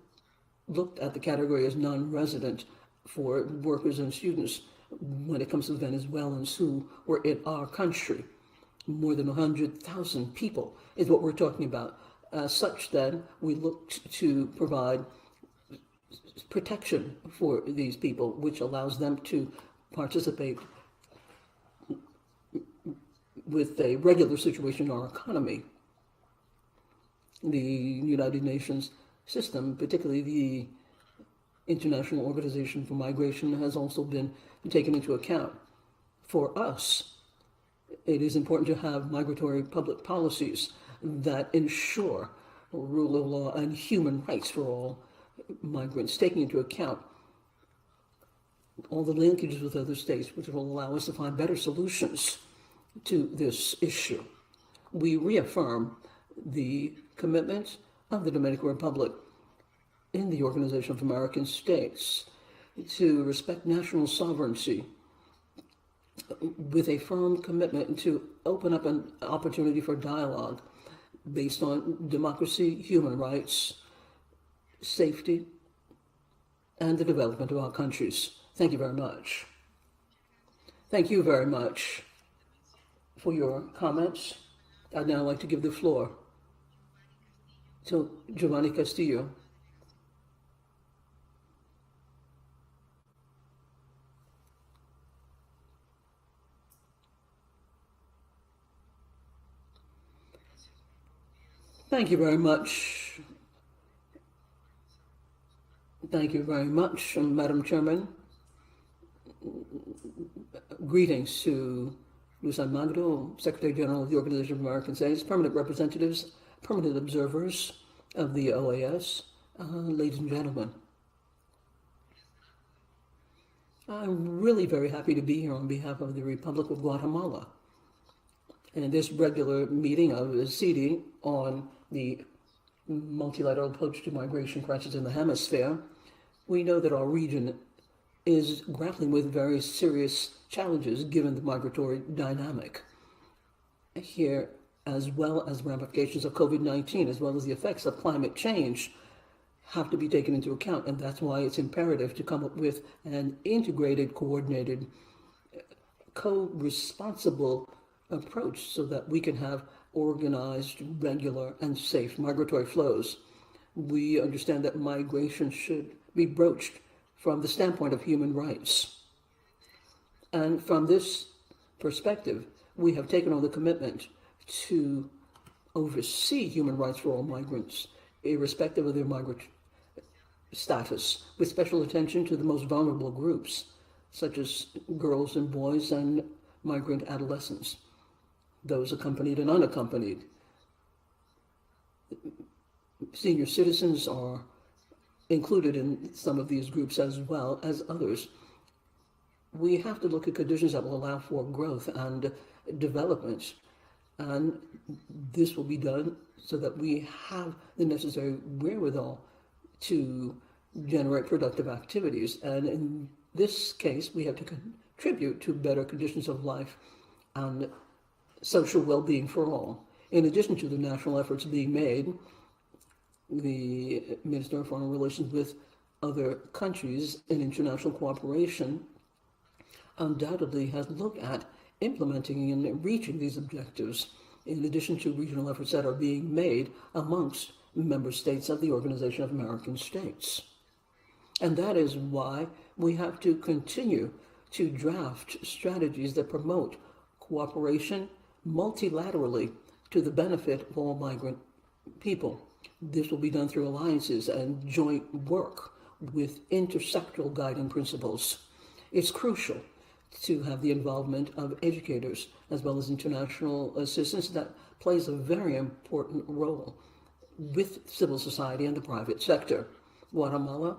looked at the category as non-resident for workers and students when it comes to Venezuelans who were in our country. More than 100,000 people is what we're talking about. Such then, we looked to provide protection for these people, which allows them to participate with a regular situation in our economy. The United Nations system, particularly the International Organization for Migration, has also been taken into account. For us, it is important to have migratory public policies that ensure rule of law and human rights for all migrants, taking into account all the linkages with other states, which will allow us to find better solutions to this issue. We reaffirm the commitment of the Dominican Republic in the Organization of American States to respect national sovereignty with a firm commitment to open up an opportunity for dialogue based on democracy, human rights, safety, and the development of our countries. Thank you very much. Thank you very much for your comments. I'd now like to give the floor to Giovanni Castillo. Thank you very much. Thank you very much, Madam Chairman. Greetings to Luis Almagro, Secretary General of the Organization of American States, permanent representatives, permanent observers of the OAS, ladies and gentlemen. I'm really very happy to be here on behalf of the Republic of Guatemala. And in this regular meeting of CD on the multilateral approach to migration crisis in the hemisphere, we know that our region is grappling with very serious challenges given the migratory dynamic here, as well as ramifications of COVID-19, as well as the effects of climate change have to be taken into account. And that's why it's imperative to come up with an integrated, coordinated, co-responsible approach so that we can have organized, regular, and safe migratory flows. We understand that migration should be broached from the standpoint of human rights. And from this perspective, we have taken on the commitment to oversee human rights for all migrants, irrespective of their migrant status, with special attention to the most vulnerable groups, such as girls and boys and migrant adolescents, those accompanied and unaccompanied. Senior citizens are included in some of these groups as well as others. We have to look at conditions that will allow for growth and development. And this will be done so that we have the necessary wherewithal to generate productive activities. And in this case, we have to contribute to better conditions of life and social well-being for all. In addition to the national efforts being made, the Minister of Foreign Relations with other countries in international cooperation undoubtedly has looked at implementing and reaching these objectives, in addition to regional efforts that are being made amongst member states of the Organization of American States. And that is why we have to continue to draft strategies that promote cooperation multilaterally to the benefit of all migrant people. This will be done through alliances and joint work with intersectoral guiding principles. It's crucial to have the involvement of educators as well as international assistance that plays a very important role with civil society and the private sector. Guatemala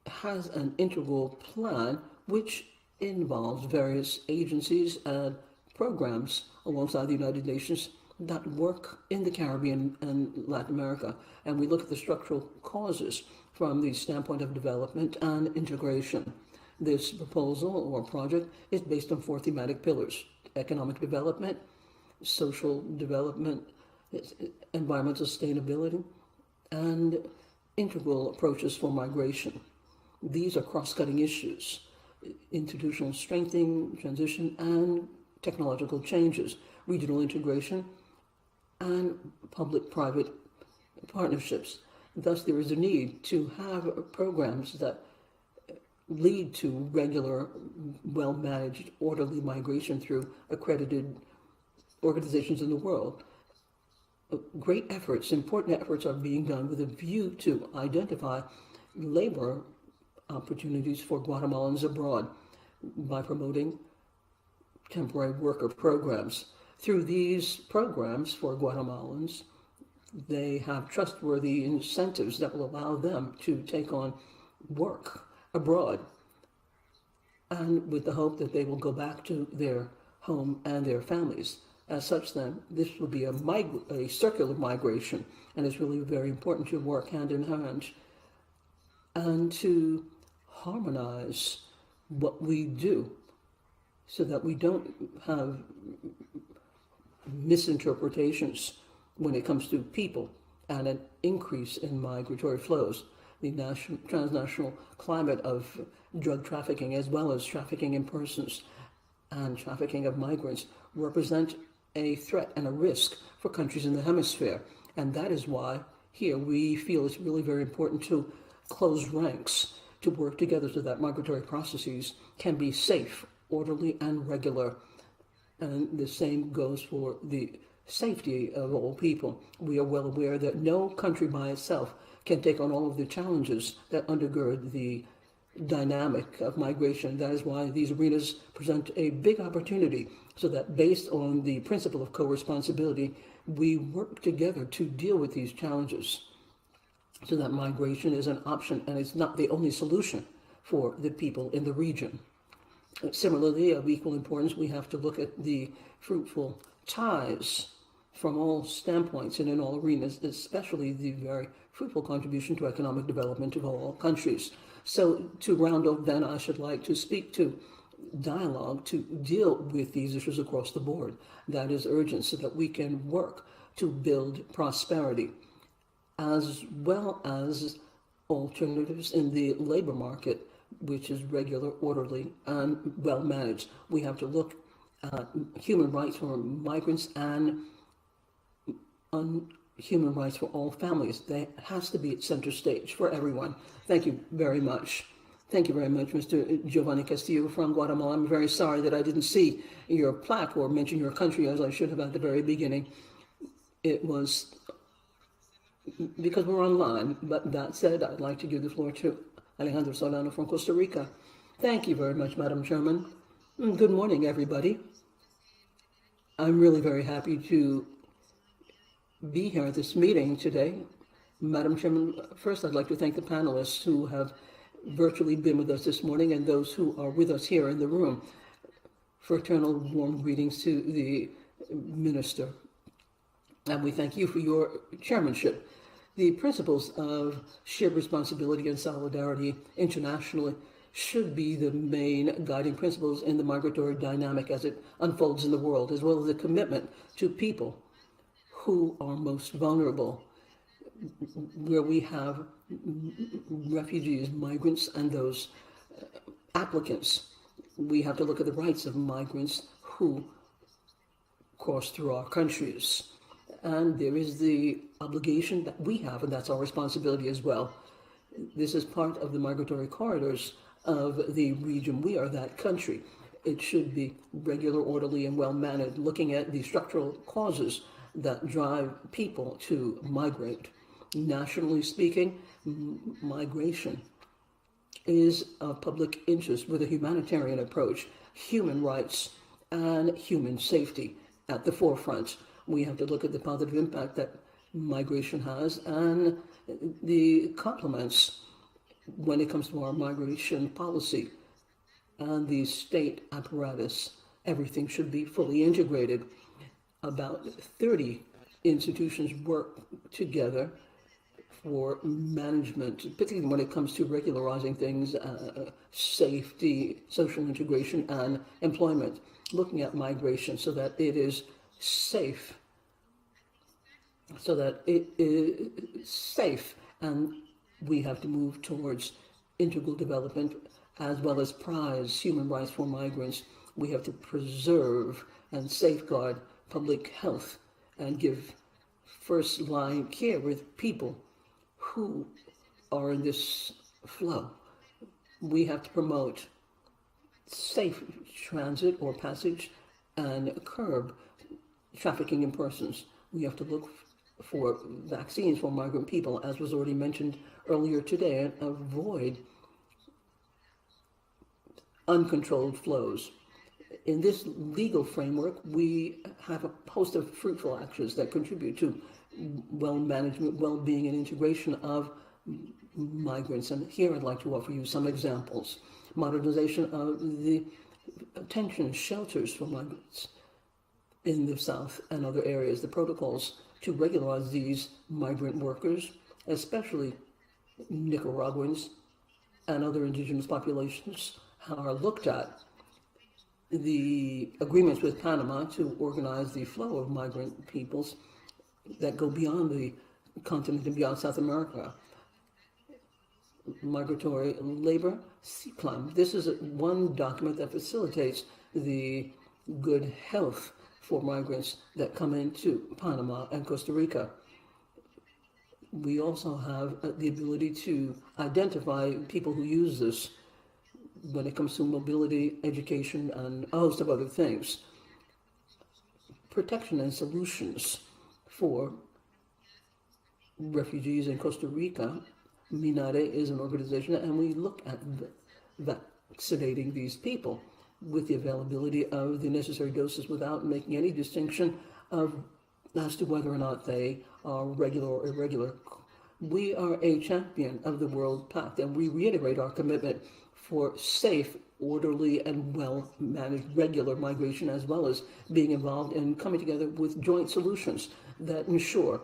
has an integral plan which involves various agencies and programs alongside the United Nations that work in the Caribbean and Latin America. And we look at the structural causes from the standpoint of development and integration. This proposal or project is based on 4 thematic pillars: economic development, social development, environmental sustainability, and integral approaches for migration. These are cross-cutting issues: institutional strengthening, transition, and technological changes, regional integration, and public-private partnerships. Thus, there is a need to have programs that lead to regular, well-managed, orderly migration through accredited organizations in the world. Great efforts, important efforts are being done with a view to identify labor opportunities for Guatemalans abroad by promoting temporary worker programs. Through these programs for Guatemalans, they have trustworthy incentives that will allow them to take on work abroad, and with the hope that they will go back to their home and their families. As such, then, this will be a circular migration, and it's really very important to work hand in hand and to harmonize what we do so that we don't have misinterpretations when it comes to people and an increase in migratory flows. The transnational climate of drug trafficking, as well as trafficking in persons and trafficking of migrants, represent a threat and a risk for countries in the hemisphere. And that is why here we feel it's really very important to close ranks, to work together so that migratory processes can be safe, orderly, and regular. And the same goes for the safety of all people. We are well aware that no country by itself can take on all of the challenges that undergird the dynamic of migration. That is why these arenas present a big opportunity, so that based on the principle of co-responsibility, we work together to deal with these challenges, so that migration is an option and it's not the only solution for the people in the region. Similarly, of equal importance, we have to look at the fruitful ties from all standpoints and in all arenas, especially the very fruitful contribution to economic development of all countries. So to round up, then, I should like to speak to dialogue to deal with these issues across the board. That is urgent, so that we can work to build prosperity, as well as alternatives in the labor market, which is regular, orderly, and well managed. We have to look at human rights for migrants and human rights for all families. That has to be at center stage for everyone. Thank you very much. Thank you very much, Mr. Giovanni Castillo from Guatemala. I'm very sorry that I didn't see your plaque or mention your country as I should have at the very beginning. It was because we're online. But that said, I'd like to give the floor to Alejandro Solano from Costa Rica. Thank you very much, Madam Chairman. Good morning, everybody. I'm really very happy to be here at this meeting today. Madam Chairman, first I'd like to thank the panelists who have virtually been with us this morning and those who are with us here in the room. Fraternal warm greetings to the Minister. And we thank you for your chairmanship. The principles of shared responsibility and solidarity internationally should be the main guiding principles in the migratory dynamic as it unfolds in the world, as well as a commitment to people who are most vulnerable, where we have refugees, migrants, and those applicants. We have to look at the rights of migrants who course through our countries. And there is the obligation that we have, and that's our responsibility as well. This is part of the migratory corridors of the region. We are that country. It should be regular, orderly, and well-managed, looking at the structural causes that drive people to migrate. Nationally speaking, migration is of public interest with a humanitarian approach, human rights and human safety at the forefront. We have to look at the positive impact that migration has and the complements when it comes to our migration policy and the state apparatus. Everything should be fully integrated. About 30 institutions work together for management, particularly when it comes to regularizing things, safety, social integration, and employment, looking at migration so that it is safe, and we have to move towards integral development as well as prize human rights for migrants. We have to preserve and safeguard public health and give first line care with people who are in this flow. We have to promote safe transit or passage and curb trafficking in persons. We have to look for vaccines for migrant people, as was already mentioned earlier today, and avoid uncontrolled flows. In this legal framework, we have a host of fruitful actions that contribute to well-management, well-being, and integration of migrants. And here I'd like to offer you some examples. Modernization of the detention shelters for migrants in the South and other areas, the protocols to regularize these migrant workers, especially Nicaraguans and other indigenous populations, are looked at. The agreements with Panama to organize the flow of migrant peoples that go beyond the continent and beyond South America. Migratory labor, CPLAM. This is one document that facilitates the good health for migrants that come into Panama and Costa Rica. We also have the ability to identify people who use this when it comes to mobility, education, and a host of other things. Protection and solutions for refugees in Costa Rica. MINARE is an organization, and we look at vaccinating these people with the availability of the necessary doses without making any distinction as to whether or not they are regular or irregular. We are a champion of the World Pact, and we reiterate our commitment for safe, orderly, and well-managed regular migration, as well as being involved in coming together with joint solutions that ensure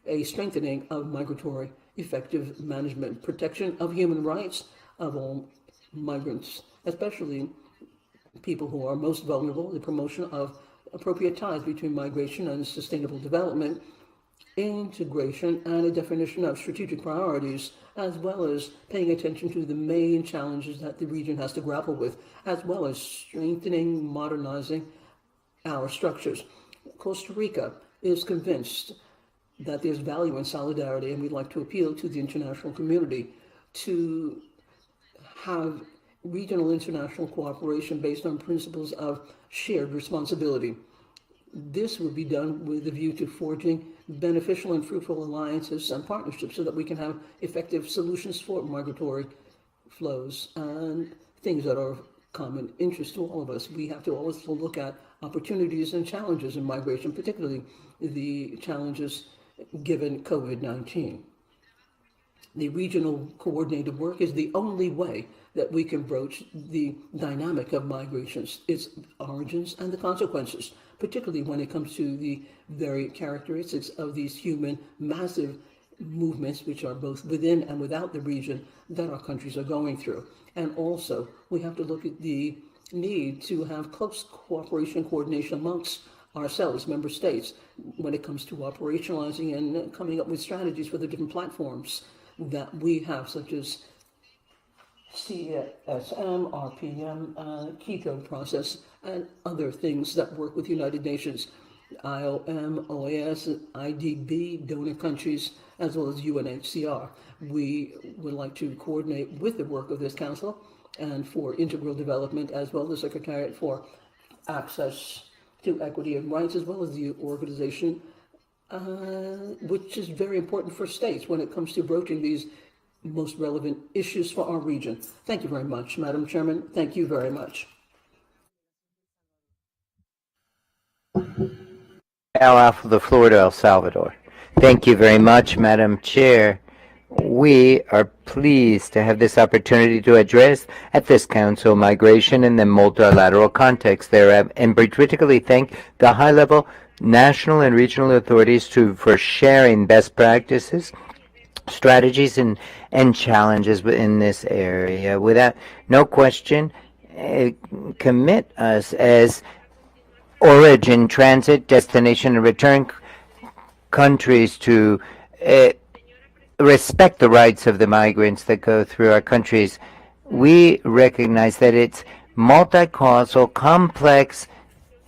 a strengthening of migratory effective management, protection of human rights of all migrants, especially people who are most vulnerable, the promotion of appropriate ties between migration and sustainable development, integration, and a definition of strategic priorities, as well as paying attention to the main challenges that the region has to grapple with, as well as strengthening, modernizing our structures. Costa Rica is convinced that there's value in solidarity, and we'd like to appeal to the international community to have regional international cooperation based on principles of shared responsibility. This would be done with a view to forging beneficial and fruitful alliances and partnerships so that we can have effective solutions for migratory flows and things that are of common interest to all of us. We have to always look at opportunities and challenges in migration, particularly the challenges given COVID-19. The regional coordinated work is the only way that we can broach the dynamic of migrations, its origins and the consequences, particularly when it comes to the very characteristics of these human massive movements, which are both within and without the region that our countries are going through. And also, we have to look at the need to have close cooperation, coordination amongst ourselves, member states, when it comes to operationalizing and coming up with strategies for the different platforms that we have, such as CSM, RPM, Quito process, and other things that work with United Nations, IOM, OAS, IDB, donor countries, as well as UNHCR. We would like to coordinate with the work of this council and for integral development, as well as the Secretariat for Access to Equity and Rights, as well as the organization, which is very important for states when it comes to broaching these most relevant issues for our region. Thank you very much, Madam Chairman. Thank you very much. Now off the floor to El Salvador. Thank you very much, Madam Chair. We are pleased to have this opportunity to address at this Council migration in the multilateral context thereof, and particularly thank the high-level national and regional authorities for sharing best practices, strategies, and challenges in this area. Without no question, commit us as origin, transit, destination, and return countries to respect the rights of the migrants that go through our countries. We recognize that it's multi-causal, complex,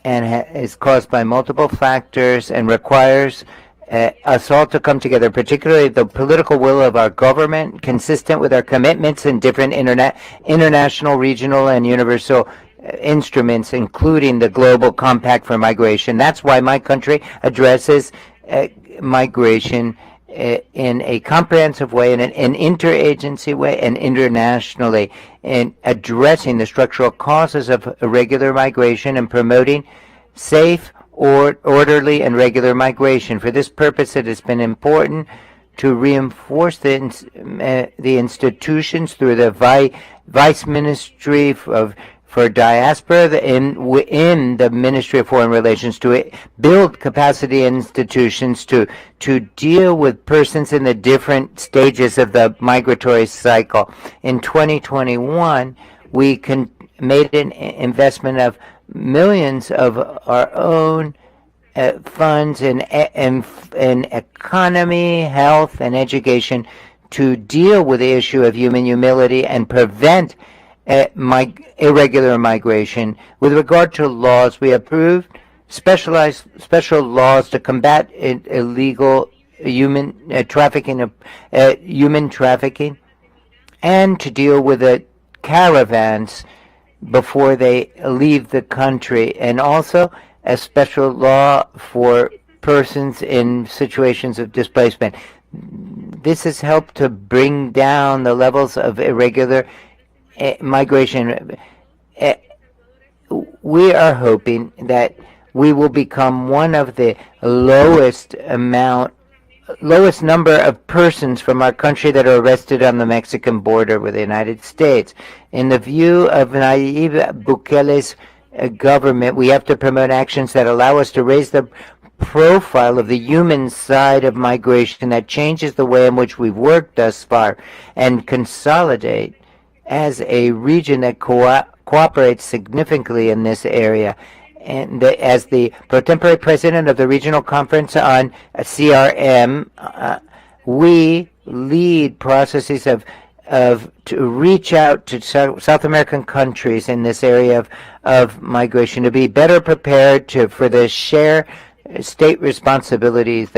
and is caused by multiple factors and requires us all to come together, particularly the political will of our government, consistent with our commitments in different international, regional, and universal instruments, including the Global Compact for Migration. That's why my country addresses migration in a comprehensive way, in an interagency way, and internationally, in addressing the structural causes of irregular migration and promoting safe, orderly, and regular migration. For this purpose, it has been important to reinforce the institutions through the Vice Ministry for Diaspora in the Ministry of Foreign Relations to build capacity institutions to deal with persons in the different stages of the migratory cycle. In 2021, we made an investment of millions of our own funds in economy, health, and education to deal with the issue of human humility and prevent irregular migration. With regard to laws, we approved special laws to combat illegal human trafficking, and to deal with the caravans before they leave the country, and also a special law for persons in situations of displacement. This has helped to bring down the levels of irregular migration. We are hoping that we will become one of the lowest number of persons from our country that are arrested on the Mexican border with the United States. In the view of Nayib Bukele's government, we have to promote actions that allow us to raise the profile of the human side of migration, that changes the way in which we've worked thus far, and consolidate as a region that cooperates significantly in this area. And as the pro tempore president of the regional conference on CRM, we lead processes to reach out to South American countries in this area of migration, to be better prepared for the share state responsibilities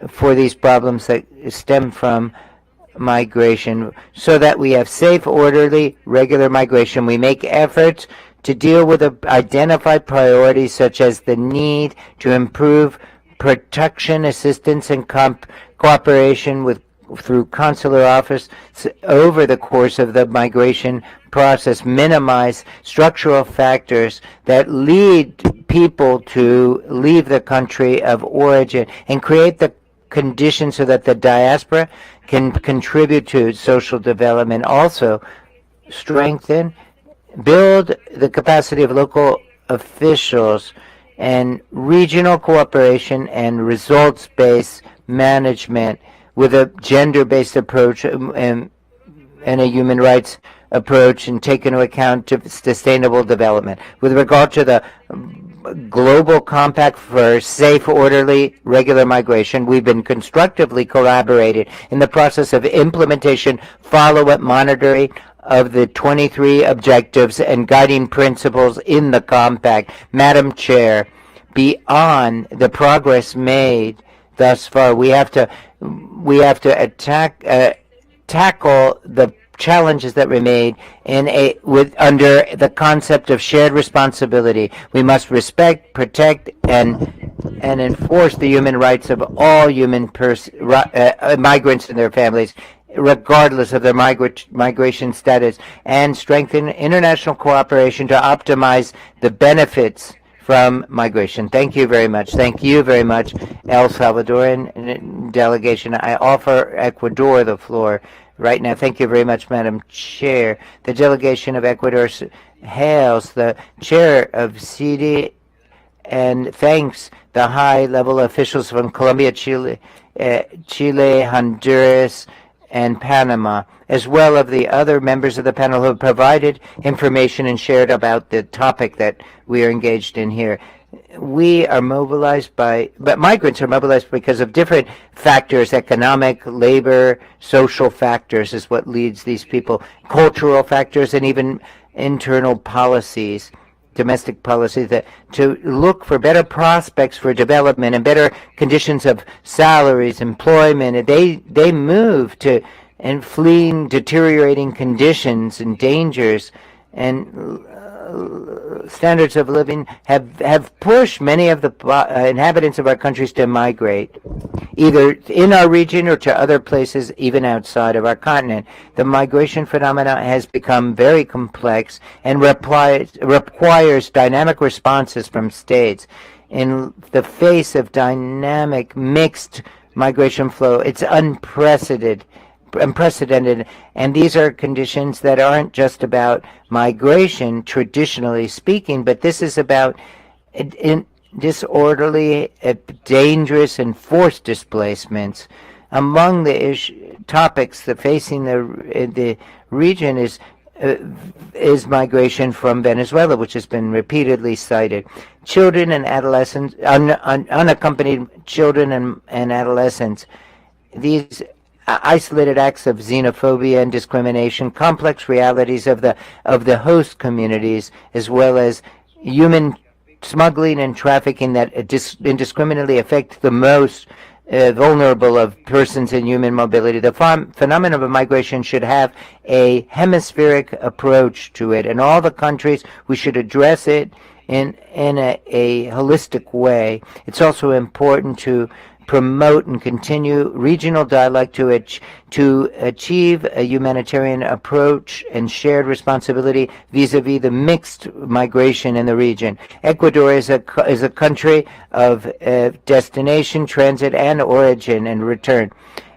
for these problems that stem from migration, so that we have safe, orderly, regular migration. We make efforts to deal with identified priorities, such as the need to improve protection, assistance, and cooperation through consular office over the course of the migration process, minimize structural factors that lead people to leave the country of origin, and create the conditions so that the diaspora can contribute to social development. Also, build the capacity of local officials and regional cooperation and results-based management with a gender-based approach and a human rights approach, and take into account to sustainable development. With regard to the Global Compact for Safe, Orderly, Regular Migration, we've been constructively collaborating in the process of implementation, follow-up, monitoring of the 23 objectives and guiding principles in the Compact. Madam Chair, beyond the progress made thus far, we have to tackle the challenges that remain under the concept of shared responsibility. We must respect, protect, and enforce the human rights of all migrants and their families. regardless of their migration status, and strengthen international cooperation to optimize the benefits from migration. Thank you very much. Thank you very much, El Salvadoran delegation. I offer Ecuador the floor right now. Thank you very much, Madam Chair. The delegation of Ecuador hails the chair of CD and thanks the high-level officials from Colombia, Chile, Honduras, and Panama, as well as the other members of the panel who have provided information and shared about the topic that we are engaged in here. We are mobilized but migrants are mobilized because of different factors: economic, labor, social factors is what leads these people, cultural factors, and even internal policies, domestic policies, that to look for better prospects for development and better conditions of salaries, employment. They move to and fleeing deteriorating conditions and dangers, and standards of living have pushed many of the inhabitants of our countries to migrate, either in our region or to other places, even outside of our continent. The migration phenomena has become very complex and requires dynamic responses from states. In the face of dynamic, mixed migration flow, it's unprecedented, and these are conditions that aren't just about migration, traditionally speaking, but this is about disorderly, dangerous, and forced displacements. Among the topics that facing the region is migration from Venezuela, which has been repeatedly cited. Children and adolescents, unaccompanied children and adolescents, these isolated acts of xenophobia and discrimination, complex realities of the host communities, as well as human smuggling and trafficking that indiscriminately affect the most vulnerable of persons in human mobility. The phenomenon of migration should have a hemispheric approach to it. In all the countries, we should address it in a holistic way. It's also important to promote and continue regional dialogue to achieve a humanitarian approach and shared responsibility vis-a-vis the mixed migration in the region. Ecuador is a country of destination, transit, and origin and return.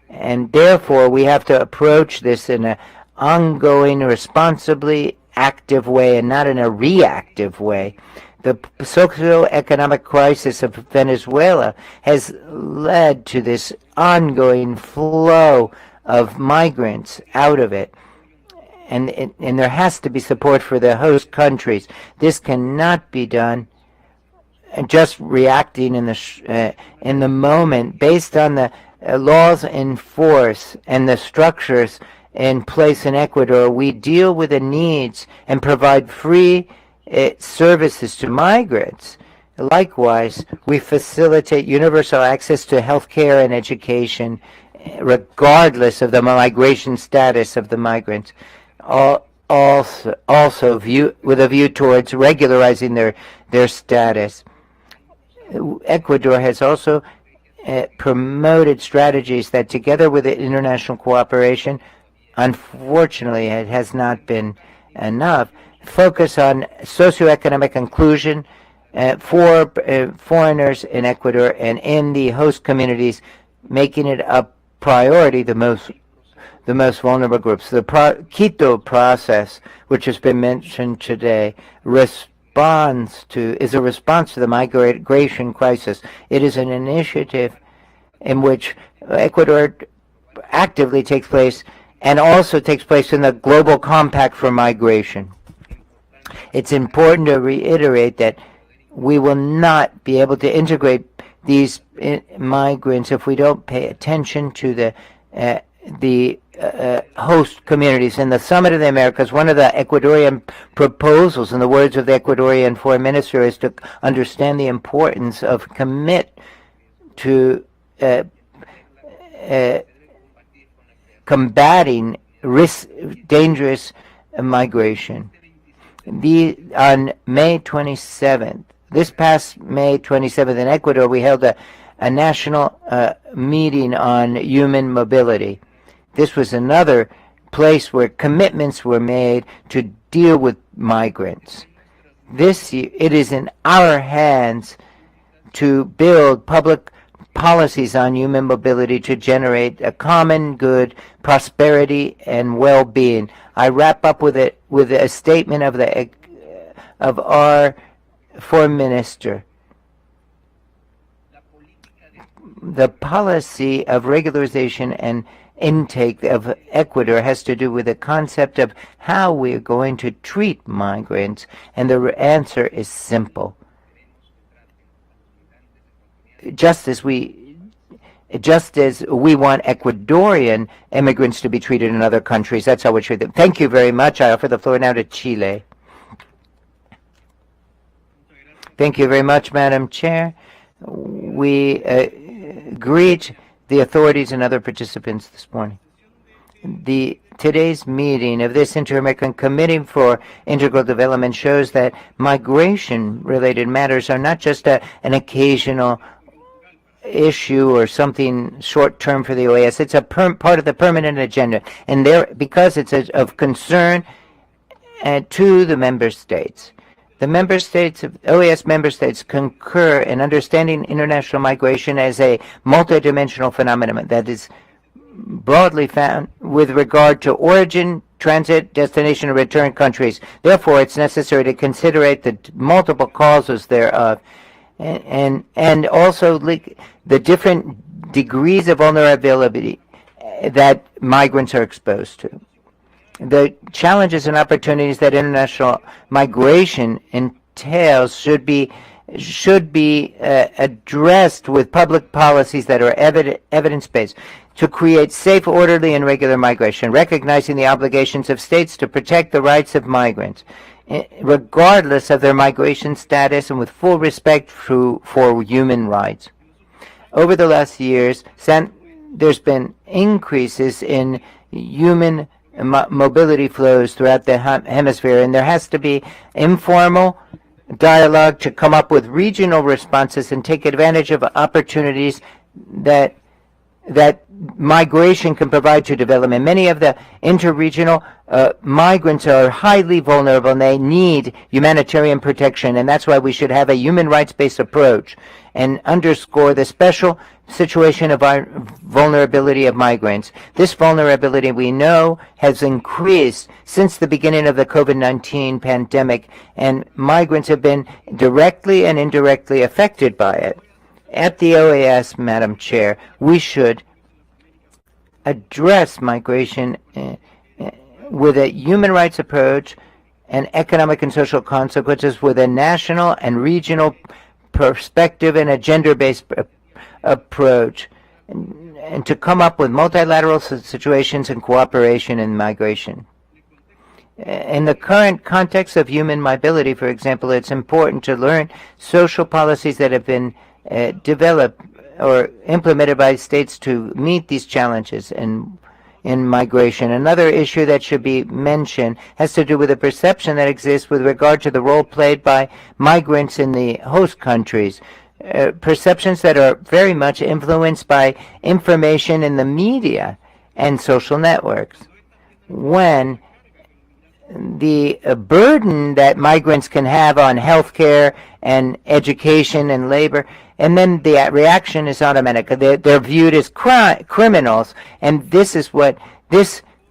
And therefore, we have to approach this in an ongoing, responsibly active way and not in a reactive way. The socio-economic crisis of Venezuela has led to this ongoing flow of migrants out of it. And there has to be support for the host countries. This cannot be done just reacting in the moment based on the laws in force and the structures in place in Ecuador. We deal with the needs and provide free services to migrants. Likewise, we facilitate universal access to health care and education, regardless of the migration status of the migrants. Also with a view towards regularizing their status. Ecuador has also promoted strategies that, together with the international cooperation, unfortunately it has not been enough, focus on socioeconomic inclusion for foreigners in Ecuador and in the host communities, making it a priority, the most vulnerable groups. The Quito process, which has been mentioned today, is a response to the migration crisis. It is an initiative in which Ecuador actively takes place and also takes place in the Global Compact for Migration. It's important to reiterate that we will not be able to integrate these migrants if we don't pay attention to the host communities. In the Summit of the Americas, one of the Ecuadorian proposals, in the words of the Ecuadorian Foreign Minister, is to understand the importance of commit to combating dangerous migration. On May 27th, this past May 27th in Ecuador, we held a national meeting on human mobility. this was another place where commitments were made to deal with migrants. This year, it is in our hands to build public policies on human mobility to generate a common good, prosperity, and well-being. I wrap up with a statement of our foreign minister. The policy of regularization and intake of Ecuador has to do with the concept of how we are going to treat migrants, and the answer is simple. Just as we want Ecuadorian immigrants to be treated in other countries, that's how we treat them. Thank you very much. I offer the floor now to Chile. Thank you very much, Madam Chair. We greet the authorities and other participants this morning. Today's meeting of this Inter-American Committee for Integral Development shows that migration-related matters are not just an occasional issue or something short-term for the OAS. It's a part of the permanent agenda, and because it's of concern to the member states. The member states, OAS member states, concur in understanding international migration as a multidimensional phenomenon that is broadly found with regard to origin, transit, destination, and return countries. Therefore, it's necessary to consider the multiple causes thereof, and also the different degrees of vulnerability that migrants are exposed to. The challenges and opportunities that international migration entails should be addressed with public policies that are evidence-based to create safe, orderly, and regular migration, recognizing the obligations of states to protect the rights of migrants, regardless of their migration status and with full respect for human rights. Over the last years, there's been increases in human mobility flows throughout the hemisphere, and there has to be informal dialogue to come up with regional responses and take advantage of opportunities that migration can provide to development. Many of the interregional migrants are highly vulnerable and they need humanitarian protection, and that's why we should have a human rights-based approach and underscore the special situation of our vulnerability of migrants. This vulnerability, we know, has increased since the beginning of the COVID-19 pandemic, and migrants have been directly and indirectly affected by it. At the OAS, Madam Chair, we should address migration with a human rights approach and economic and social consequences with a national and regional perspective and a gender-based approach, and to come up with multilateral situations and cooperation in migration. In the current context of human mobility, for example, it's important to learn social policies that have been developed or implemented by states to meet these challenges in migration. Another issue that should be mentioned has to do with the perception that exists with regard to the role played by migrants in the host countries. Perceptions that are very much influenced by information in the media and social networks. When the burden that migrants can have on healthcare and education and labor, and then the reaction is automatic. They're viewed as criminals, and this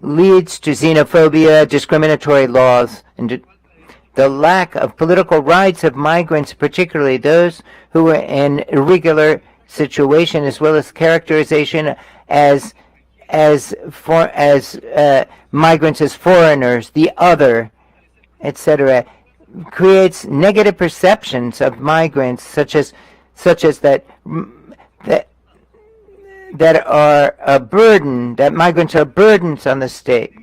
leads to xenophobia, discriminatory laws, and the lack of political rights of migrants, particularly those who are in irregular situation, as well as characterization as migrants as foreigners, the other, etc., creates negative perceptions of migrants, such as that are a burden, that migrants are burdens on the state,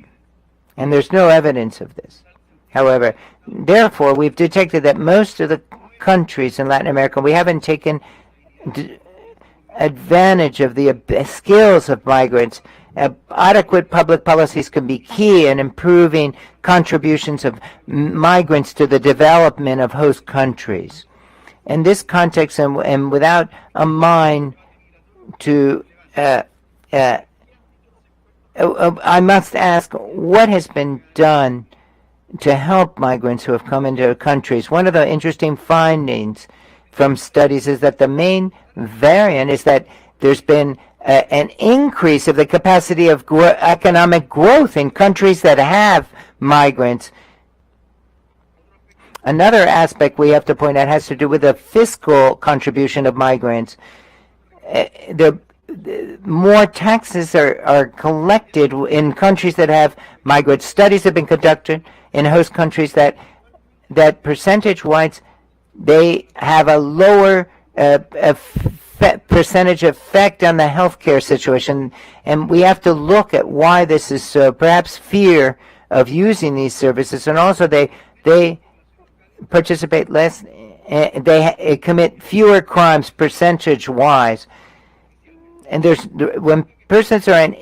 and there's no evidence of this. However, therefore, we've detected that most of the countries in Latin America, we haven't taken advantage of the skills of migrants. Adequate public policies can be key in improving contributions of migrants to the development of host countries. In this context, and without a mind to I must ask, what has been done to help migrants who have come into our countries? One of the interesting findings from studies is that the main variant is that there's been an increase of the capacity of economic growth in countries that have migrants. Another aspect we have to point out has to do with the fiscal contribution of migrants. More taxes are collected in countries that have migrants. Studies have been conducted in host countries that percentage-wise they have a lower percentage effect on the healthcare situation, and we have to look at why this is so. Perhaps fear of using these services, and also they participate less, they commit fewer crimes percentage-wise. And when persons are in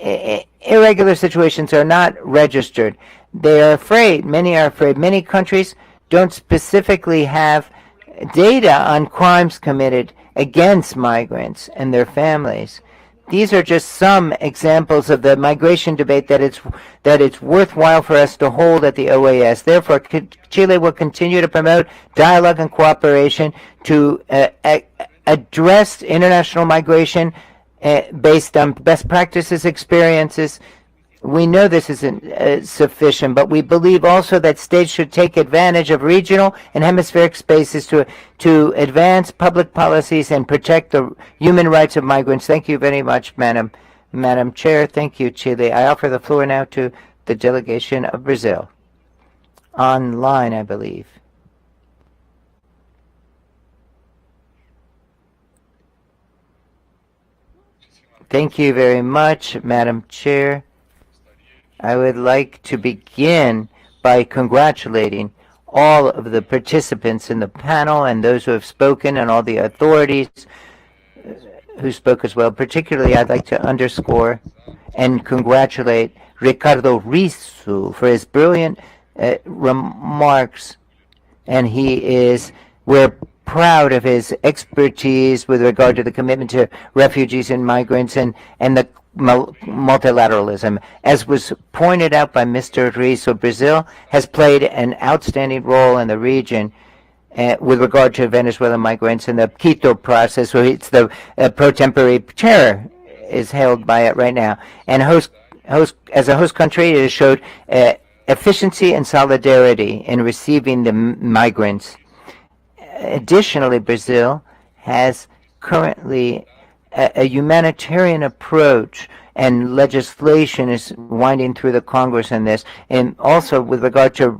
irregular situations are not registered, they are afraid. Many are afraid. Many countries don't specifically have data on crimes committed against migrants and their families. These are just some examples of the migration debate that it's worthwhile for us to hold at the OAS. Therefore, Chile will continue to promote dialogue and cooperation to address international migration based on best practices, experiences. We know this isn't sufficient, but we believe also that states should take advantage of regional and hemispheric spaces to advance public policies and protect the human rights of migrants. Thank you very much, Madam Chair. Thank you, Chile. I offer the floor now to the delegation of Brazil. Online, I believe. Thank you very much, Madam Chair. I would like to begin by congratulating all of the participants in the panel and those who have spoken and all the authorities who spoke as well. Particularly, I'd like to underscore and congratulate Ricardo Risu for his brilliant remarks. And we're proud of his expertise with regard to the commitment to refugees and migrants and the multilateralism. As was pointed out by Mr. Riso, Brazil has played an outstanding role in the region with regard to Venezuelan migrants in the Quito process, where it's the pro tempore chair is held by it right now. And as a host country, it has showed efficiency and solidarity in receiving the migrants. Additionally, Brazil has currently a humanitarian approach, and legislation is winding through the Congress in this, and also with regard to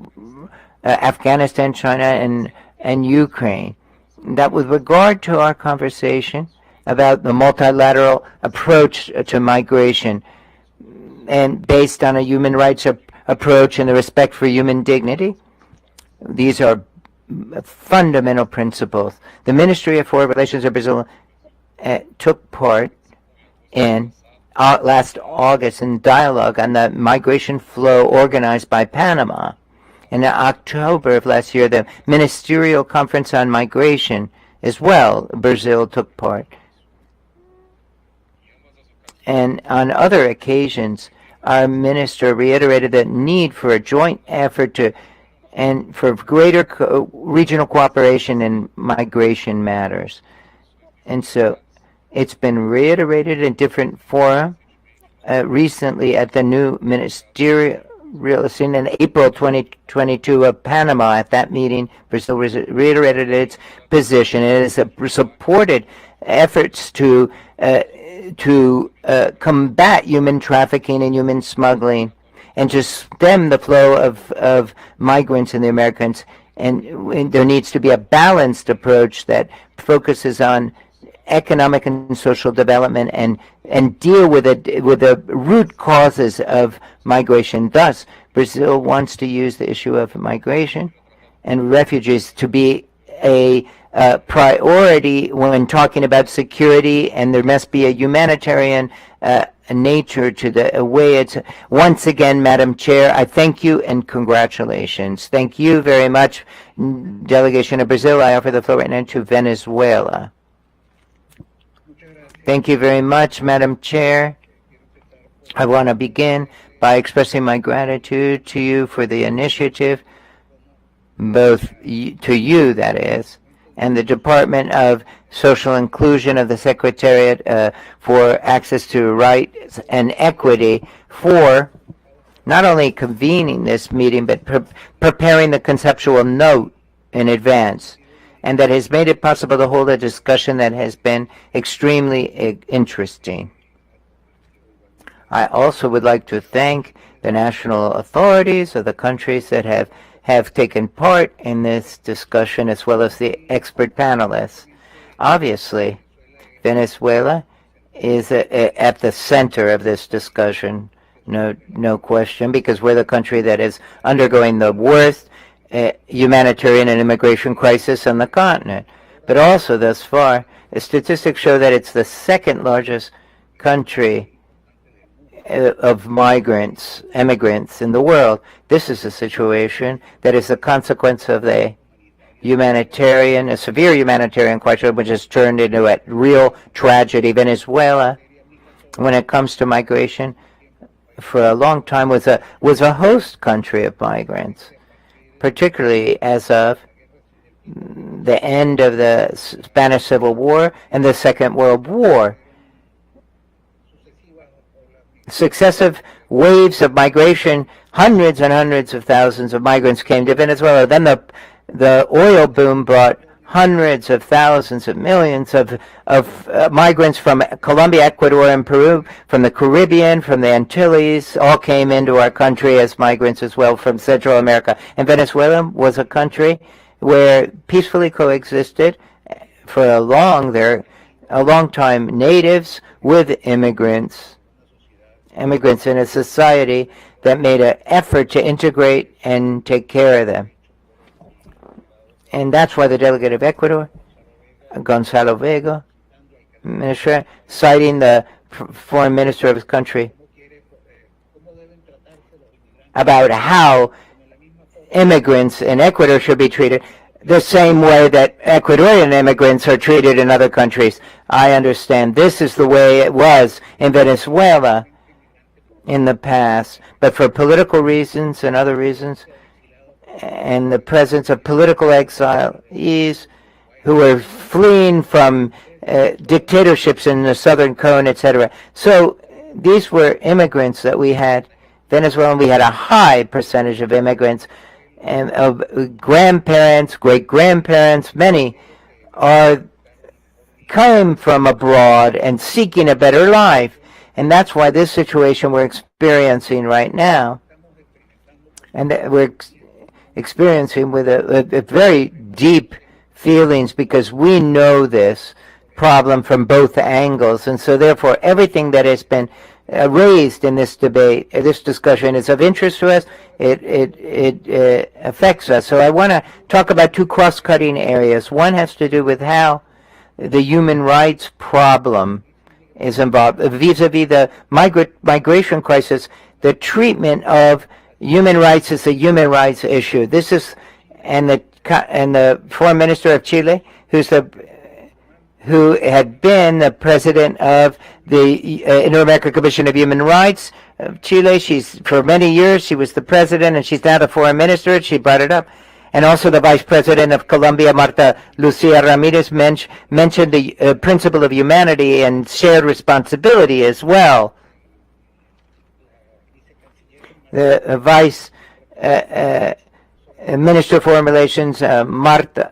Afghanistan, China, and Ukraine. That with regard to our conversation about the multilateral approach to migration, and based on a human rights approach and the respect for human dignity, these are fundamental principles. The Ministry of Foreign Relations of Brazil took part in last August in dialogue on the migration flow organized by Panama. In October of last year, the Ministerial Conference on Migration as well, Brazil took part. And on other occasions, our minister reiterated the need for a joint effort and for greater regional cooperation in migration matters. And so it's been reiterated in different fora recently at the new ministerial scene in April 2022 of Panama. At that meeting, Brazil reiterated its position. It has supported efforts to combat human trafficking and human smuggling, and to stem the flow of migrants in the Americans. And there needs to be a balanced approach that focuses on economic and social development and deal with the root causes of migration. Thus, Brazil wants to use the issue of migration and refugees to be a priority when talking about security, and there must be a humanitarian nature to the way it's. Once again, Madam Chair, I thank you and congratulations. Thank you very much, Delegation of Brazil. I offer the floor right now to Venezuela. Thank you very much, Madam Chair. I want to begin by expressing my gratitude to you for the initiative, both to you, that is, and the Department of Social Inclusion of the Secretariat for Access to Rights and Equity for not only convening this meeting, but preparing the conceptual note in advance, and that has made it possible to hold a discussion that has been extremely interesting. I also would like to thank the national authorities of the countries that have taken part in this discussion, as well as the expert panelists. Obviously, Venezuela is at the center of this discussion, no question, because we're the country that is undergoing the worst humanitarian and immigration crisis on the continent. But also, thus far, the statistics show that it's the second largest country of immigrants in the world. This is a situation that is a consequence of a severe humanitarian crisis, which has turned into a real tragedy. Venezuela, when it comes to migration, for a long time was a host country of migrants, particularly as of the end of the Spanish Civil War and the Second World War. Successive waves of migration, hundreds and hundreds of thousands of migrants came to Venezuela. Then the oil boom brought hundreds of thousands of millions of migrants from Colombia, Ecuador, and Peru, from the Caribbean, from the Antilles, all came into our country as migrants as well from Central America. And Venezuela was a country where peacefully coexisted for a long time natives with immigrants in a society that made an effort to integrate and take care of them. And that's why the delegate of Ecuador, Gonzalo Vega, minister, citing the foreign minister of his country about how immigrants in Ecuador should be treated the same way that Ecuadorian immigrants are treated in other countries. I understand this is the way it was in Venezuela in the past, but for political reasons and other reasons, and the presence of political exiles who were fleeing from dictatorships in the Southern Cone, etc. So these were immigrants that we had. Venezuela, we had a high percentage of immigrants and of grandparents, great-grandparents. Many came from abroad and seeking a better life. And that's why this situation we're experiencing right now, and that we're experiencing with a very deep feelings, because we know this problem from both angles. And so therefore everything that has been raised in this debate, this discussion, is of interest to us. It affects us. So I want to talk about two cross-cutting areas. One has to do with how the human rights problem is involved vis-a-vis the migration crisis. The treatment of human rights is a human rights issue. This is, and the foreign minister of Chile, who had been the president of the Inter-American Commission of Human Rights of Chile. For many years she was the president, and she's now the foreign minister. She brought it up. And also the vice president of Colombia, Marta Lucía Ramírez, mentioned the principle of humanity and shared responsibility as well. The vice minister of foreign relations, Marta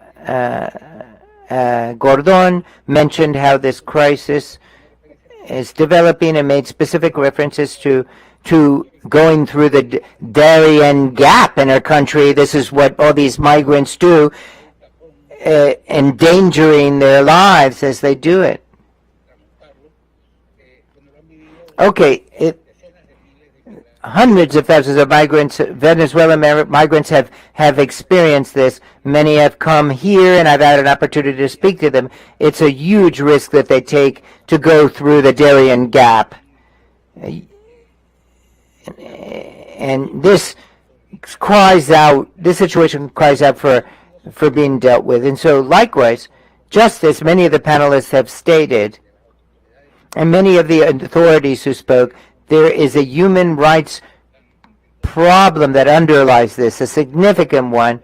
Gordon, mentioned how this crisis is developing and made specific references to going through the Darien Gap in our country. This is what all these migrants do, endangering their lives as they do it. Okay, hundreds of thousands of migrants, Venezuelan migrants, have experienced this. Many have come here, and I've had an opportunity to speak to them. It's a huge risk that they take to go through the Darien Gap. And this situation cries out for being dealt with. And so likewise, just as many of the panelists have stated, and many of the authorities who spoke, there is a human rights problem that underlies this, a significant one,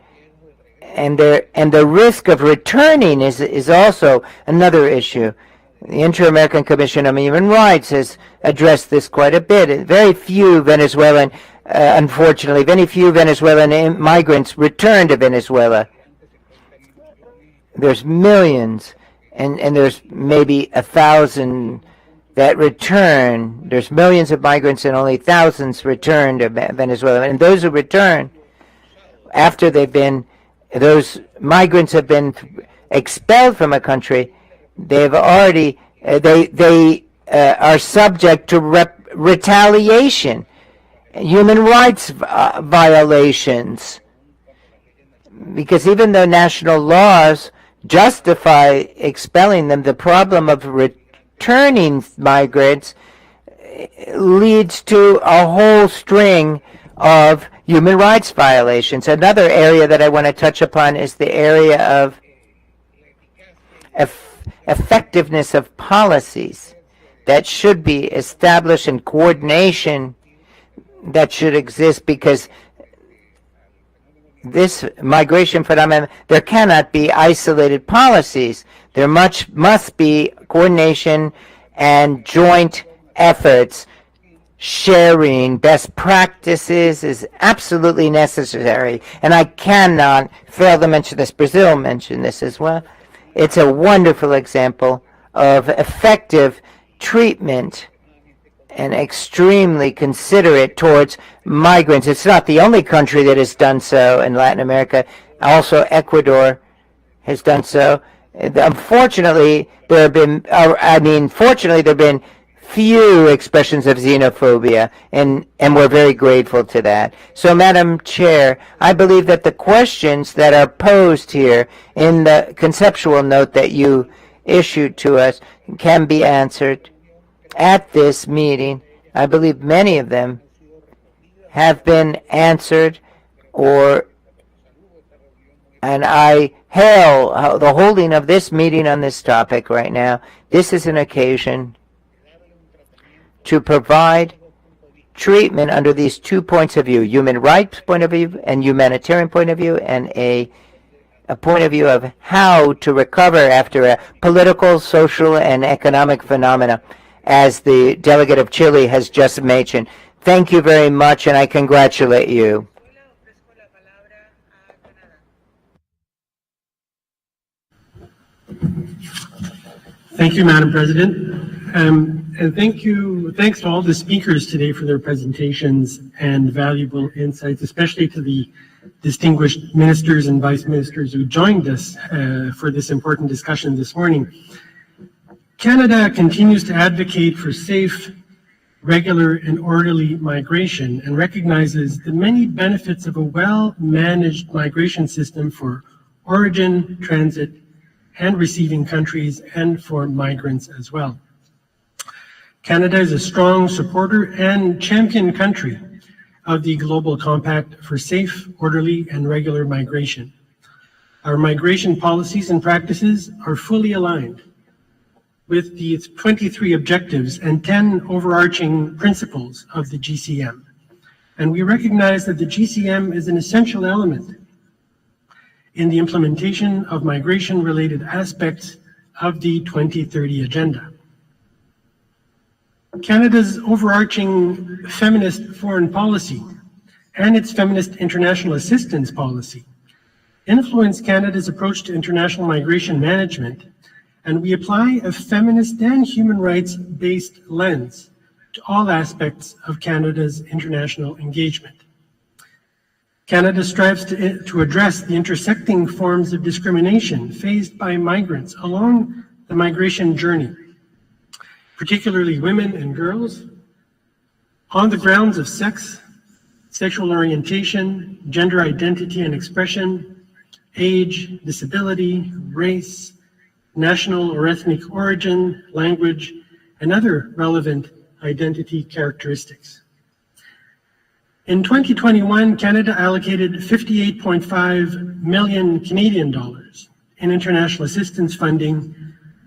and the risk of returning is also another issue. The Inter-American Commission on Human Rights has addressed this quite a bit. Very few Venezuelan, unfortunately, very few Venezuelan migrants return to Venezuela. There's millions, and there's maybe 1,000 that return. There's millions of migrants and only thousands return to Venezuela. And those who return, after those migrants have been expelled from a country, they've already, they are subject to retaliation, human rights violations. Because even though national laws justify expelling them, the problem of returning migrants leads to a whole string of human rights violations. Another area that I want to touch upon is the area of effectiveness of policies that should be established and coordination that should exist, because this migration phenomenon, there cannot be isolated policies. There must be coordination and joint efforts. Sharing best practices is absolutely necessary. And I cannot fail to mention this. Brazil mentioned this as well. It's a wonderful example of effective treatment and extremely considerate towards migrants. It's not the only country that has done so in Latin America. Also, Ecuador has done so. Unfortunately, fortunately, there have been few expressions of xenophobia, and we're very grateful to that. So, Madam Chair, I believe that the questions that are posed here in the conceptual note that you issued to us can be answered at this meeting. I believe many of them have been answered, and I hail the holding of this meeting on this topic right now. This is an occasion to provide treatment under these 2 points of view, human rights point of view and humanitarian point of view, and a point of view of how to recover after a political, social, and economic phenomena, as the delegate of Chile has just mentioned. Thank you very much, and I congratulate you. Thank you, Madam President. And thanks to all the speakers today for their presentations and valuable insights, especially to the distinguished ministers and vice ministers who joined us for this important discussion this morning. Canada continues to advocate for safe, regular, and orderly migration and recognizes the many benefits of a well-managed migration system for origin, transit, and receiving countries, and for migrants as well. Canada is a strong supporter and champion country of the Global Compact for safe, orderly, and regular migration. Our migration policies and practices are fully aligned with the 23 objectives and 10 overarching principles of the GCM. And we recognize that the GCM is an essential element in the implementation of migration-related aspects of the 2030 Agenda. Canada's overarching feminist foreign policy and its feminist international assistance policy influence Canada's approach to international migration management, and we apply a feminist and human rights-based lens to all aspects of Canada's international engagement. Canada strives to address the intersecting forms of discrimination faced by migrants along the migration journey, particularly women and girls, on the grounds of sex, sexual orientation, gender identity and expression, age, disability, race, national or ethnic origin, language, and other relevant identity characteristics. In 2021, Canada allocated 58.5 million Canadian dollars in international assistance funding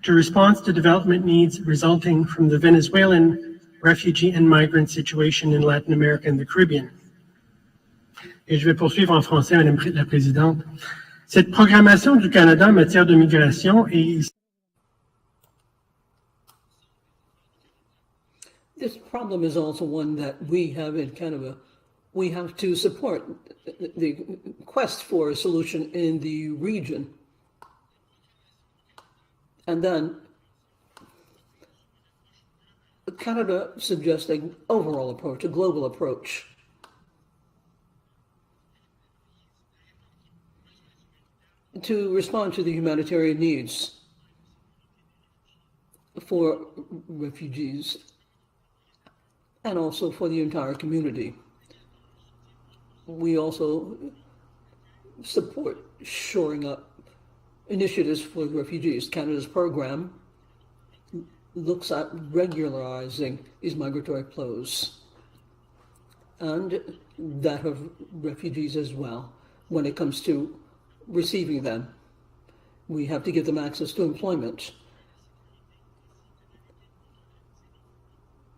to response to development needs resulting from the Venezuelan refugee and migrant situation in Latin America and the Caribbean. Et je vais poursuivre en français, Madame la Présidente. Cette programmation du Canada en matière de migration est... This problem is also one that we have in Canada. We have to support the quest for a solution in the region. And then Canada suggests an overall approach, a global approach. To respond to the humanitarian needs for refugees and also for the entire community. We also support shoring up initiatives for refugees. Canada's program looks at regularizing these migratory flows and that of refugees as well when it comes to receiving them. We have to give them access to employment.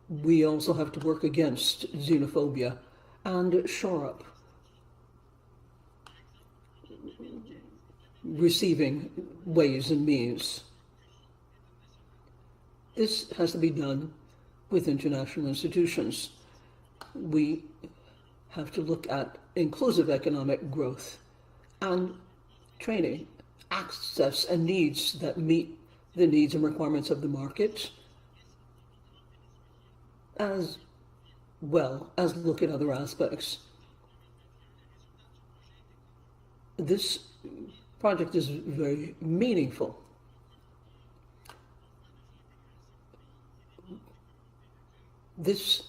We also have to work against xenophobia and shore up receiving ways and means. This has to be done with international institutions. We have to look at inclusive economic growth and training, access and needs that meet the needs and requirements of the market, as well as look at other aspects. This project is very meaningful. This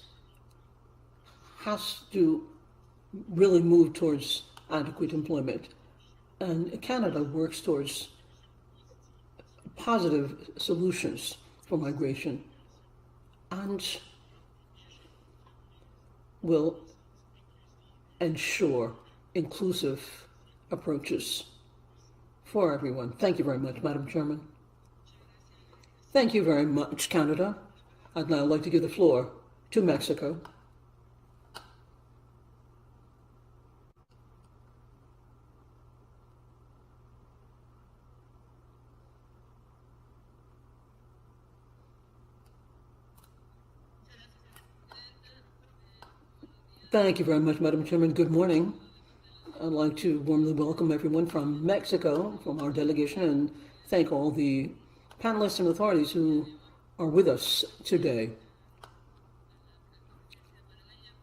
has to really move towards adequate employment. And Canada works towards positive solutions for migration and will ensure inclusive approaches for everyone. Thank you very much, Madam Chairman. Thank you very much, Canada. I'd now like to give the floor to Mexico. Thank you very much, Madam Chairman. Good morning. I'd like to warmly welcome everyone from Mexico, from our delegation, and thank all the panelists and authorities who are with us today.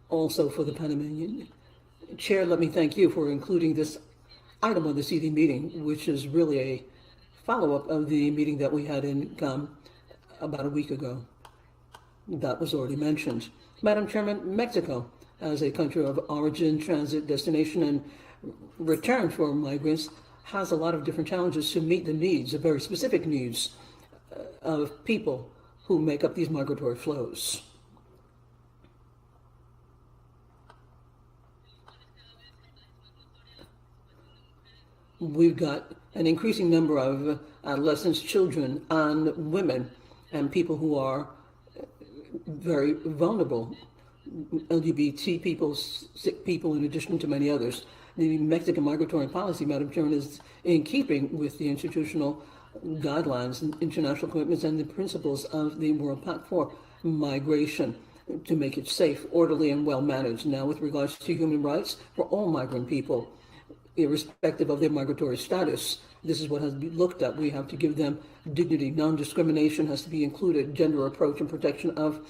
Also for the Panamanian Chair, let me thank you for including this item on the CD meeting, which is really a follow-up of the meeting that we had in GAM about a week ago. That was already mentioned. Madam Chairman, Mexico, as a country of origin, transit, destination, and return for migrants, has a lot of different challenges to meet the needs, the very specific needs of people who make up these migratory flows. We've got an increasing number of adolescents, children, and women, and people who are very vulnerable. LGBT people, sick people, in addition to many others. The Mexican migratory policy, Madam Chairman, is in keeping with the institutional guidelines and international commitments and the principles of the World Pact for Migration to make it safe, orderly, and well managed. Now, with regards to human rights for all migrant people, irrespective of their migratory status, this is what has to be looked at. We have to give them dignity. Non-discrimination has to be included. Gender approach and protection of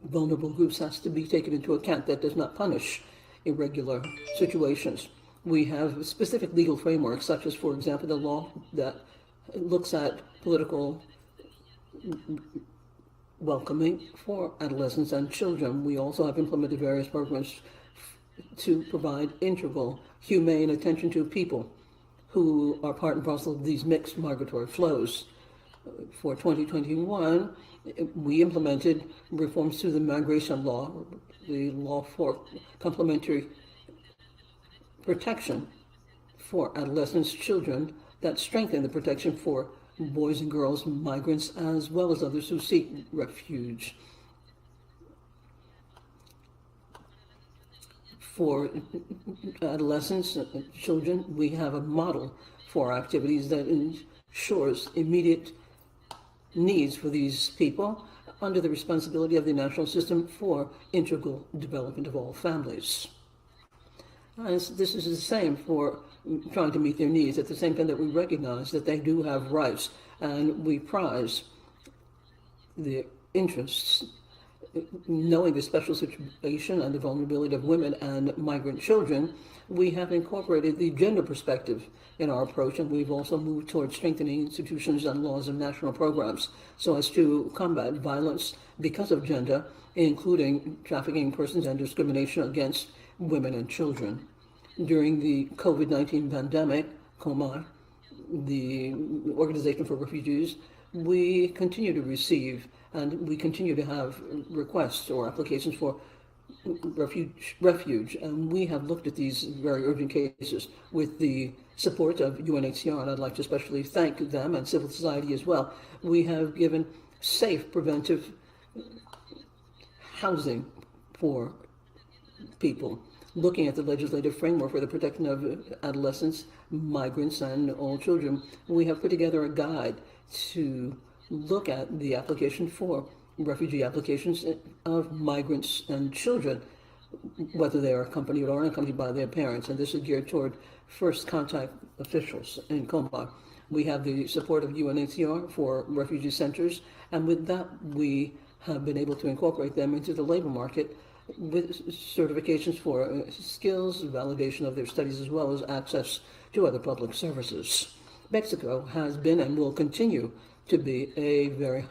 vulnerable groups has to be taken into account. That does not punish irregular situations. We have specific legal frameworks, such as, for example, the law that looks at political welcoming for adolescents and children. We also have implemented various programs to provide integral, humane attention to people who are part and parcel of these mixed migratory flows. For 2021, we implemented reforms to the migration law, the law for complementary protection for adolescents, children, that strengthen the protection for boys and girls, migrants, as well as others who seek refuge. For adolescents and children, we have a model for activities that ensures immediate needs for these people under the responsibility of the National System for Integral Development of All Families. And this is the same for trying to meet their needs at the same time that we recognize that they do have rights and we prize their interests. Knowing the special situation and the vulnerability of women and migrant children, we have incorporated the gender perspective in our approach, and we've also moved towards strengthening institutions and laws and national programs so as to combat violence because of gender, including trafficking in persons and discrimination against women and children. During the COVID-19 pandemic, COMAR, the Organization for Refugees, we continue to receive and we continue to have requests or applications for refuge. And we have looked at these very urgent cases with the support of UNHCR, and I'd like to especially thank them and civil society as well. We have given safe, preventive housing for people, looking at the legislative framework for the protection of adolescents, migrants, and all children. We have put together a guide to look at the application for refugee applications of migrants and children, whether they are accompanied or unaccompanied by their parents, and this is geared toward first contact officials in COMAR. We have the support of UNHCR for refugee centers, and with that we have been able to incorporate them into the labor market with certifications for skills, validation of their studies, as well as access to other public services. Mexico has been and will continue to be a very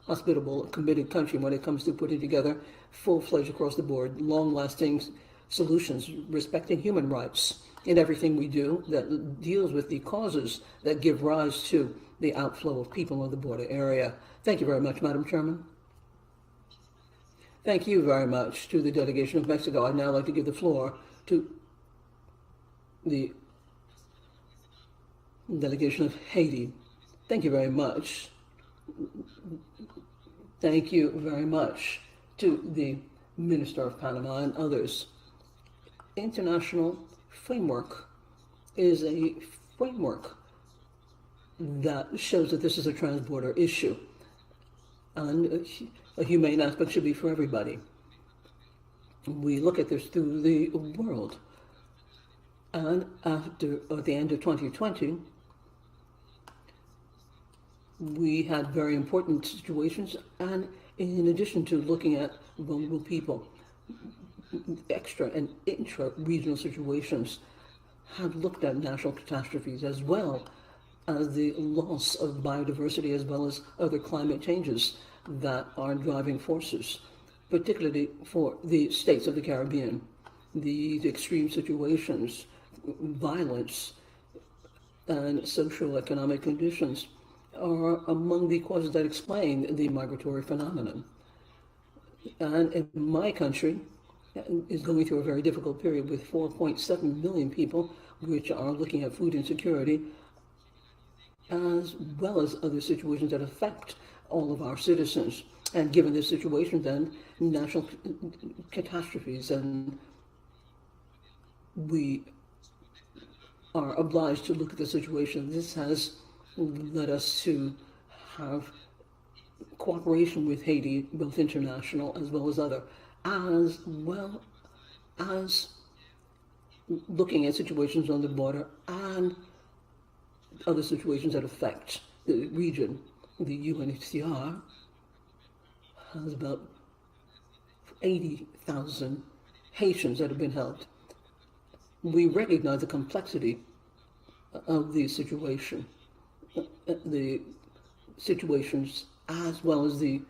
hospitable, committed country when it comes to putting together full-fledged, across-the-board, long-lasting solutions respecting human rights in everything we do that deals with the causes that give rise to the outflow of people in the border area. Thank you very much, Madam Chairman. Thank you very much to the delegation of Mexico. I'd now like to give the floor to the delegation of Haiti. Thank you very much. Thank you very much to the Minister of Panama and others. International framework is a framework that shows that this is a transborder issue, and a humane aspect should be for everybody. We look at this through the world, and at the end of 2020, we had very important situations, and in addition to looking at vulnerable people, extra and intra-regional situations have looked at natural catastrophes as well as the loss of biodiversity, as well as other climate changes that are driving forces, particularly for the states of the Caribbean. These extreme situations, violence, and social economic conditions are among the causes that explain the migratory phenomenon. And in my country is going through a very difficult period with 4.7 million people, which are looking at food insecurity, as well as other situations that affect all of our citizens. And given this situation, then, natural catastrophes, and we are obliged to look at the situation. This has led us to have cooperation with Haiti, both international as well as looking at situations on the border and other situations that affect the region. The UNHCR has about 80,000 Haitians that have been held. We recognize the complexity of the situation, the situations as well as the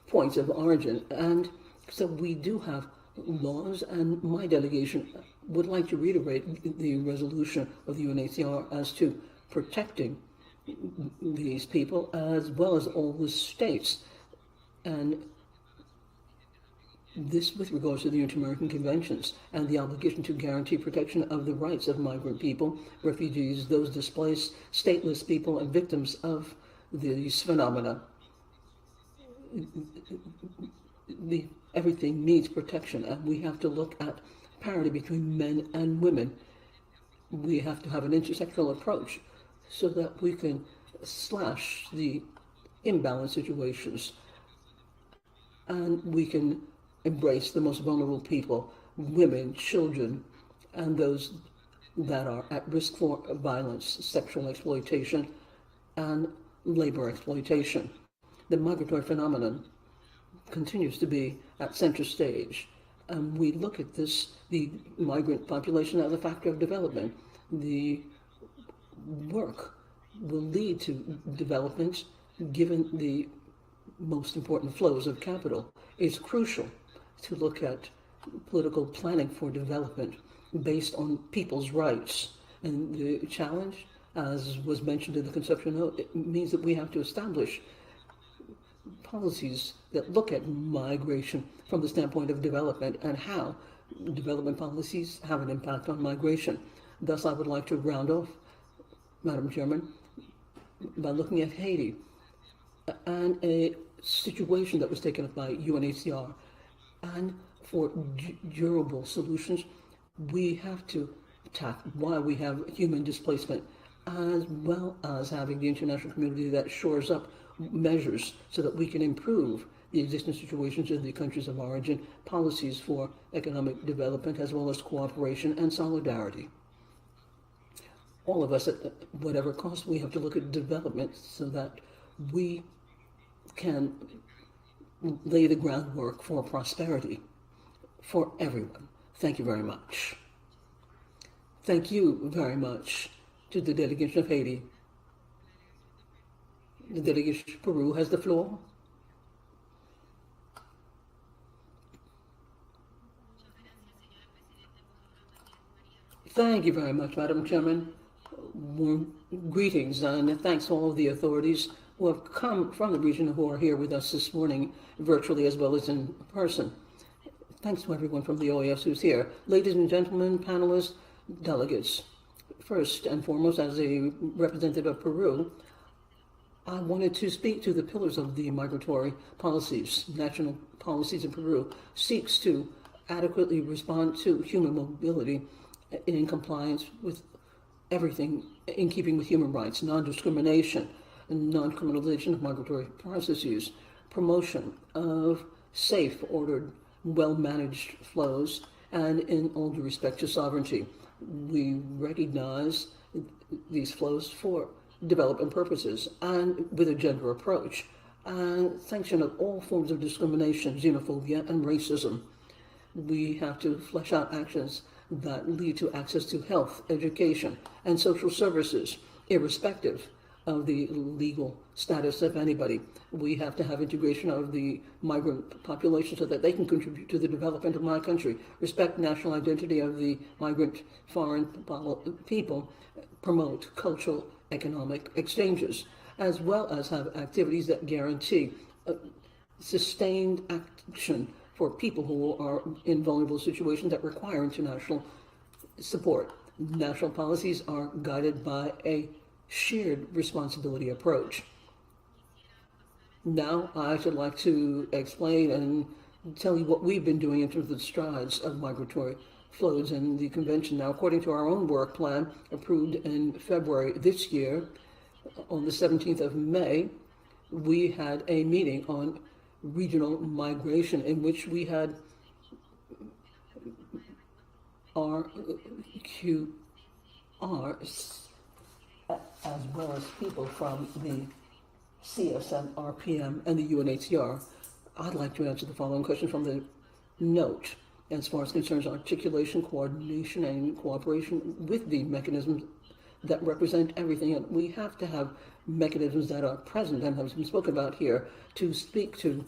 points of origin. And so we do have laws, and my delegation would like to reiterate the resolution of the UNHCR as to protecting these people as well as all the states. And this with regards to the Inter-American Conventions and the obligation to guarantee protection of the rights of migrant people, refugees, those displaced, stateless people, and victims of these phenomena. everything needs protection, and we have to look at parity between men and women. We have to have an intersectional approach so that we can slash the imbalance situations, and we can embrace the most vulnerable people, women, children, and those that are at risk for violence, sexual exploitation, and labor exploitation. The migratory phenomenon continues to be at center stage. And we look at this, the migrant population, as a factor of development. The work will lead to development given the most important flows of capital. It's crucial to look at political planning for development based on people's rights. And the challenge, as was mentioned in the conception note, it means that we have to establish policies that look at migration from the standpoint of development and how development policies have an impact on migration. Thus, I would like to round off, Madam Chairman, by looking at Haiti and a situation that was taken up by UNHCR. And for durable solutions, we have to tap why we have human displacement, as well as having the international community that shores up measures so that we can improve the existing situations in the countries of origin, policies for economic development, as well as cooperation and solidarity. All of us, at whatever cost, we have to look at development so that we can lay the groundwork for prosperity for everyone. Thank you very much. Thank you very much to the delegation of Haiti. The delegation of Peru has the floor. Thank you very much, Madam Chairman. Warm greetings and thanks to all of the authorities who have come from the region who are here with us this morning, virtually as well as in person. Thanks to everyone from the OAS who's here. Ladies and gentlemen, panelists, delegates. First and foremost, as a representative of Peru, I wanted to speak to the pillars of the migratory policies. National policies in Peru seeks to adequately respond to human mobility in compliance with everything in keeping with human rights, non-discrimination, non-criminalization of migratory processes, promotion of safe, ordered, well-managed flows, and in all due respect to sovereignty. We recognize these flows for development purposes and with a gender approach, and sanction of all forms of discrimination, xenophobia, and racism. We have to flesh out actions that lead to access to health, education, and social services, irrespective of the legal status of anybody. We have to have integration of the migrant population so that they can contribute to the development of my country, respect national identity of the migrant foreign people, promote cultural economic exchanges, as well as have activities that guarantee sustained action for people who are in vulnerable situations that require international support. National policies are guided by a shared responsibility approach. Now, I should like to explain and tell you what we've been doing in terms of the strides of migratory flows in the convention. Now, according to our own work plan approved in February this year, on the 17th of May, we had a meeting on regional migration in which we had RQRs as well as people from the CSM, RPM, and the UNHCR. I'd like to answer the following question from the note as far as concerns articulation, coordination, and cooperation with the mechanisms that represent everything. And we have to have mechanisms that are present and have been spoken about here to speak to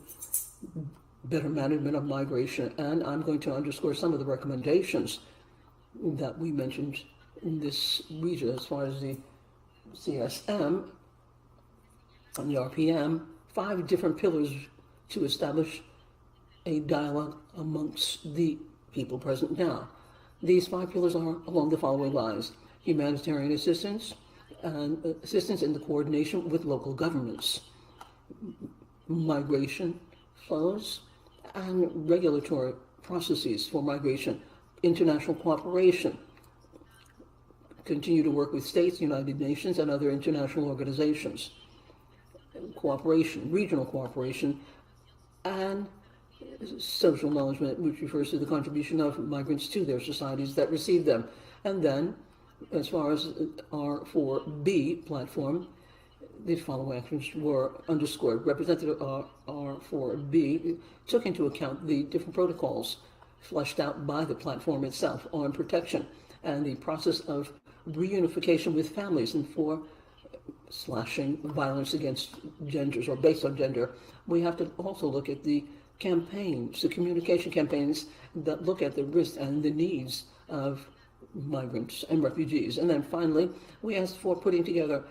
better management of migration. And I'm going to underscore some of the recommendations that we mentioned in this region as far as the CSM and the RPM, 5 different pillars to establish a dialogue amongst the people present now. These 5 pillars are along the following lines: humanitarian assistance and assistance in the coordination with local governments, migration flows, and regulatory processes for migration, international cooperation, continue to work with states, United Nations, and other international organizations, cooperation, regional cooperation, and social acknowledgement, which refers to the contribution of migrants to their societies that receive them. And then, as far as our 4B platform, the following actions were underscored. Representative R4B took into account the different protocols fleshed out by the platform itself on protection and the process of reunification with families, and for slashing violence against genders or based on gender. We have to also look at the campaigns, the communication campaigns that look at the risks and the needs of migrants and refugees. And then finally, we asked for putting together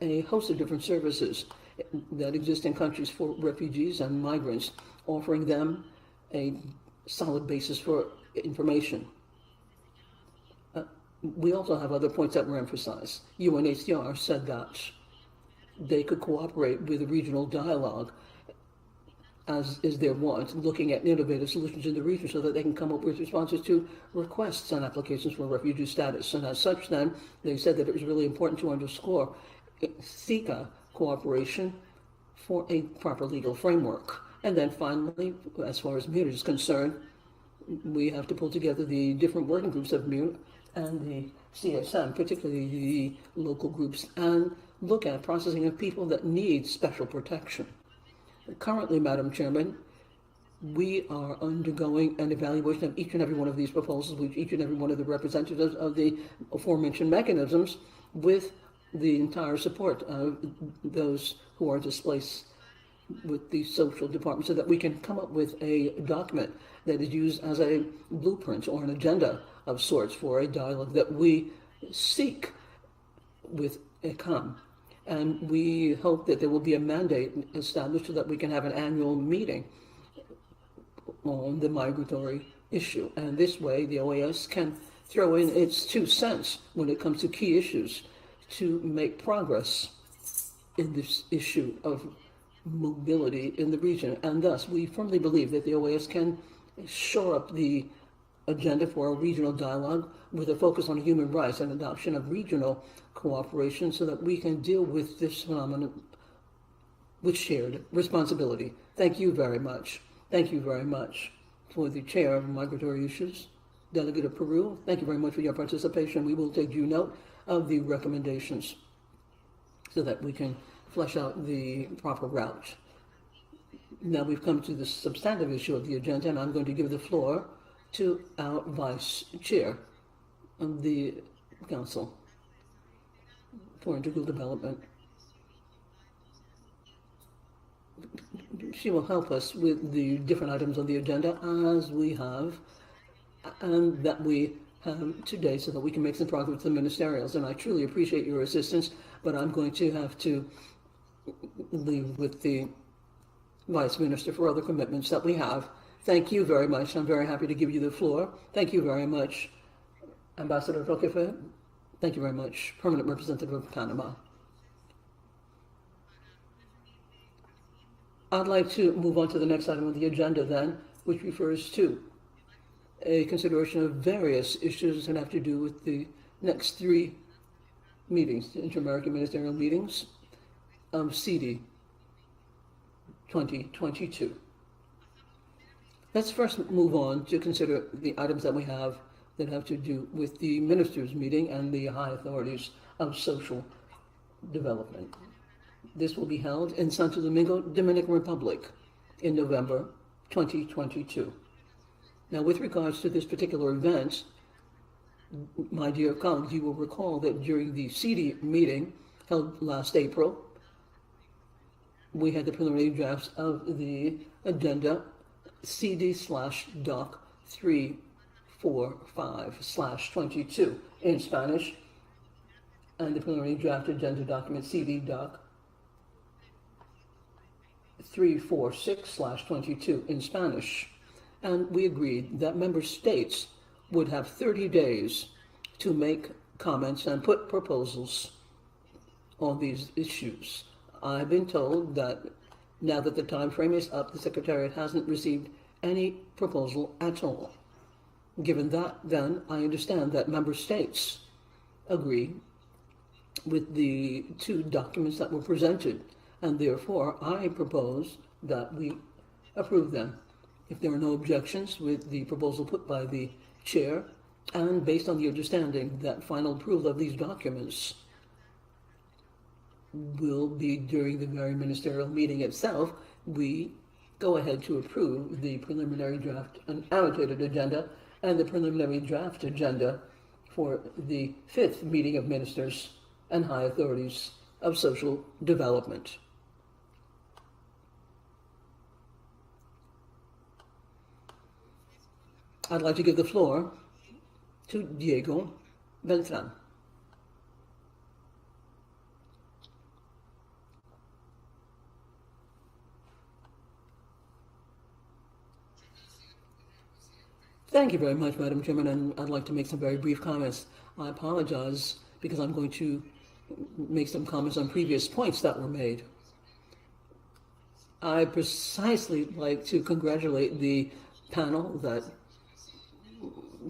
a host of different services that exist in countries for refugees and migrants, offering them a solid basis for information. We also have other points that were emphasized. UNHCR said that they could cooperate with a regional dialogue, as is their want, looking at innovative solutions in the region so that they can come up with responses to requests and applications for refugee status. And as such, then, they said that it was really important to underscore SICA cooperation for a proper legal framework. And then finally, as far as MUNIT is concerned, we have to pull together the different working groups of MUNIT and the CSM, particularly the local groups, and look at processing of people that need special protection. Currently, Madam Chairman, we are undergoing an evaluation of each and every one of these proposals with each and every one of the representatives of the aforementioned mechanisms, with the entire support of those who are displaced with the social department, so that we can come up with a document that is used as a blueprint or an agenda of sorts for a dialogue that we seek with ECOM. And we hope that there will be a mandate established so that we can have an annual meeting on the migratory issue. And this way, the OAS can throw in its 2 cents when it comes to key issues to make progress in this issue of mobility in the region. And thus, we firmly believe that the OAS can shore up the agenda for a regional dialogue with a focus on human rights and adoption of regional cooperation, so that we can deal with this phenomenon with shared responsibility. Thank you very much. Thank you very much for the chair of migratory issues, Delegate of Peru. Thank you very much for your participation. We will take due note of the recommendations so that we can flesh out the proper route. Now we've come to the substantive issue of the agenda, and I'm going to give the floor to our Vice Chair of the Council for Integral Development. She will help us with the different items on the agenda as we have, and that we have today, so that we can make some progress with the ministerials. And I truly appreciate your assistance, but I'm going to have to leave with the Vice Minister for other commitments that we have. Thank you very much. I'm very happy to give you the floor. Thank you very much, Ambassador Roquefort. Thank you very much, Permanent Representative of Panama. I'd like to move on to the next item on the agenda then, which refers to a consideration of various issues that have to do with the next 3 meetings, the Inter-American Ministerial meetings of CD 2022. Let's first move on to consider the items that we have that have to do with the ministers' meeting and the high authorities of social development. This will be held in Santo Domingo, Dominican Republic in November 2022. Now, with regards to this particular event, my dear colleagues, you will recall that during the CD meeting held last April, we had the preliminary drafts of the agenda CD/Doc 345/22 in Spanish, and the preliminary draft agenda document CD/Doc 346/22 in Spanish. And we agreed that member states would have 30 days to make comments and put proposals on these issues. I've been told that Now that the time frame is up, the Secretariat hasn't received any proposal at all. Given that, then, I understand that member states agree with the two documents that were presented, and therefore I propose that we approve them. If there are no objections with the proposal put by the chair, and based on the understanding that final approval of these documents will be during the very ministerial meeting itself, we go ahead to approve the preliminary draft and annotated agenda and the preliminary draft agenda for the 5th meeting of ministers and high authorities of social development. I'd like to give the floor to Diego Beltran. Thank you very much, Madam Chairman, and I'd like to make some very brief comments. I apologize because I'm going to make some comments on previous points that were made. I precisely like to congratulate the panel that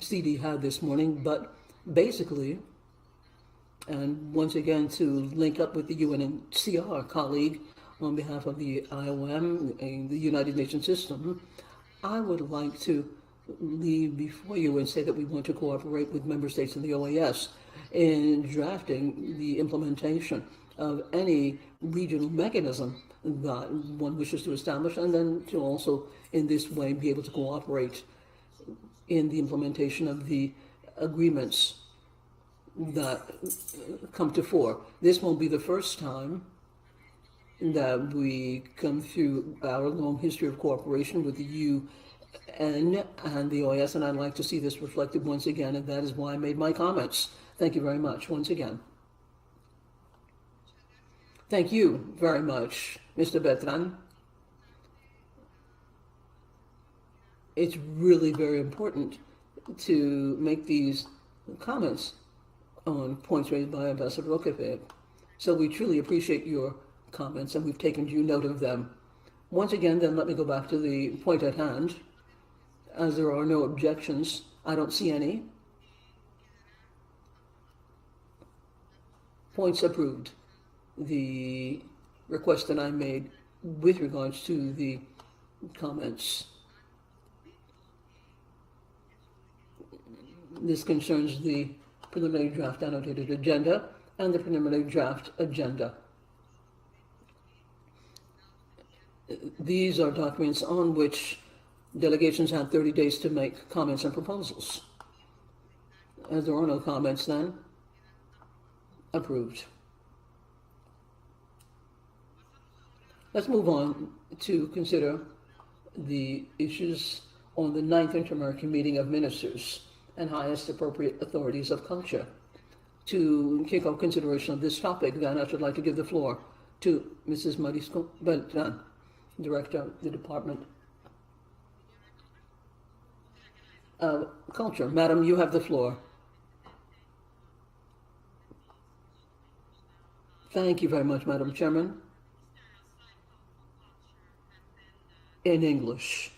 CD had this morning, but basically, and once again to link up with the UNHCR colleague on behalf of the IOM and the United Nations system, I would like to leave before you and say that we want to cooperate with member states in the OAS in drafting the implementation of any regional mechanism that one wishes to establish, and then to also in this way be able to cooperate in the implementation of the agreements that come to fore. This won't be the first time that we come through our long history of cooperation with the UN and the OAS, and I'd like to see this reflected once again, and that is why I made my comments. Thank you very much once again. Thank you very much, Mr. Beltran. It's really very important to make these comments on points raised by Ambassador Roquefort. So we truly appreciate your comments, and we've taken due note of them. Once again, then let me go back to the point at hand. As there are no objections, I don't see any. Points approved. The request that I made with regards to the comments. This concerns the preliminary draft annotated agenda and the preliminary draft agenda. These are documents on which delegations have 30 days to make comments and proposals. As there are no comments, then approved. Let's move on to consider the issues on the 9th Inter-American Meeting of Ministers and highest appropriate authorities of culture. To kick off consideration of this topic, then I should like to give the floor to Mrs. Marisco Beltran, Director of the Department of Culture. Madam, you have the floor. Thank you very much, Madam Chairman. In English.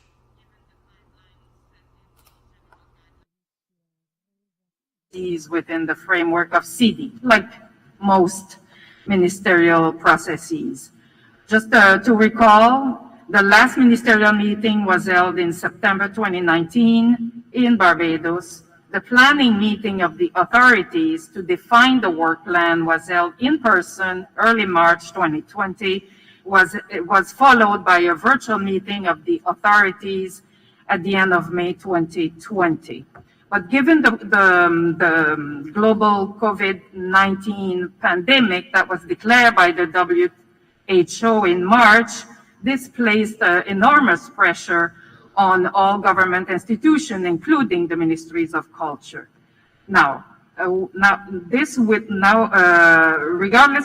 Within the framework of CD, like most ministerial processes. Just to recall, the last ministerial meeting was held in September 2019 in Barbados. The planning meeting of the authorities to define the work plan was held in person early March 2020. It was followed by a virtual meeting of the authorities at the end of May 2020. But given the global COVID-19 pandemic that was declared by the WHO in March, this placed enormous pressure on all government institutions, including the ministries of culture. Regardless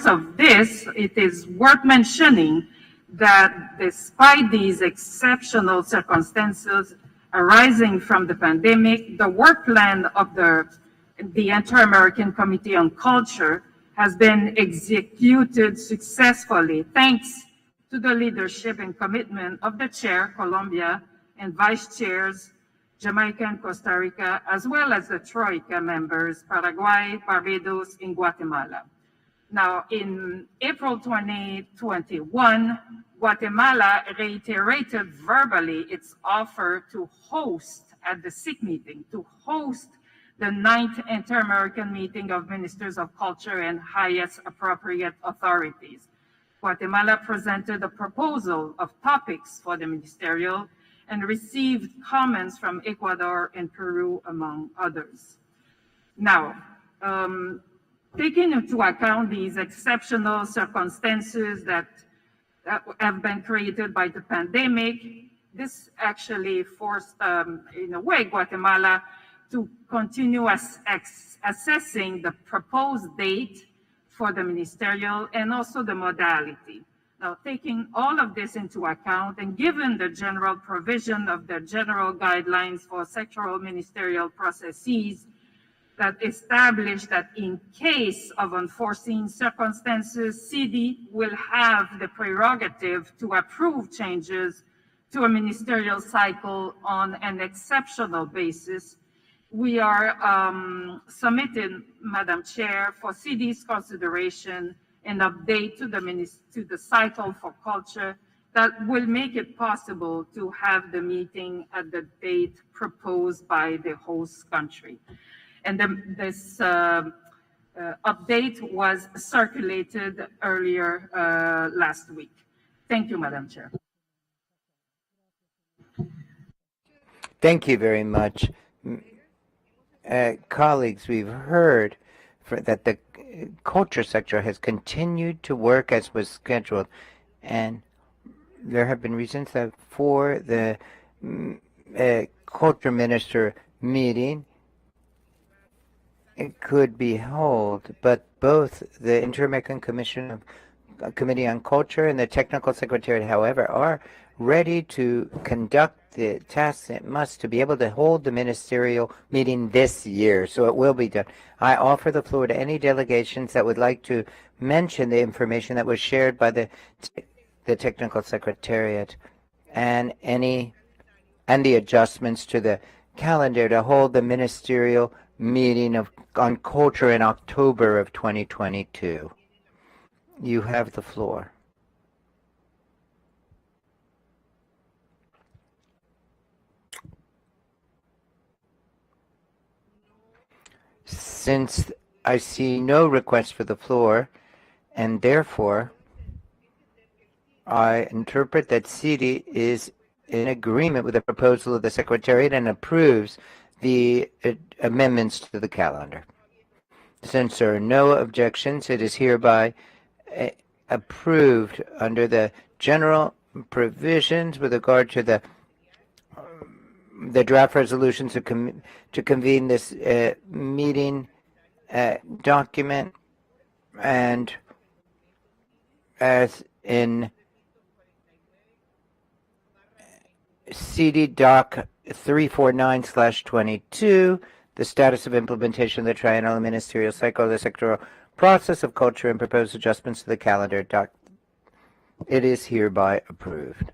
of this, it is worth mentioning that despite these exceptional circumstances arising from the pandemic, the work plan of the Inter-American Committee on Culture has been executed successfully thanks to the leadership and commitment of the chair, Colombia, and vice chairs, Jamaica and Costa Rica, as well as the Troika members, Paraguay, Barbados, and Guatemala. Now, in April 2021, Guatemala reiterated verbally its offer to host at the SIC meeting, to host the 9th Inter-American Meeting of Ministers of Culture and highest appropriate authorities. Guatemala presented a proposal of topics for the ministerial and received comments from Ecuador and Peru, among others. Now, taking into account these exceptional circumstances that have been created by the pandemic, this actually forced, in a way, Guatemala to continue assessing the proposed date for the ministerial and also the modality. Now, taking all of this into account and given the general provision of the general guidelines for sectoral ministerial processes that establish that in case of unforeseen circumstances, CD will have the prerogative to approve changes to a ministerial cycle on an exceptional basis. We are submitting, Madam Chair, for CD's consideration an update to the cycle for culture that will make it possible to have the meeting at the date proposed by the host country. And this update was circulated earlier last week. Thank you, Madam Chair. Thank you very much. Colleagues, we've heard that the culture sector has continued to work as was scheduled, and there have been reasons that for the culture minister meeting it could be held, but both the Inter-American Committee on Culture and the Technical Secretariat, however, are ready to conduct the tasks it must to be able to hold the ministerial meeting this year, so it will be done. I offer the floor to any delegations that would like to mention the information that was shared by the Technical Secretariat and the adjustments to the calendar to hold the ministerial meeting on culture in October of 2022. You have the floor. Since I see no request for the floor, and therefore I interpret that CD is in agreement with the proposal of the Secretariat and approves the amendments to the calendar. Since there are no objections, it is hereby approved under the general provisions with regard to the draft resolution to convene this meeting document, and as in CD Doc 349/22, the status of implementation of the triennial ministerial cycle of the sectoral process of culture and proposed adjustments to the calendar doc. It is hereby approved.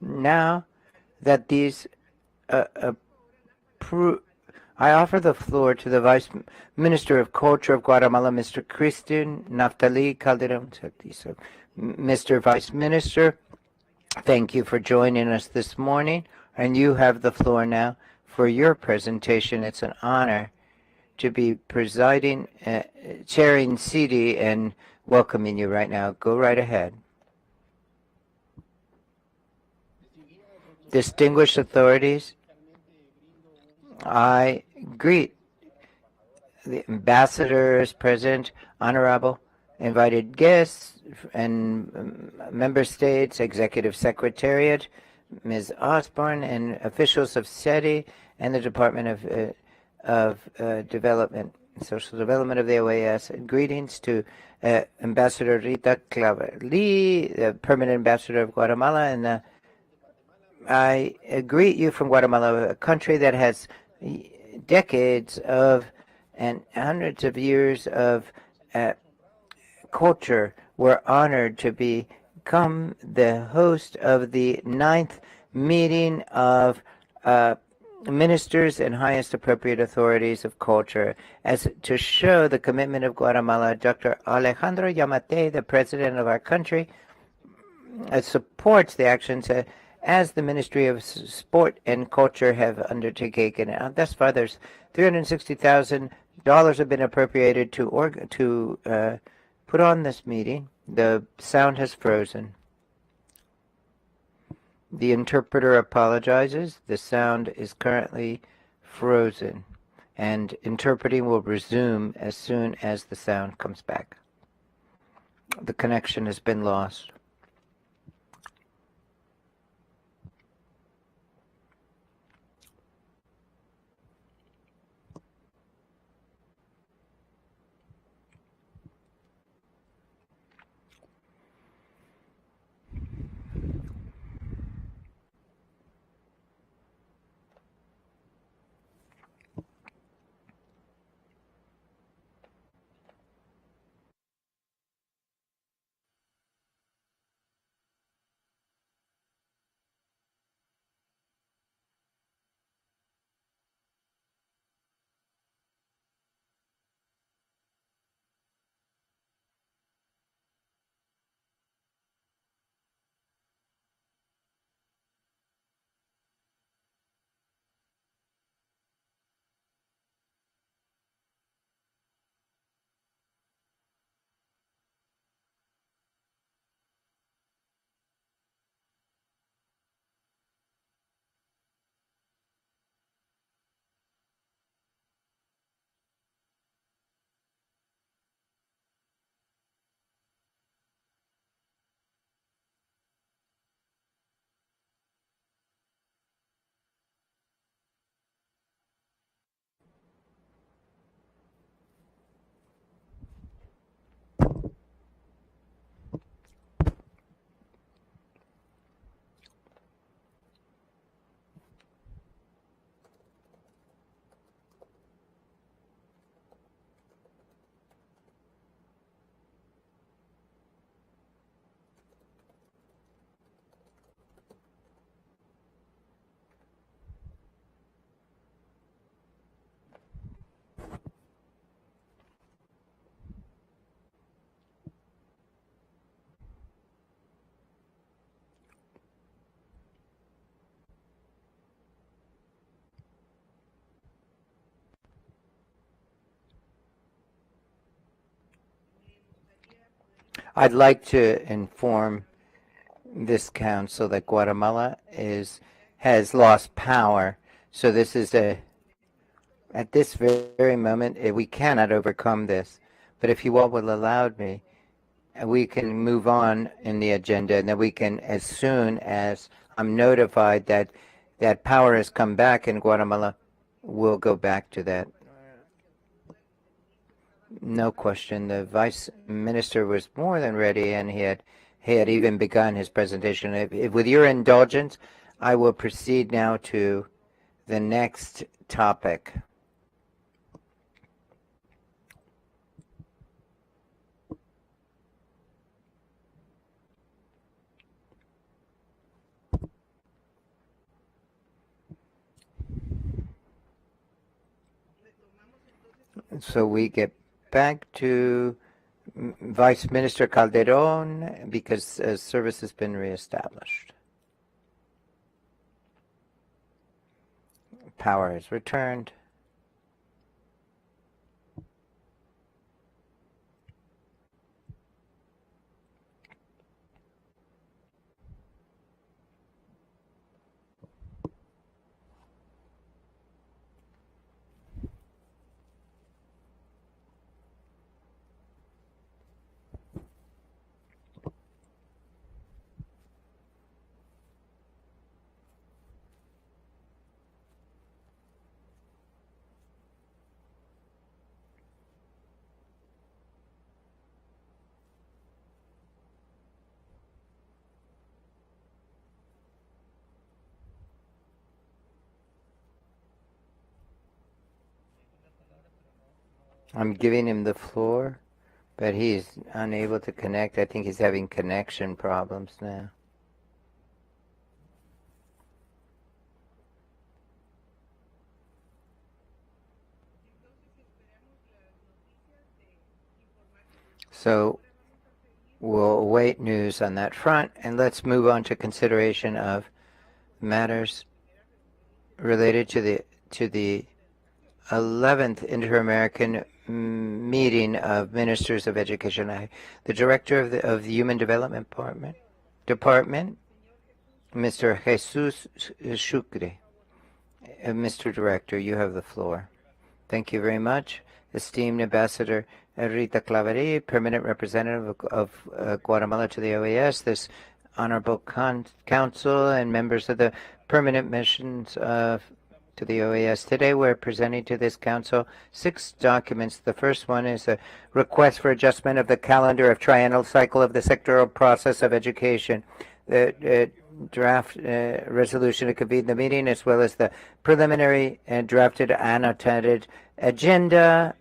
Now that these I offer the floor to the Vice Minister of Culture of Guatemala, Mr. Christian Naftali Calderon. Mr. Vice Minister, thank you for joining us this morning, and you have the floor now for your presentation. It's an honor to be presiding, chairing CD, and welcoming you right now. Go right ahead. Distinguished authorities, I greet the ambassadors present, honorable invited guests, and member states, executive secretariat, Ms. Osborne, and officials of SETI and the Department of Development, Social Development of the OAS. Greetings to Ambassador Rita Claver-Lee, the permanent ambassador of Guatemala, and I greet you from Guatemala, a country that has decades of and hundreds of years of Culture were honored to become the host of the 9th meeting of ministers and highest appropriate authorities of culture. As to show the commitment of Guatemala, Dr. Alejandro Yamate, the president of our country, supports the actions as the Ministry of Sport and Culture have undertaken. Thus far, there's $360,000 have been appropriated to put on this meeting. The sound has frozen. The interpreter apologizes. The sound is currently frozen, and interpreting will resume as soon as the sound comes back. The connection has been lost. I'd like to inform this council that Guatemala has lost power. So this is at this very moment, we cannot overcome this. But if you all will allow me, we can move on in the agenda, and then we can, as soon as I'm notified that power has come back in Guatemala, we'll go back to that. No question. The vice minister was more than ready, and he had even begun his presentation. With your indulgence, I will proceed now to the next topic. So we get back to Vice Minister Calderon because service has been reestablished. Power is returned. I'm giving him the floor, but he's unable to connect. I think he's having connection problems now. So we'll await news on that front, and let's move on to consideration of matters related to the 11th Inter-American meeting of Ministers of Education. The Director of the Human Development Department, Mr. Jesus Sucre. Mr. Director, you have the floor. Thank you very much. Esteemed Ambassador Rita Claverie, Permanent Representative of Guatemala to the OAS, this Honorable Council and members of the permanent missions to the OAS. Today we're presenting to this Council 6 documents. The first one is a request for adjustment of the calendar of triennial cycle of the sectoral process of education. The draft resolution to convene the meeting, as well as the preliminary and drafted annotated agenda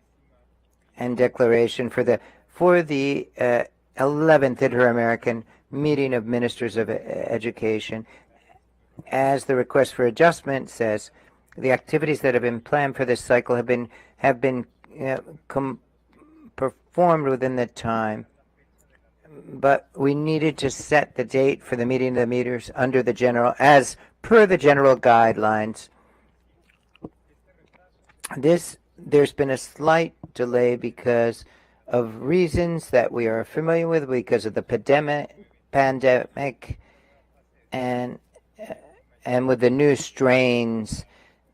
and declaration for the 11th Inter-American meeting of Ministers of Education. As the request for adjustment says, the activities that have been planned for this cycle have been performed within the time, but we needed to set the date for the meeting of the meters under the general, as per the general guidelines. There's been a slight delay because of reasons that we are familiar with, because of the pandemic and with the new strains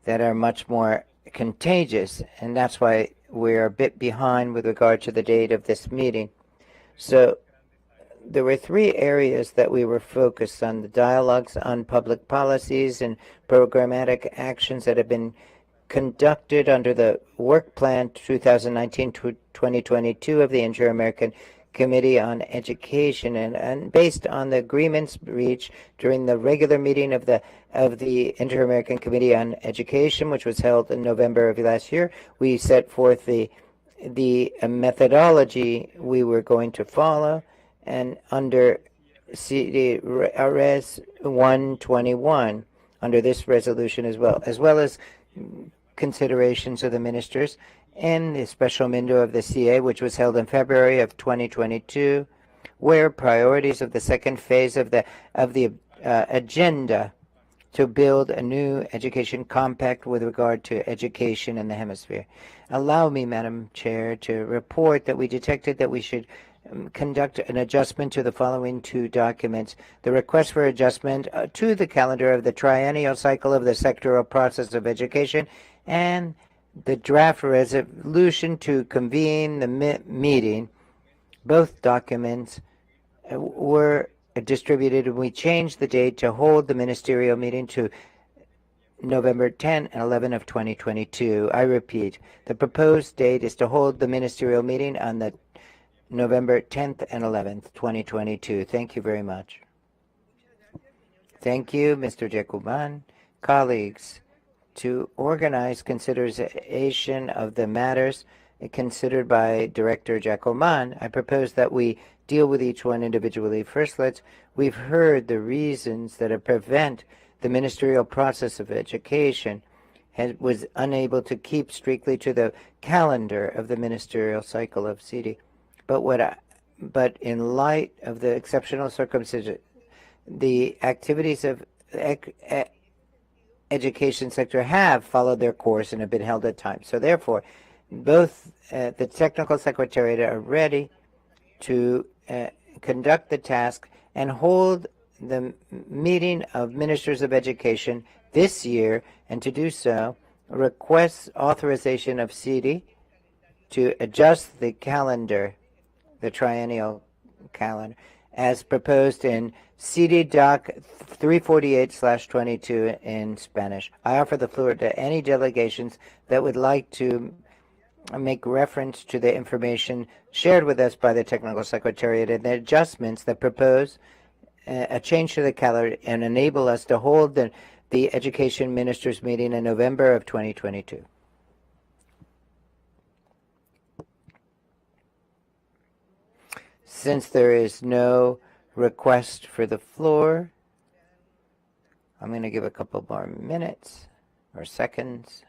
that are much more contagious, and that's why we're a bit behind with regard to the date of this meeting. So there were 3 areas that we were focused on: the dialogues on public policies and programmatic actions that have been conducted under the Work Plan 2019-2022 of the Inter-American Committee on Education, and based on the agreements reached during the regular meeting of the Inter-American Committee on Education, which was held in November of last year. We set forth the methodology we were going to follow, and under CDRS 121, under this resolution as well as considerations of the ministers and the special window of the CA, which was held in February of 2022, where priorities of the second phase of the agenda to build a new education compact with regard to education in the hemisphere. Allow me, Madam Chair, to report that we detected that we should conduct an adjustment to the following 2 documents: the request for adjustment to the calendar of the triennial cycle of the sectoral process of education, and the draft resolution to convene the meeting. Both documents were distributed, and we changed the date to hold the ministerial meeting to November 10 and 11 of 2022. I repeat, the proposed date is to hold the ministerial meeting on the November 10th and 11th, 2022. Thank you very much. Thank you, Mr. Jacoban. Colleagues, to organize consideration of the matters considered by Director Jacoban, I propose that we deal with each one individually. First, we've heard the reasons that prevent the ministerial process of education was unable to keep strictly to the calendar of the ministerial cycle of CD. But in light of the exceptional circumstances, the activities of education sector have followed their course and have been held at times. So therefore, both the technical secretariat are ready to conduct the task and hold the meeting of ministers of education this year, and to do so requests authorization of CD to adjust the calendar, the triennial calendar, as proposed in CD Doc 348/22 in Spanish. I offer the floor to any delegations that would like to make reference to the information shared with us by the Technical Secretariat and the adjustments that propose a change to the calendar and enable us to hold the Education Ministers meeting in November of 2022. Since there is no request for the floor, I'm going to give a couple more minutes or seconds.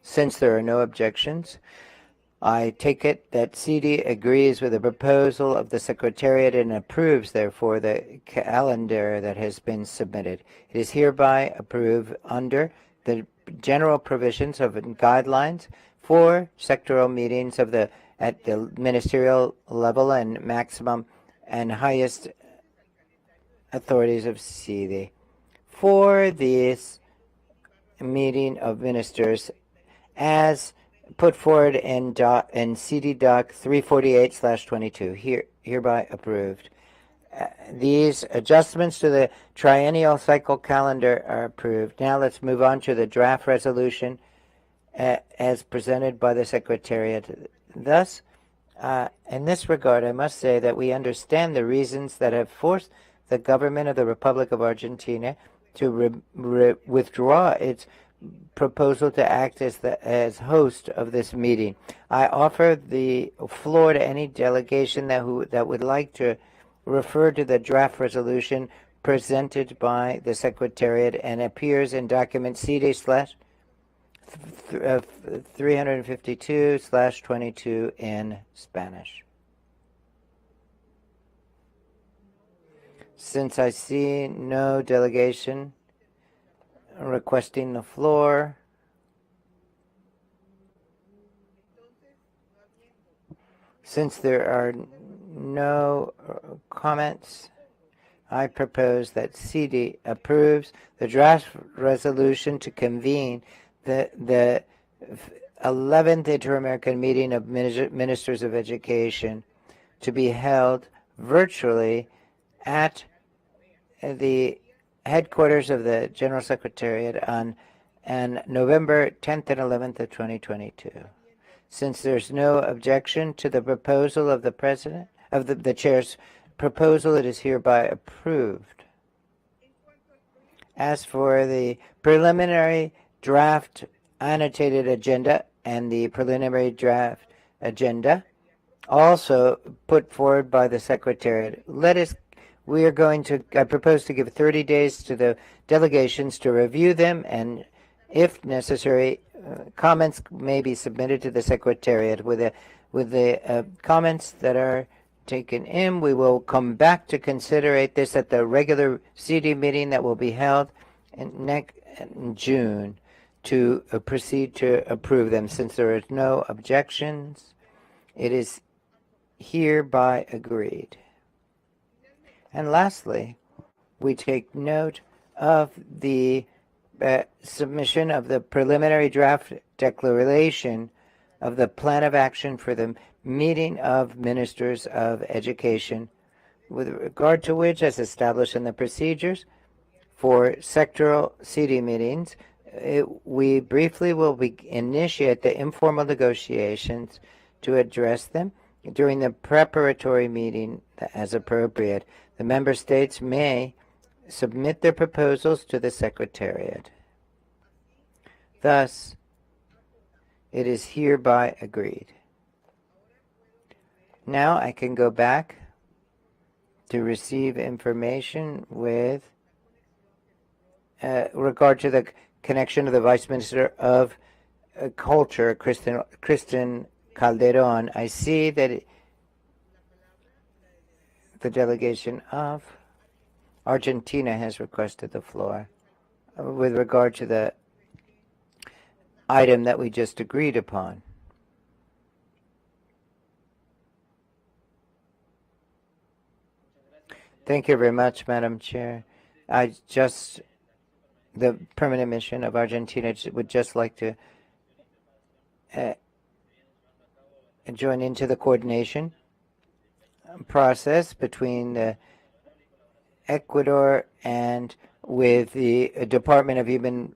Since there are no objections, I take it that CD agrees with the proposal of the Secretariat and approves, therefore, the calendar that has been submitted. It is hereby approved under the general provisions of guidelines for sectoral meetings at the ministerial level and maximum and highest authorities of CD. For this meeting of ministers, as put forward in CD Doc 348/22, hereby approved. These adjustments to the triennial cycle calendar are approved. Now let's move on to the draft resolution as presented by the Secretariat. Thus, in this regard, I must say that we understand the reasons that have forced the government of the Republic of Argentina to withdraw its proposal to act as host of this meeting. I offer the floor to any delegation that would like to refer to the draft resolution presented by the Secretariat and appears in document CD/352/22 in Spanish. Since I see no delegation requesting the floor, since there are no comments, I propose that CD approves the draft resolution to convene the 11th Inter-American Meeting of Ministers of Education to be held virtually at the headquarters of the General Secretariat on November 10th and 11th of 2022. Since there's no objection to the proposal of the President, of the Chair's proposal, it is hereby approved. As for the preliminary draft annotated agenda and the preliminary draft agenda, also put forward by the Secretariat, I propose to give 30 days to the delegations to review them, and if necessary, comments may be submitted to the Secretariat. With the comments that are taken in, we will come back to consider this at the regular CD meeting that will be held in June to proceed to approve them. Since there are no objections, it is hereby agreed. And lastly, we take note of the submission of the preliminary draft declaration of the plan of action for the meeting of ministers of education, with regard to which, as established in the procedures for sectoral CD meetings, we briefly will initiate the informal negotiations to address them during the preparatory meeting as appropriate. The member states may submit their proposals to the Secretariat. Thus, it is hereby agreed. Now I can go back to receive information with regard to the connection of the Vice Minister of Culture, Kristen Calderon. I see that the delegation of Argentina has requested the floor with regard to the item that we just agreed upon. Thank you very much, Madam Chair. The permanent mission of Argentina would just like to join into the coordination process between Ecuador and with the Department of Human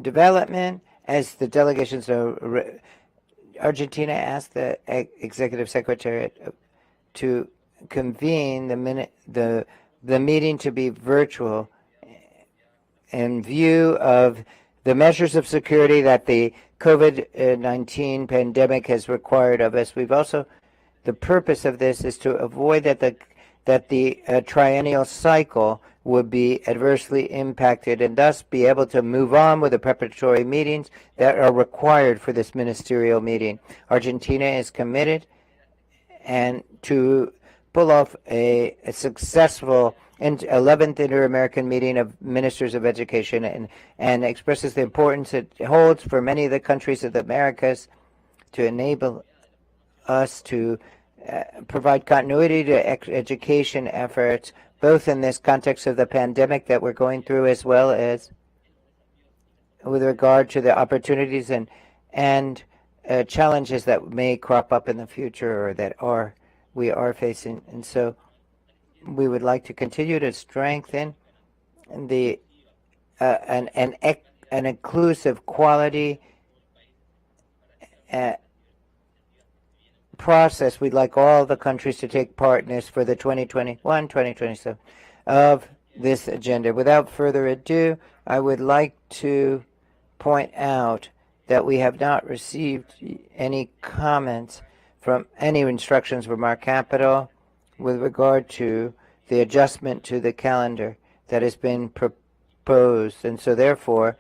Development. As the delegations know, Argentina asked the Executive Secretariat to convene the meeting to be virtual in view of the measures of security that the COVID-19 pandemic has required of us. We've also, the purpose of this is to avoid that the triennial cycle would be adversely impacted and thus be able to move on with the preparatory meetings that are required for this ministerial meeting. Argentina is committed and to pull off a successful 11th Inter-American meeting of ministers of education and expresses the importance it holds for many of the countries of the Americas to enable us to provide continuity to education efforts, both in this context of the pandemic that we're going through, as well as with regard to the opportunities and challenges that may crop up in the future or that we are facing. And so we would like to continue to strengthen the an inclusive quality process. We'd like all the countries to take part in this for the 2021-2027 of this agenda. Without further ado, I would like to point out that we have not received any comments from any instructions from our capital with regard to the adjustment to the calendar that has been proposed. And so therefore,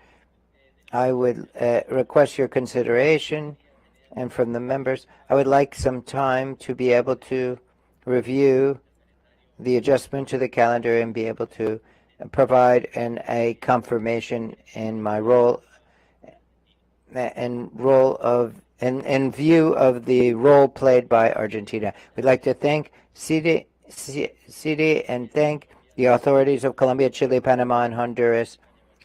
I would request your consideration, and from the members, I would like some time to be able to review the adjustment to the calendar and be able to provide a confirmation in my role in view of the role played by Argentina. We'd like to thank CD and thank the authorities of Colombia, Chile, Panama, and Honduras,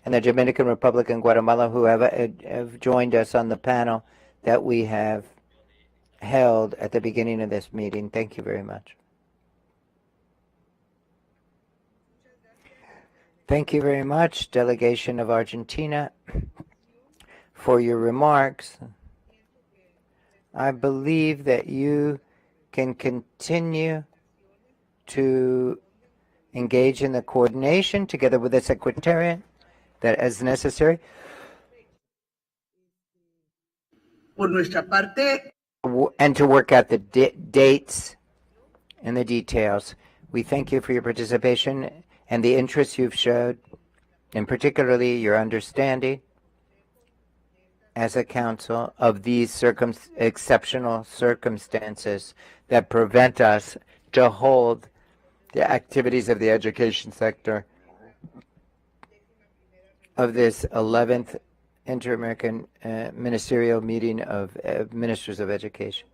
and the Dominican Republic and Guatemala who have joined us on the panel that we have held at the beginning of this meeting. Thank you very much. Thank you very much, delegation of Argentina, for your remarks. I believe that you can continue to engage in the coordination together with the Secretariat that is necessary. Por nuestra parte, and to work out the dates and the details. We thank you for your participation and the interest you've showed, and particularly your understanding as a council of these exceptional circumstances that prevent us to hold the activities of the education sector of this 11th Inter-American Ministerial Meeting of Ministers of Education.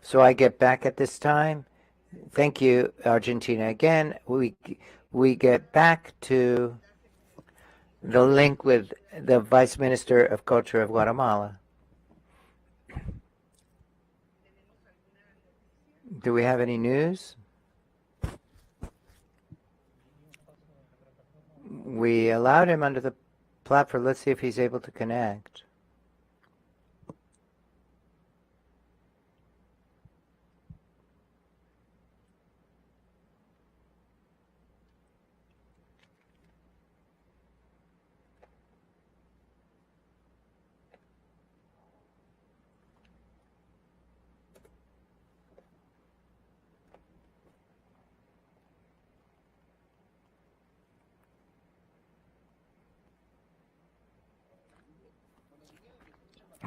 So I get back at this time. Thank you, Argentina. Again, we get back to the link with the Vice Minister of Culture of Guatemala. Do we have any news? We allowed him under the platform. Let's see if he's able to connect.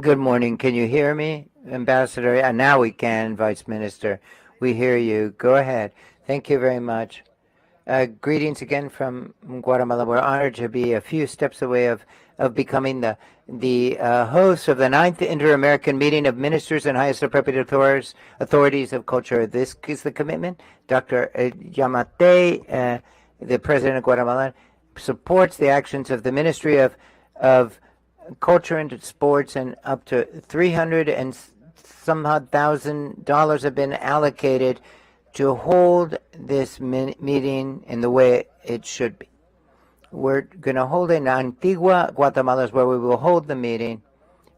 Good morning. Can you hear me, Ambassador? Now we can, Vice Minister. We hear you. Go ahead. Thank you very much. Greetings again from Guatemala. We're honored to be a few steps away of becoming the host of the 9th Inter-American Meeting of Ministers and highest appropriate authorities of culture. This is the commitment. Dr. Yamate, the President of Guatemala, supports the actions of the Ministry of Culture and Sports, and up to $300 and some odd $1,000 have been allocated to hold this meeting in the way it should be. We're going to hold it in Antigua, Guatemala, is where we will hold the meeting,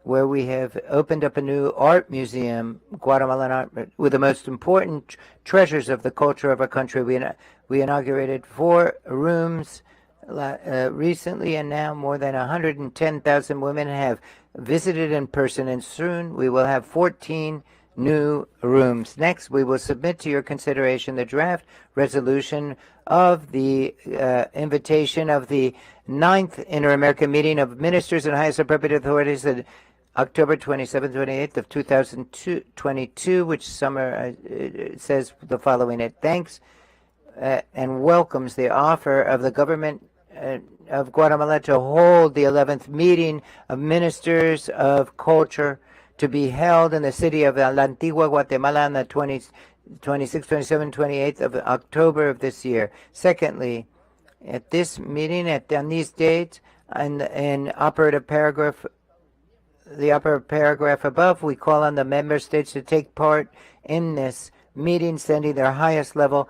where we have opened up a new art museum, Guatemalan art, with the most important treasures of the culture of our country. We inaugurated 4 rooms recently, and now more than 110,000 women have visited in person, and soon we will have 14 new rooms. Next, we will submit to your consideration the draft resolution of the invitation of the 9th Inter-American Meeting of Ministers and Highest Appropriate Authorities at October 27th, 28th of 2022, which says the following. It thanks and welcomes the offer of the government of Guatemala to hold the 11th meeting of ministers of culture to be held in the city of La Antigua, Guatemala on the 26th, 27th, 28th of October of this year. Secondly, at this meeting, on these dates, in operative paragraph, the upper paragraph above, we call on the member states to take part in this meeting, sending their highest level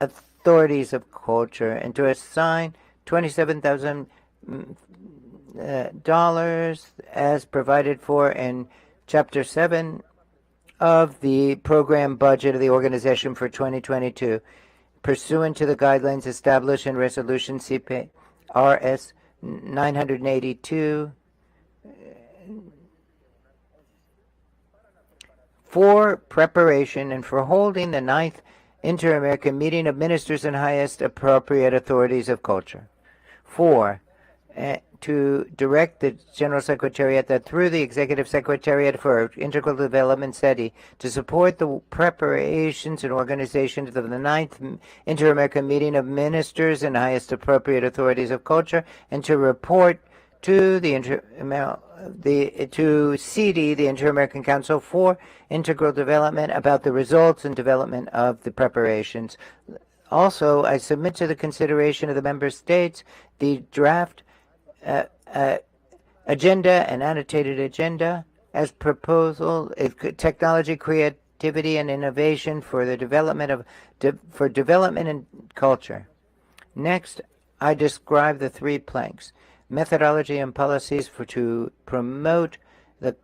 authorities of culture, and to assign $27,000 as provided for in Chapter 7 of the program budget of the organization for 2022, pursuant to the guidelines established in Resolution CPRS 982, for preparation and for holding the 9th Inter-American Meeting of Ministers and Highest Appropriate Authorities of Culture. 4. To direct the General Secretariat that through the Executive Secretariat for Integral Development SETI to support the preparations and organizations of the 9th Inter-American Meeting of Ministers and Highest Appropriate Authorities of Culture, and to report to to CD, the Inter-American Council for Integral Development, about the results and development of the preparations. Also, I submit to the consideration of the member states the draft agenda and annotated agenda as proposal, technology, creativity, and innovation for the development of development and culture. Next, I describe the 3 planks: methodology and policies to promote the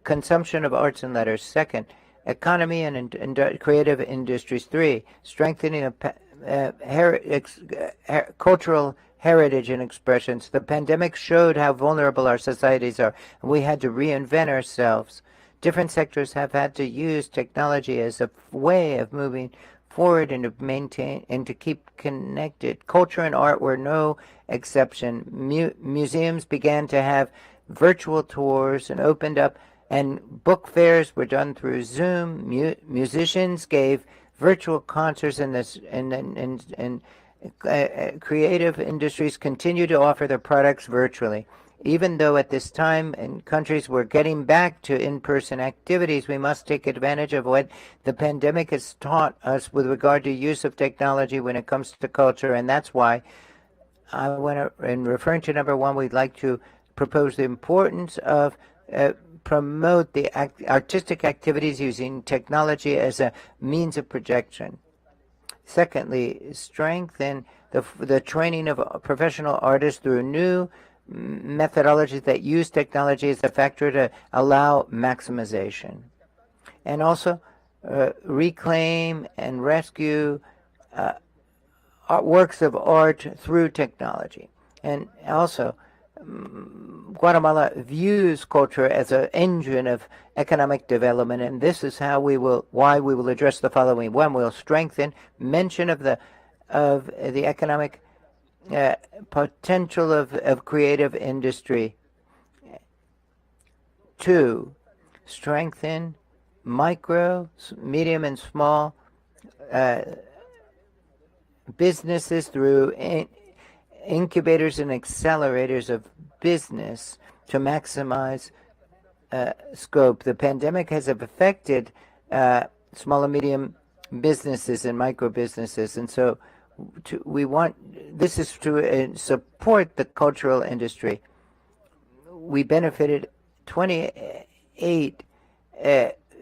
consumption of arts and letters. Second, economy and creative industries. 3, strengthening of cultural heritage and expressions. The pandemic showed how vulnerable our societies are, and we had to reinvent ourselves. Different sectors have had to use technology as a way of moving forward and to maintain and to keep connected. Culture and art were no exception. Museums began to have virtual tours and opened up, and book fairs were done through Zoom. Musicians gave virtual concerts, and creative industries continue to offer their products virtually. Even though at this time in countries we're getting back to in-person activities, we must take advantage of what the pandemic has taught us with regard to use of technology when it comes to culture, and that's why in referring to number 1, we'd like to propose the importance of promote the artistic activities using technology as a means of projection. Secondly, strengthen the training of professional artists through new methodologies that use technology as a factor to allow maximization. And also reclaim and rescue works of art through technology. And also, Guatemala views culture as an engine of economic development, and this is why we will address the following. 1, we'll strengthen mention of the economic potential of creative industry. 2, strengthen micro, medium, and small businesses through incubators and accelerators of business to maximize scope. The pandemic has affected small and medium businesses and micro businesses, and so this is to support the cultural industry. We benefited 28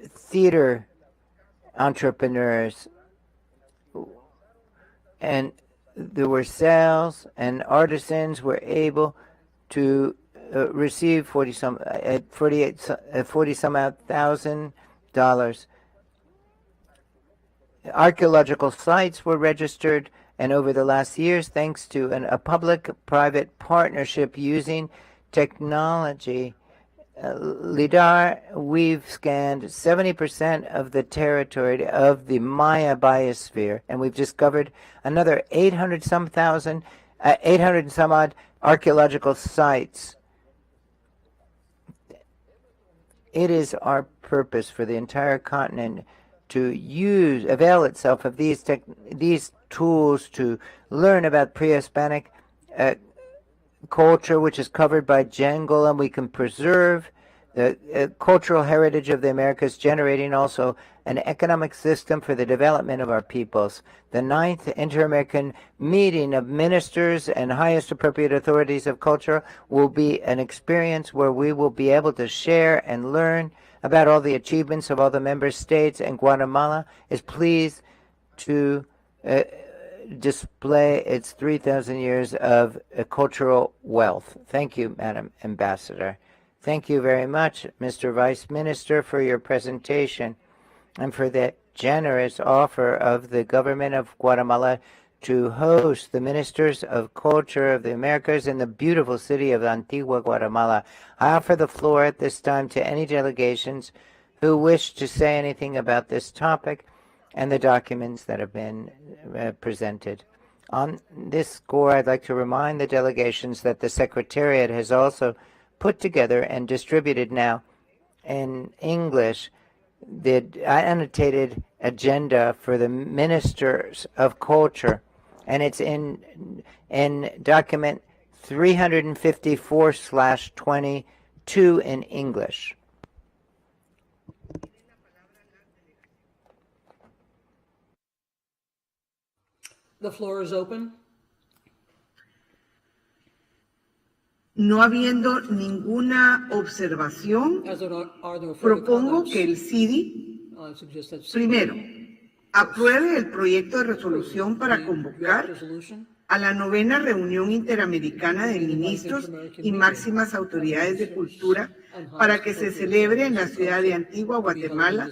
theater entrepreneurs, and there were sales, and artisans were able to receive $40 some odd thousand. Archaeological sites were registered And over the last years, thanks to a public-private partnership using technology, LIDAR, we've scanned 70% of the territory of the Maya biosphere, and we've discovered another 800 and some odd archaeological sites. It is our purpose for the entire continent to avail itself of these tools to learn about pre-Hispanic culture, which is covered by jungle, and we can preserve the cultural heritage of the Americas, generating also an economic system for the development of our peoples. The 9th Inter-American Meeting of Ministers and highest appropriate authorities of culture will be an experience where we will be able to share and learn about all the achievements of all the member states, and Guatemala is pleased to display its 3,000 years of cultural wealth. Thank you, Madam Ambassador. Thank you very much, Mr. Vice Minister, for your presentation and for the generous offer of the government of Guatemala to host the Ministers of Culture of the Americas in the beautiful city of Antigua, Guatemala. I offer the floor at this time to any delegations who wish to say anything about this topic and the documents that have been presented. On this score, I'd like to remind the delegations that the Secretariat has also put together and distributed now in English the annotated agenda for the Ministers of Culture, and it's in document 354/22 in English. The floor is open. No habiendo ninguna observación, propongo que el CIDI, primero, apruebe el proyecto de resolución para convocar a la 9ª reunión interamericana de ministros y máximas autoridades de cultura para que se celebre en la ciudad de Antigua, Guatemala,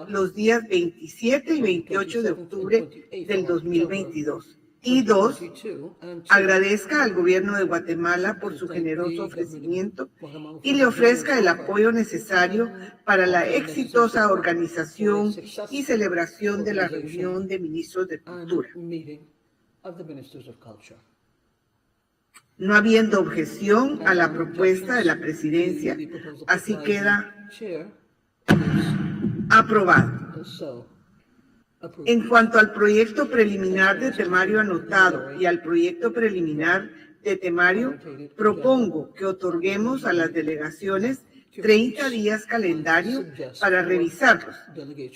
los días 27 y 28 de octubre del 2022. Y 2, agradezca al gobierno de Guatemala por su generoso ofrecimiento y le ofrezca el apoyo necesario para la exitosa organización y celebración de la reunión de ministros de cultura. No habiendo objeción a la propuesta de la presidencia, así queda aprobado. En cuanto al proyecto preliminar de temario anotado y al proyecto preliminar de temario, propongo que otorguemos a las delegaciones 30 días calendario para revisarlos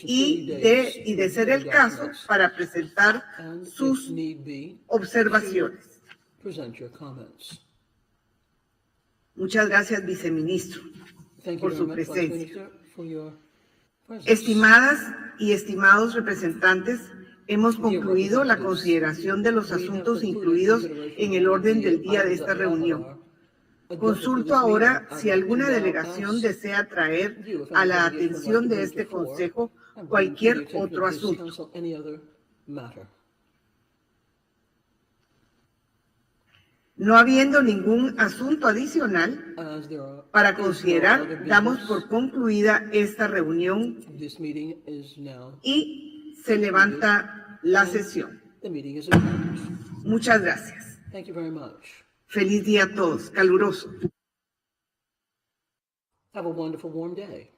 y de ser el caso, para presentar sus observaciones. Muchas gracias, viceministro, por su presencia. Estimadas y estimados representantes, hemos concluido la consideración de los asuntos incluidos en el orden del día de esta reunión. Consulto ahora si alguna delegación desea traer a la atención de este Consejo cualquier otro asunto. No habiendo ningún asunto adicional para considerar, damos por concluida esta reunión y se levanta la sesión. Muchas gracias. Feliz día a todos, caluroso. Have a wonderful warm day.